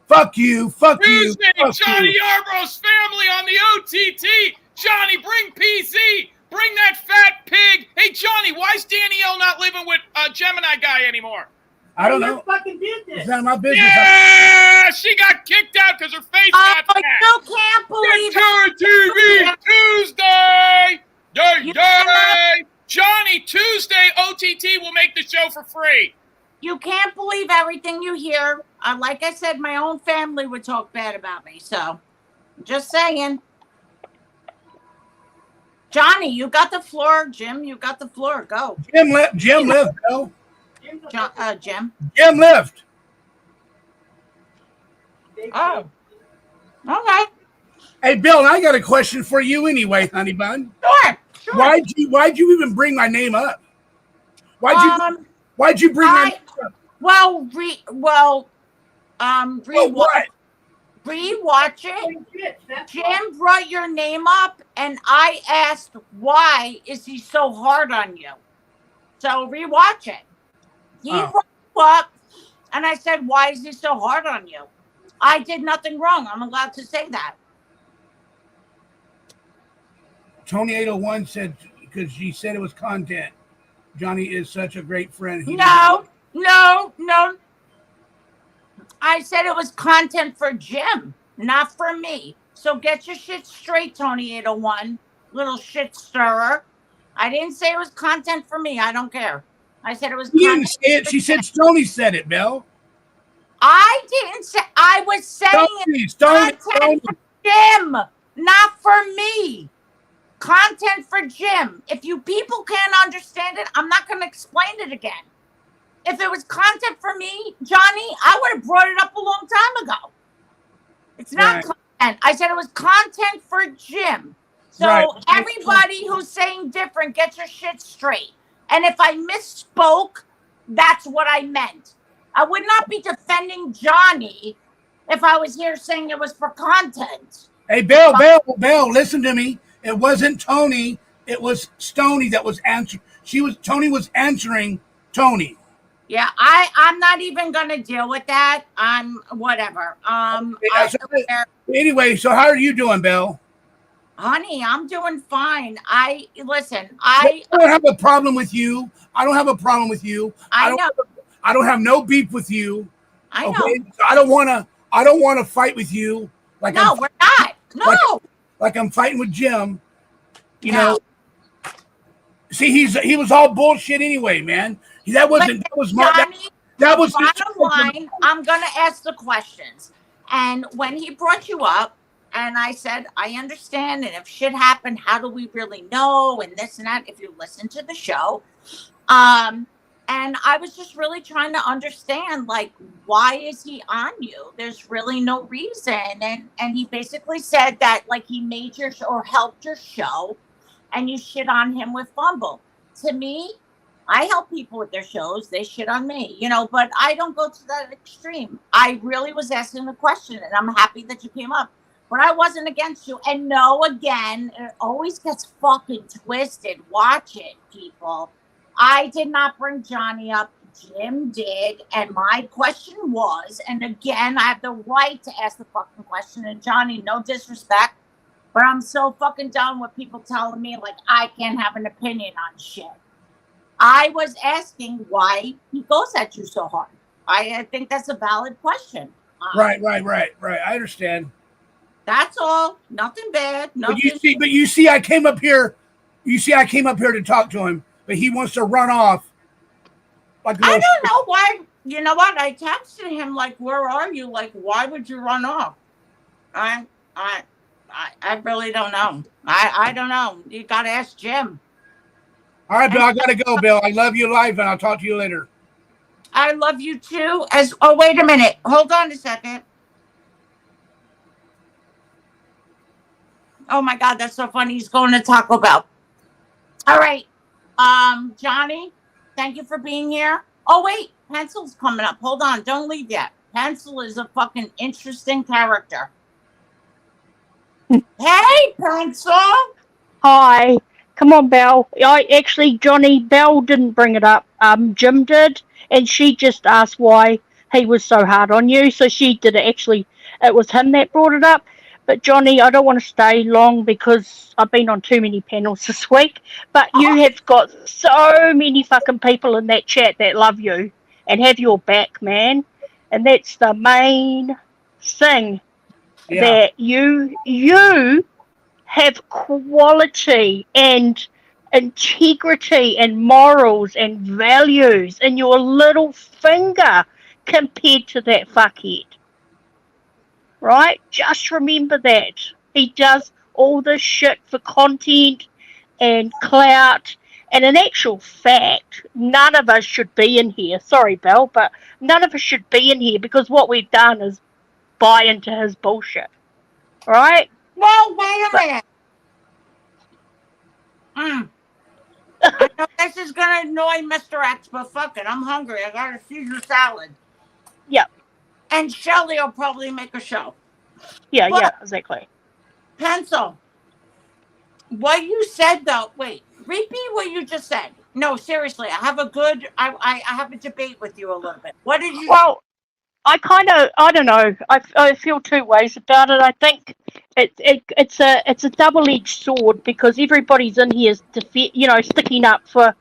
Fuck you. Fuck you. Tuesday, Fuck Johnny you. Yarbrough's family on the OTT. Johnny, bring PC. Bring that fat pig. Hey, Johnny, why is Danielle not living with Gemini guy anymore? I don't You know. fucking did this. It's none of my business. Yeah, she got kicked out because her face got fat. You can't believe Get to TV Tuesday. Yay, You yay. Johnny, Tuesday, OTT will make the show for free. You can't believe everything you hear. Like I said, my own family would talk bad about me. So, just saying. Johnny, you got the floor. Jim, you got the floor. Go. Jim left, Bill. Jim. Jim left. Oh. Okay. Hey, Bill, I got a question for you anyway, honey bun. Sure. Why'd you even bring my name up? Why'd you bring my name up? Well, What? rewatch it. Jim brought your name up, and I asked, why is he so hard on you? So rewatch it. He brought you up, and I said, why is he so hard on you? I did nothing wrong. I'm allowed to say that. Tony 801 said, because she said it was content. Johnny is such a great friend. No. I said it was content for Jim, not for me. So get your shit straight, Tony 801, little shit stirrer. I didn't say it was content for me. I don't care. I said it was She content. didn't say it. She said Tony said it, Bill. I didn't say. I was saying it's Tony. content for Jim, not for me. Content for Jim. If you people can't understand it, I'm not going to explain it again. If it was content for me, Johnny, I would have brought it up a long time ago. It's not content. I said it was content for Jim. So everybody who's saying different, get your shit straight. And if I misspoke, that's what I meant. I would not be defending Johnny if I was here saying it was for content. Hey, Bill, listen to me. It wasn't Tony. It was Stoney that was answering. Tony was answering Tony. Yeah, I'm not even gonna deal with that. I'm whatever. Anyway, so how are you doing, Bill? Honey, I'm doing fine. I don't have a problem with you. I don't have a problem with you. I know. I don't have no beef with you. I know. So I don't wanna fight with you. We're not. No. Like I'm fighting with Jim. You know. See, he was all bullshit anyway, man. That was bottom line. I'm gonna ask the questions. And when he brought you up, and I said, I understand, and if shit happened, how do we really know? And this and that, if you listen to the show. And I was just really trying to understand, like, why is he on you? There's really no reason. And he basically said that, like, he made your show or helped your show, and you shit on him with Fumble. To me, I help people with their shows. They shit on me, but I don't go to that extreme. I really was asking the question, and I'm happy that you came up. But I wasn't against you. And no, again, it always gets fucking twisted. Watch it, people. I did not bring Johnny up. Jim did. And my question was, and again, I have the right to ask the fucking question. And Johnny, no disrespect, but I'm so fucking done with people telling me, like, I can't have an opinion on shit. I was asking why he goes at you so hard. I think that's a valid question. Right. I understand. That's all. Nothing bad. Nothing. But you see, I came up here. To talk to him, but he wants to run off. I don't know why. You know what? I texted him like, "Where are you? Like, why would you run off?" I really don't know. I don't know. You got to ask Jim. All right, Bill. I gotta go, Bill. I love you live, and I'll talk to you later. I love you too. Wait a minute. Hold on a second. Oh my God, that's so funny. He's going to Taco Bell. All right. Johnny, thank you for being here. Oh, wait. Pencil's coming up. Hold on. Don't leave yet. Pencil is a fucking interesting character. Hey, Pencil. Hi. Come on, Belle. Johnny, Belle didn't bring it up. Jim did, and she just asked why he was so hard on you. So she did it. Actually, it was him that brought it up. But Johnny, I don't want to stay long because I've been on too many panels this week. But you have got so many fucking people in that chat that love you and have your back, man. And that's the main thing, that you have quality and integrity and morals and values in your little finger compared to that fuckhead. Right? Just remember that. He does all this shit for content and clout. And in actual fact, none of us should be in here. Sorry, Belle, but none of us should be in here because what we've done is buy into his bullshit. Right? Well, wait a minute. I know this is going to annoy Mr. X, but fuck it. I'm hungry. I got a Caesar salad. Yep. And Shelly will probably make a show. Yeah, But, yeah, exactly. Pencil, what you said, though, wait, repeat what you just said. No, seriously, I have a debate with you a little bit. What did you... Well, I don't know. I feel two ways about it. I think it's a double-edged sword because everybody's in here, sticking up for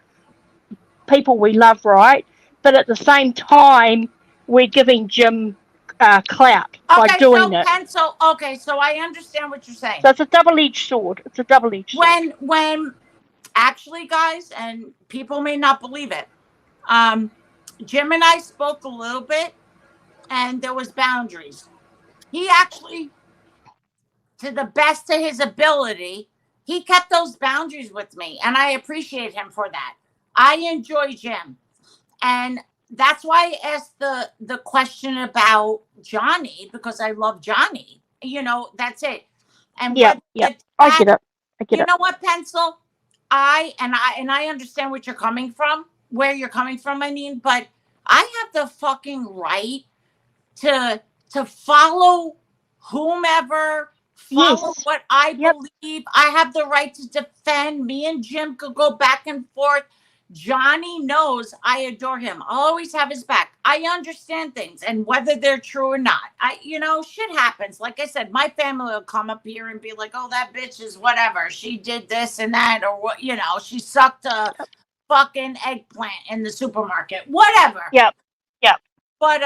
people we love, right? But at the same time, we're giving Jim clout by doing it. Pencil, okay, so I understand what you're saying. So it's a double-edged sword. It's a double-edged sword. When actually, guys, and people may not believe it, Jim and I spoke a little bit, and there was boundaries. He actually, to the best of his ability, he kept those boundaries with me, and I appreciate him for that. I enjoy Jim, and that's why I asked the question about Johnny, because I love Johnny. You know, that's it. And I get it. You know what, Pencil? I understand what you're coming from, where you're coming from. I mean, but I have the fucking right to follow whomever, follow what I believe. I have the right to defend. Me and Jim could go back and forth. Johnny knows I adore him. I'll always have his back. I understand things, and whether they're true or not, shit happens. Like I said, my family will come up here and be like, "Oh, that bitch is whatever. She did this and that, or what? She sucked a fucking eggplant in the supermarket. Whatever." Yep. But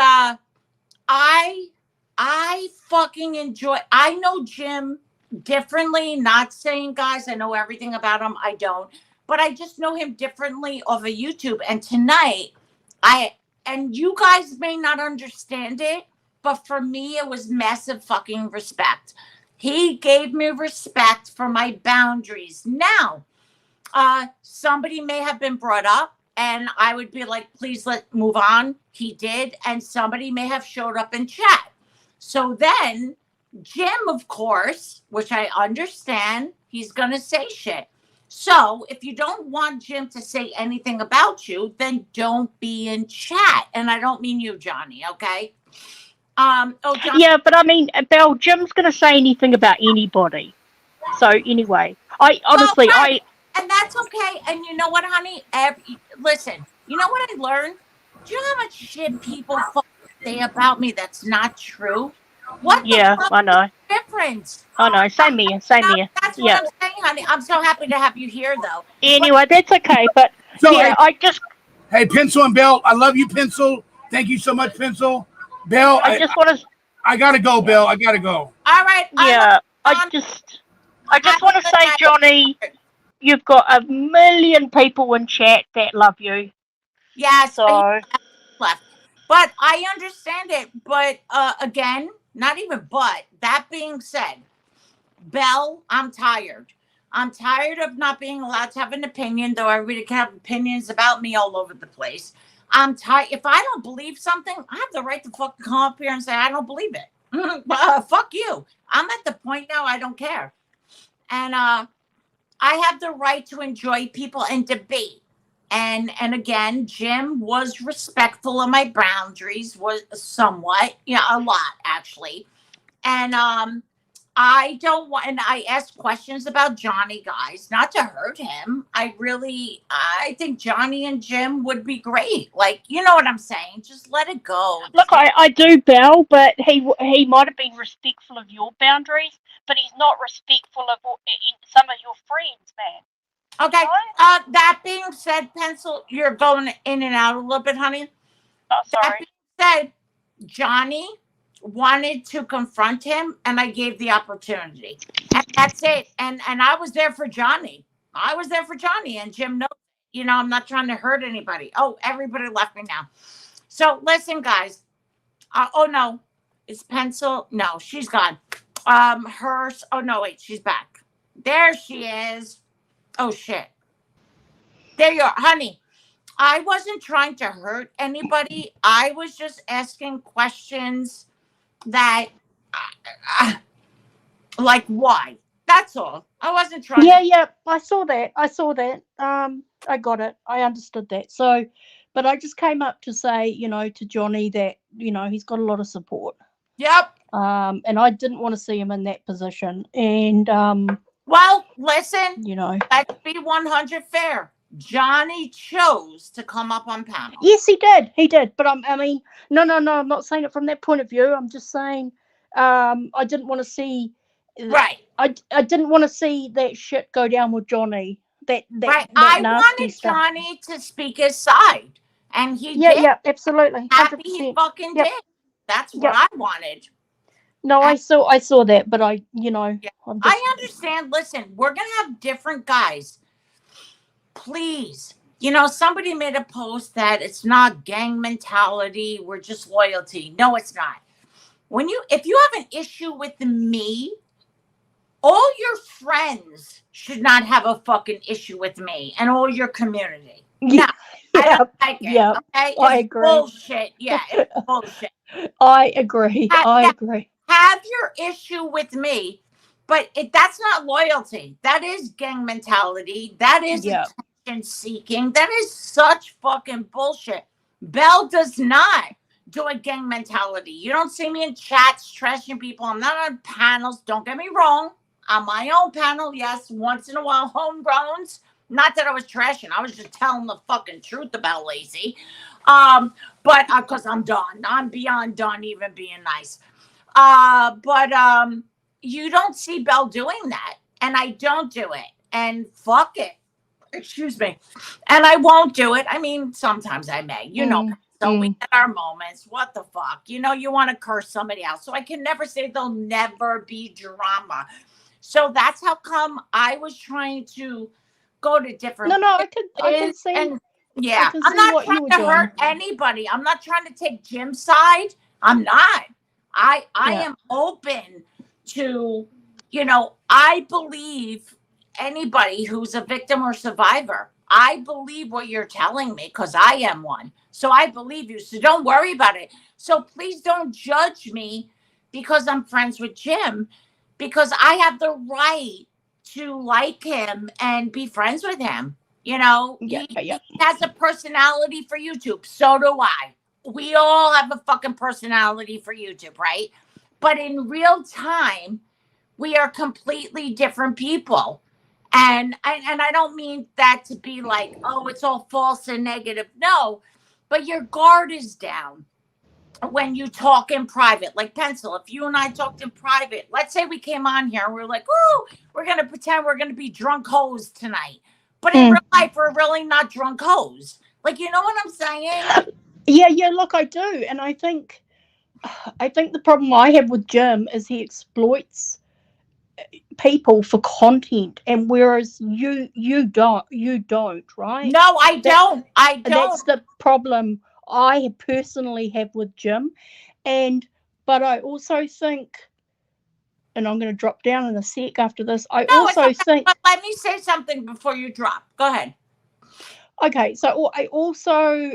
I fucking enjoy. I know Jim differently. Not saying, guys, I know everything about him. I don't. But I just know him differently over YouTube. And tonight, and you guys may not understand it, but for me, it was massive fucking respect. He gave me respect for my boundaries. Now, somebody may have been brought up, and I would be like, please let's move on. He did. And somebody may have showed up in chat. So then, Jim, of course, which I understand, he's going to say shit. So if you don't want Jim to say anything about you, then don't be in chat. And I don't mean you, Johnny, okay? Johnny. Yeah, but I mean, Belle, Jim's going to say anything about anybody. So anyway, and that's okay. And you know what, honey? Listen, you know what I learned? Do you know how much shit people say about me that's not true? What the fuck I know. is the difference? I know. Same here. That's what I'm saying, honey. I'm so happy to have you here, though. Anyway, that's okay. But Hey, Pencil and Belle, I love you, Pencil. Thank you so much, Pencil. Belle, I gotta go, Belle. I gotta go. All right. I just want to say, Johnny, you've got 1 million people in chat that love you. Yeah. So left, but I understand it. But again. Not even but. That being said, Belle, I'm tired. I'm tired of not being allowed to have an opinion, though everybody can have opinions about me all over the place. I'm tired. If I don't believe something, I have the right to fucking come up here and say, I don't believe it. Fuck you. I'm at the point now I don't care. And I have the right to enjoy people and debate. And again, Jim was respectful of my boundaries, was somewhat, a lot actually. And I don't want, and I asked questions about Johnny, guys, not to hurt him. I think Johnny and Jim would be great. Like, you know what I'm saying? Just let it go. Look, I do, Belle, but he might have been respectful of your boundaries, but he's not respectful of some of your friends, man. Okay. That being said, Pencil, you're going in and out a little bit, honey. Oh, sorry. That being said, Johnny wanted to confront him, and I gave the opportunity, and that's it. And I was there for Johnny. And Jim knows. I'm not trying to hurt anybody. Oh, everybody left me now. So listen, guys. Oh no, is Pencil? No, she's gone. Hers. Oh no, wait, she's back. There she is. Oh shit. There you are, honey. I wasn't trying to hurt anybody. I was just asking questions that like why. That's all. I wasn't trying. Yeah, I saw that. I got it. I understood that. So, but I just came up to say, to Johnny that, he's got a lot of support. Yep. And I didn't want to see him in that position. And well, listen, let's be 100 fair. Johnny chose to come up on panel. Yes, he did. But no, I'm not saying it from that point of view. I'm just saying I didn't want to see. Right. I didn't want to see that shit go down with Johnny. That right. That I wanted stuff. Johnny to speak his side, and he did. Yeah, absolutely. 100%. Happy he fucking did. That's what I wanted. No, I saw that, but I understand. Listen, we're gonna have different guys. Please, somebody made a post that it's not gang mentality. We're just loyalty. No, it's not. If you have an issue with me, all your friends should not have a fucking issue with me, and all your community. No, I don't like it. Yeah, okay? I agree. Bullshit. Yeah, it's bullshit. I agree. I agree. Have your issue with me, but that's not loyalty. That is gang mentality. That is attention seeking. That is such fucking bullshit. Belle does not do a gang mentality. You don't see me in chats trashing people. I'm not on panels. Don't get me wrong. On my own panel, yes, once in a while, homegrowns. Not that I was trashing. I was just telling the fucking truth about Lacey. But because I'm done. I'm beyond done even being nice. But you don't see Belle doing that. And I don't do it. And fuck it. Excuse me. And I won't do it. I mean, sometimes I may. So we get our moments. What the fuck? You want to curse somebody else. So I can never say there'll never be drama. So that's how come I was trying to go to different. No, I can see. And yeah, I'm not trying to hurt anybody. I'm not trying to take Jim's side. I'm not. I am open to, I believe anybody who's a victim or survivor. I believe what you're telling me because I am one. So I believe you. So don't worry about it. So please don't judge me because I'm friends with Jim, because I have the right to like him and be friends with him. He has a personality for YouTube. So do I. We all have a fucking personality for YouTube, right? But in real time, we are completely different people. And I don't mean that to be like, oh, it's all false and negative. No, but your guard is down when you talk in private. Like Pencil, if you and I talked in private, let's say we came on here and we're like, oh, we're going to pretend we're going to be drunk hoes tonight. But in real life, we're really not drunk hoes. Like, you know what I'm saying? Yeah, look, I do. And I think the problem I have with Jim is he exploits people for content, and whereas you don't, right? No, I don't. That's the problem I personally have with Jim. But I also think, and I'm going to drop down in a sec after this, I think. But let me say something before you drop. Go ahead. Okay, so I also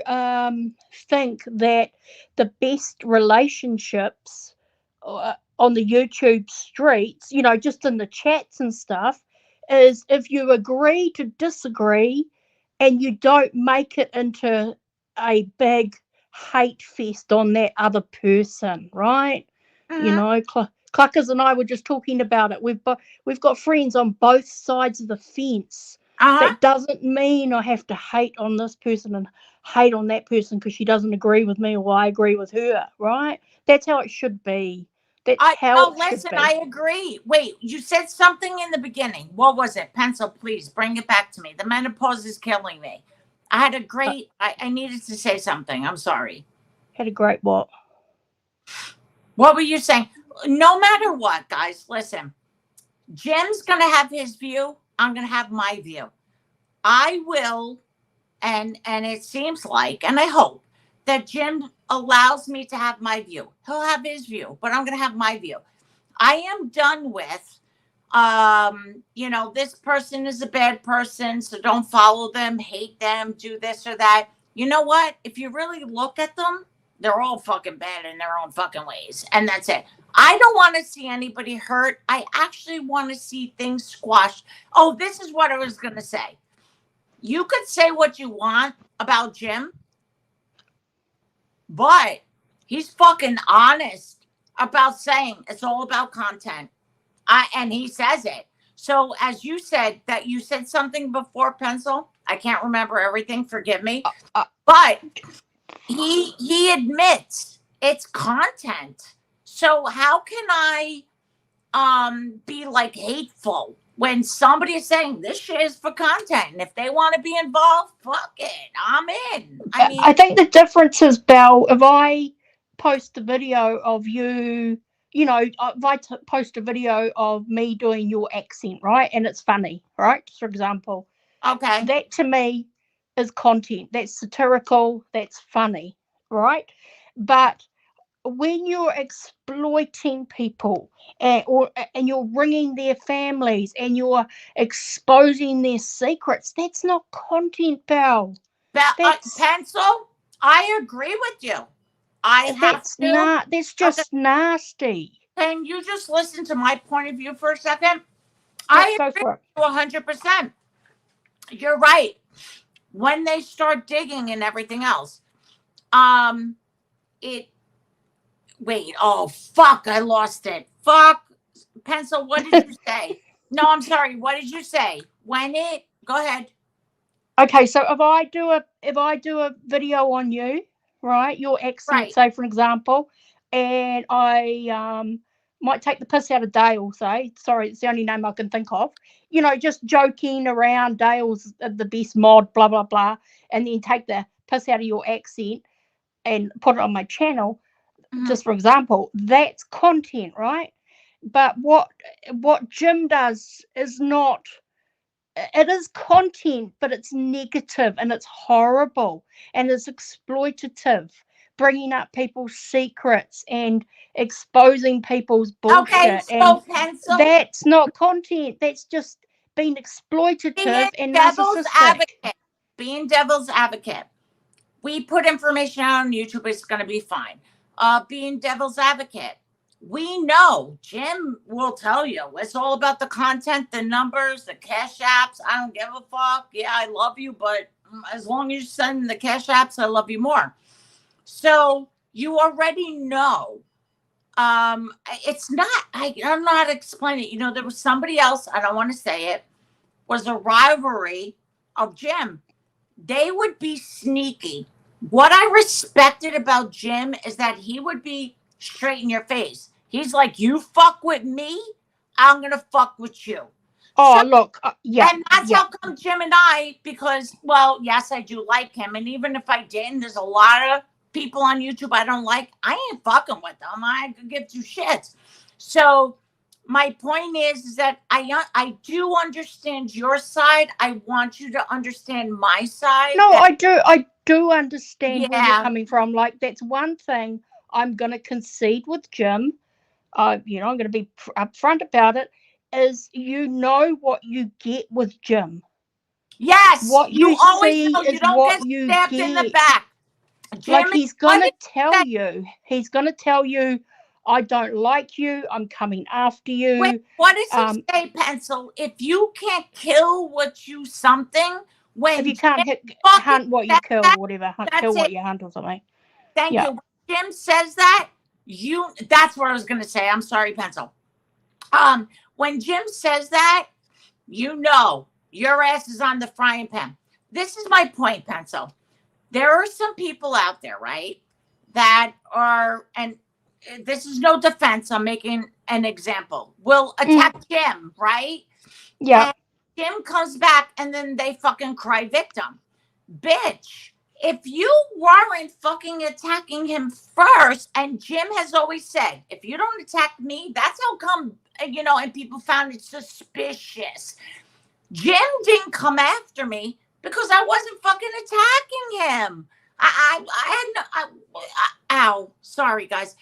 think that the best relationships on the YouTube streets, just in the chats and stuff, is if you agree to disagree and you don't make it into a big hate fest on that other person, right? You Mhm. know, Cluckers and I were just talking about it. We've got friends on both sides of the fence. Uh-huh. That doesn't mean I have to hate on this person and hate on that person because she doesn't agree with me or I agree with her, right? That's how it should be. That's how it should Listen, be. I agree. Wait, you said something in the beginning. What was it? Pencil, please bring it back to me. The menopause is killing me. I had a great, I needed to say something. I'm sorry. Had a great what? What were you saying? No matter what, guys, listen. Jim's going to have his view. I'm going to have my view. I will, and it seems like, and I hope that Jim allows me to have my view. He'll have his view, but I'm going to have my view. I am done with, this person is a bad person, so don't follow them, hate them, do this or that. You know what? If you really look at them, they're all fucking bad in their own fucking ways. And that's it. I don't want to see anybody hurt. I actually want to see things squashed. Oh, this is what I was going to say. You could say what you want about Jim, but he's fucking honest about saying it's all about content. And he says it. So as you said, that you said something before, Pencil. I can't remember everything. Forgive me. But he admits it's content. So how can I be like hateful when somebody is saying this shit is for content? And if they want to be involved, fuck it. I'm in. I mean, I think the difference is, Belle, if I post a video of you, if I post a video of me doing your accent, right, and it's funny, right, for example, okay. that to me is content. That's satirical. That's funny, right? But when you're exploiting people and you're ringing their families and you're exposing their secrets, that's not content, Belle. That's Pencil, I agree with you. I have to. That's just nasty. Can you just listen to my point of view for a second? I Go agree for it. with you 100%. You're right. When they start digging and everything else, oh fuck, I lost it. Fuck, Pencil, what did you say? No, I'm sorry. What did you say? Go ahead. Okay, so if I do a video on you, right, your accent, Right. say for example, and I might take the piss out of Dale, say, sorry, it's the only name I can think of, just joking around, Dale's the best mod, blah blah blah, and then take the piss out of your accent and put it on my channel, just for example, that's content, right? But what Jim does is not. It is content, but it's negative and it's horrible and it's exploitative, bringing up people's secrets and exposing people's bullshit. Okay, so and Pencil, that's not content. That's just being exploitative and narcissistic. Being devil's advocate. We put information out on YouTube, it's going to be fine. Being devil's advocate. We know Jim will tell you it's all about the content, the numbers, the cash apps. I don't give a fuck. Yeah, I love you, but as long as you send the cash apps, I love you more. So you already know. It's not, I don't know how to explain it. There was somebody else, I don't want to say it, was a rivalry of Jim. They would be sneaky. What I respected about Jim is that he would be straight in your face. He's like, you fuck with me, I'm going to fuck with you. Oh, so, look. Yeah. And that's how come Jim and I, because, well, yes, I do like him. And even if I didn't, there's a lot of people on YouTube I don't like. I ain't fucking with them. I could give two shits. So my point is that I do understand your side. I want you to understand my side. No, I do understand where you're coming from. Like, that's one thing I'm going to concede with Jim. I'm going to be upfront about it. Is what you get with Jim. Yes, what you always see know. Is you don't what get you stabbed get in the back. Jim, like he's gonna tell you. He's gonna tell you. I don't like you. I'm coming after you. Wait, what does he say, Pencil? If you can't kill what you something, when if you can't Jim hunt what you kill, that, whatever, that's kill what it. you hunt or something. Thank Yeah. you. When Jim says that, that's what I was going to say. I'm sorry, Pencil. When Jim says that, you know your ass is on the frying pan. This is my point, Pencil. There are some people out there, right, that are, and this is no defense, I'm making an example, will attack Jim, right? Yeah. And Jim comes back and then they fucking cry victim. Bitch, if you weren't fucking attacking him first, and Jim has always said, if you don't attack me, that's how come, and people found it suspicious. Jim didn't come after me because I wasn't fucking attacking him. Ow, sorry guys.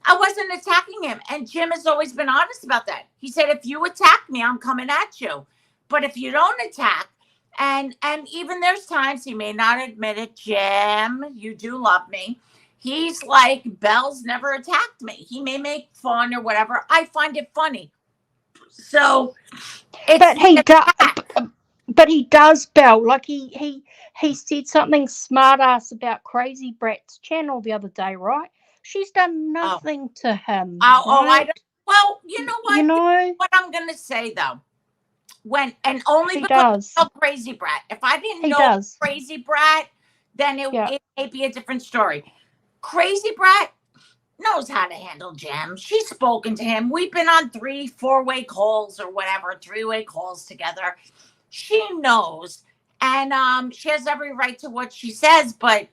I wasn't attacking him. And Jim has always been honest about that. He said, if you attack me, I'm coming at you. But if you don't attack, and even there's times he may not admit it, Jim, you do love me. He's like, Belle's never attacked me. He may make fun or whatever. I find it funny. So, but he does, Belle. Like he said something smart ass about Crazy Brat's channel the other day, right? She's done nothing to him. I don't. Well, you know what? You know what I'm gonna say though. Only he because does. of Crazy Brat. If I didn't know Crazy Brat, then it may be a different story. Crazy Brat knows how to handle Jim. She's spoken to him. We've been on 3-4-way calls or whatever, 3-way calls together. She knows, and she has every right to what she says, but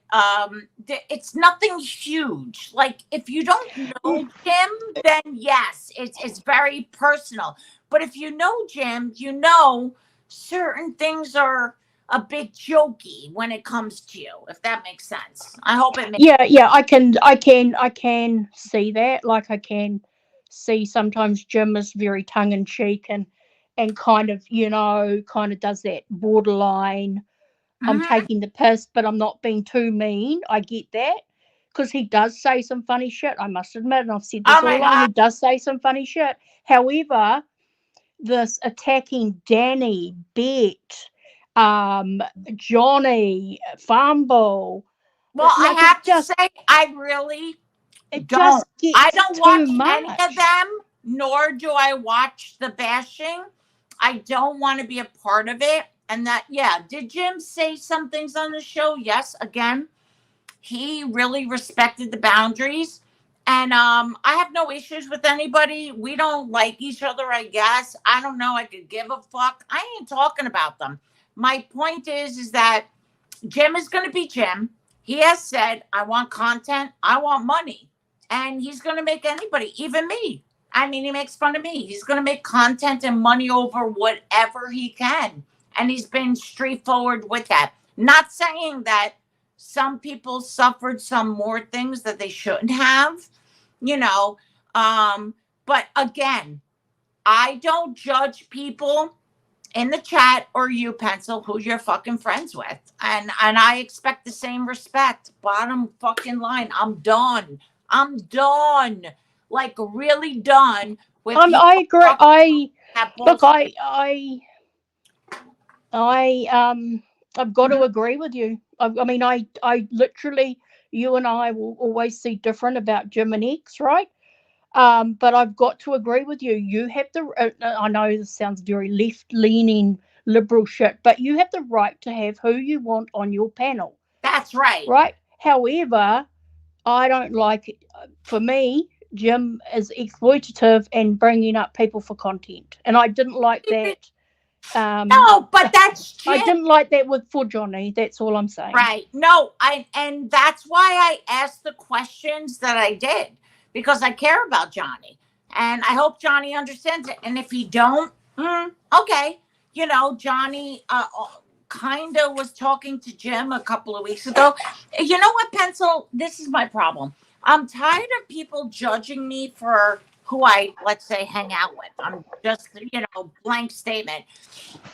it's nothing huge. Like, if you don't know Jim, then yes, it's very personal. But if you know Jim, you know certain things are a bit jokey when it comes to you, if that makes sense. I hope it makes sense. Yeah, I can see that. Like, I can see sometimes Jim is very tongue-in-cheek and kind of does that borderline, I'm taking the piss, but I'm not being too mean. I get that. Because he does say some funny shit, I must admit, and I've said this all along, he does say some funny shit. However, this attacking Danny, Bet, Johnny, Fumble. Well, I have to say, I really don't. I don't watch any of them, nor do I watch the bashing. I don't want to be a part of it. And that, did Jim say some things on the show? Yes. Again, he really respected the boundaries. And I have no issues with anybody. We don't like each other, I guess. I don't know. I could give a fuck. I ain't talking about them. My point is that Jim is going to be Jim. He has said, I want content. I want money. And he's going to make anybody, even me. I mean, he makes fun of me. He's going to make content and money over whatever he can. And he's been straightforward with that. Not saying that some people suffered some more things that they shouldn't have, but again, I don't judge people in the chat or you, Pencil, who you're fucking friends with. And I expect the same respect. Bottom fucking line. I'm done. Like, really done with I agree. I've got to agree with you. I mean, I literally, you and I will always see different about Jim and X, right? But I've got to agree with you. You have the, I know this sounds very left-leaning liberal shit, but you have the right to have who you want on your panel. That's right. Right? However, I don't like it. For me, Jim is exploitative and bringing up people for content. And I didn't like that. No, but that's Jim. I didn't like that for Johnny. That's all I'm saying. Right. No, and that's why I asked the questions that I did, because I care about Johnny. And I hope Johnny understands it. And if he don't, okay. Johnny kind of was talking to Jim a couple of weeks ago. You know what, Pencil? This is my problem. I'm tired of people judging me for who I, let's say, hang out with. I'm just, blank statement.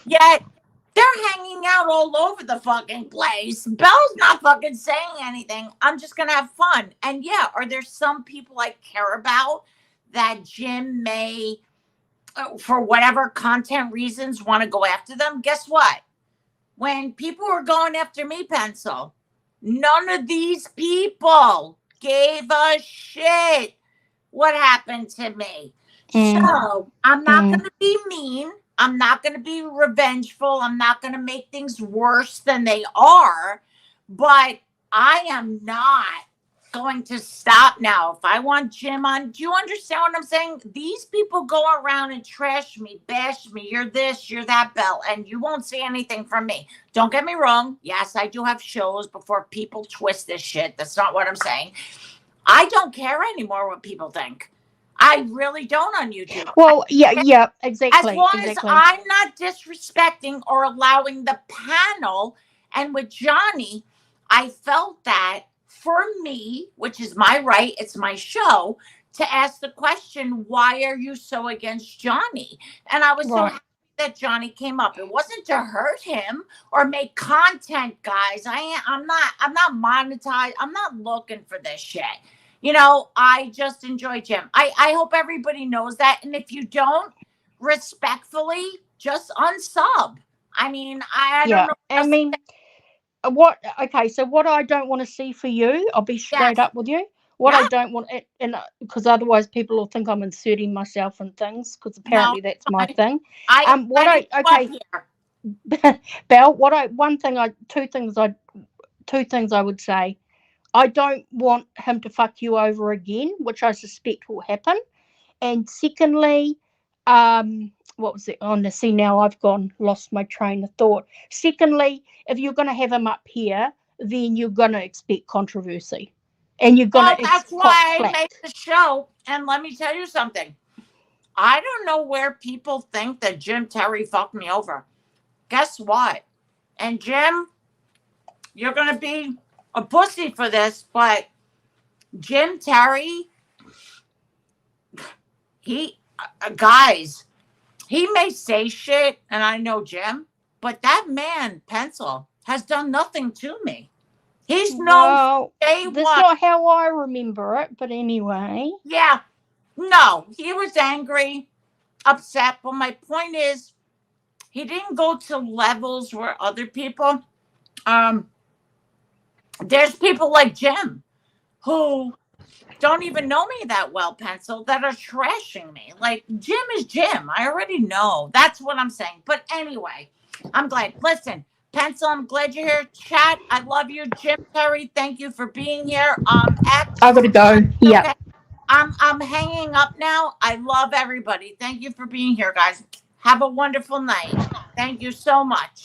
Yet, They're hanging out all over the fucking place. Belle's not fucking saying anything. I'm just going to have fun. And yeah, are there some people I care about that Jim may, for whatever content reasons, want to go after them? Guess what? When people were going after me, Pencil, none of these people gave a shit what happened to me. So I'm not going to be mean. I'm not going to be revengeful. I'm not going to make things worse than they are. But I am not going to stop now. If I want Jim on, do you understand what I'm saying? These people go around and trash me, bash me. You're this, you're that, Belle, and you won't see anything from me. Don't get me wrong. Yes, I do have shows before people twist this shit. That's not what I'm saying. I don't care anymore what people think. I really don't on YouTube. Well, yeah, exactly. As long as I'm not disrespecting or allowing the panel. And with Johnny, I felt that for me, which is my right, it's my show, to ask the question, why are you so against Johnny? And I was so happy that Johnny came up. It wasn't to hurt him or make content, guys. I'm not monetized. I'm not looking for this shit. You know, I just enjoy Jim. I hope everybody knows that. And if you don't, respectfully, just unsub. I mean, I don't know. I mean, what I don't want to see for you, I'll be straight up with you. What I don't want, and because otherwise people will think I'm inserting myself in things, because apparently that's my thing. Belle, two things I would say. I don't want him to fuck you over again, which I suspect will happen. And secondly, what was it? Oh, see, now I've lost my train of thought. Secondly, if you're going to have him up here, then you're going to expect controversy. And you're going to that's why I made the show. And let me tell you something. I don't know where people think that Jim Terry fucked me over. Guess what? And Jim, you're going to be a pussy for this, but Jim Terry, guys, he may say shit, and I know Jim, but that man, Pencil, has done nothing to me. He's no day one. That's not how I remember it, but anyway. Yeah, no, he was angry, upset, but my point is, he didn't go to levels where other people, there's people like Jim who don't even know me that well, Pencil, that are trashing me. Like, Jim is Jim. I already know. That's what I'm saying. But anyway, I'm glad. Listen, Pencil, I'm glad you're here. Chat, I love you. Jim Terry, thank you for being here. I gotta go. Yeah. Okay. I'm hanging up now. I love everybody. Thank you for being here, guys. Have a wonderful night. Thank you so much.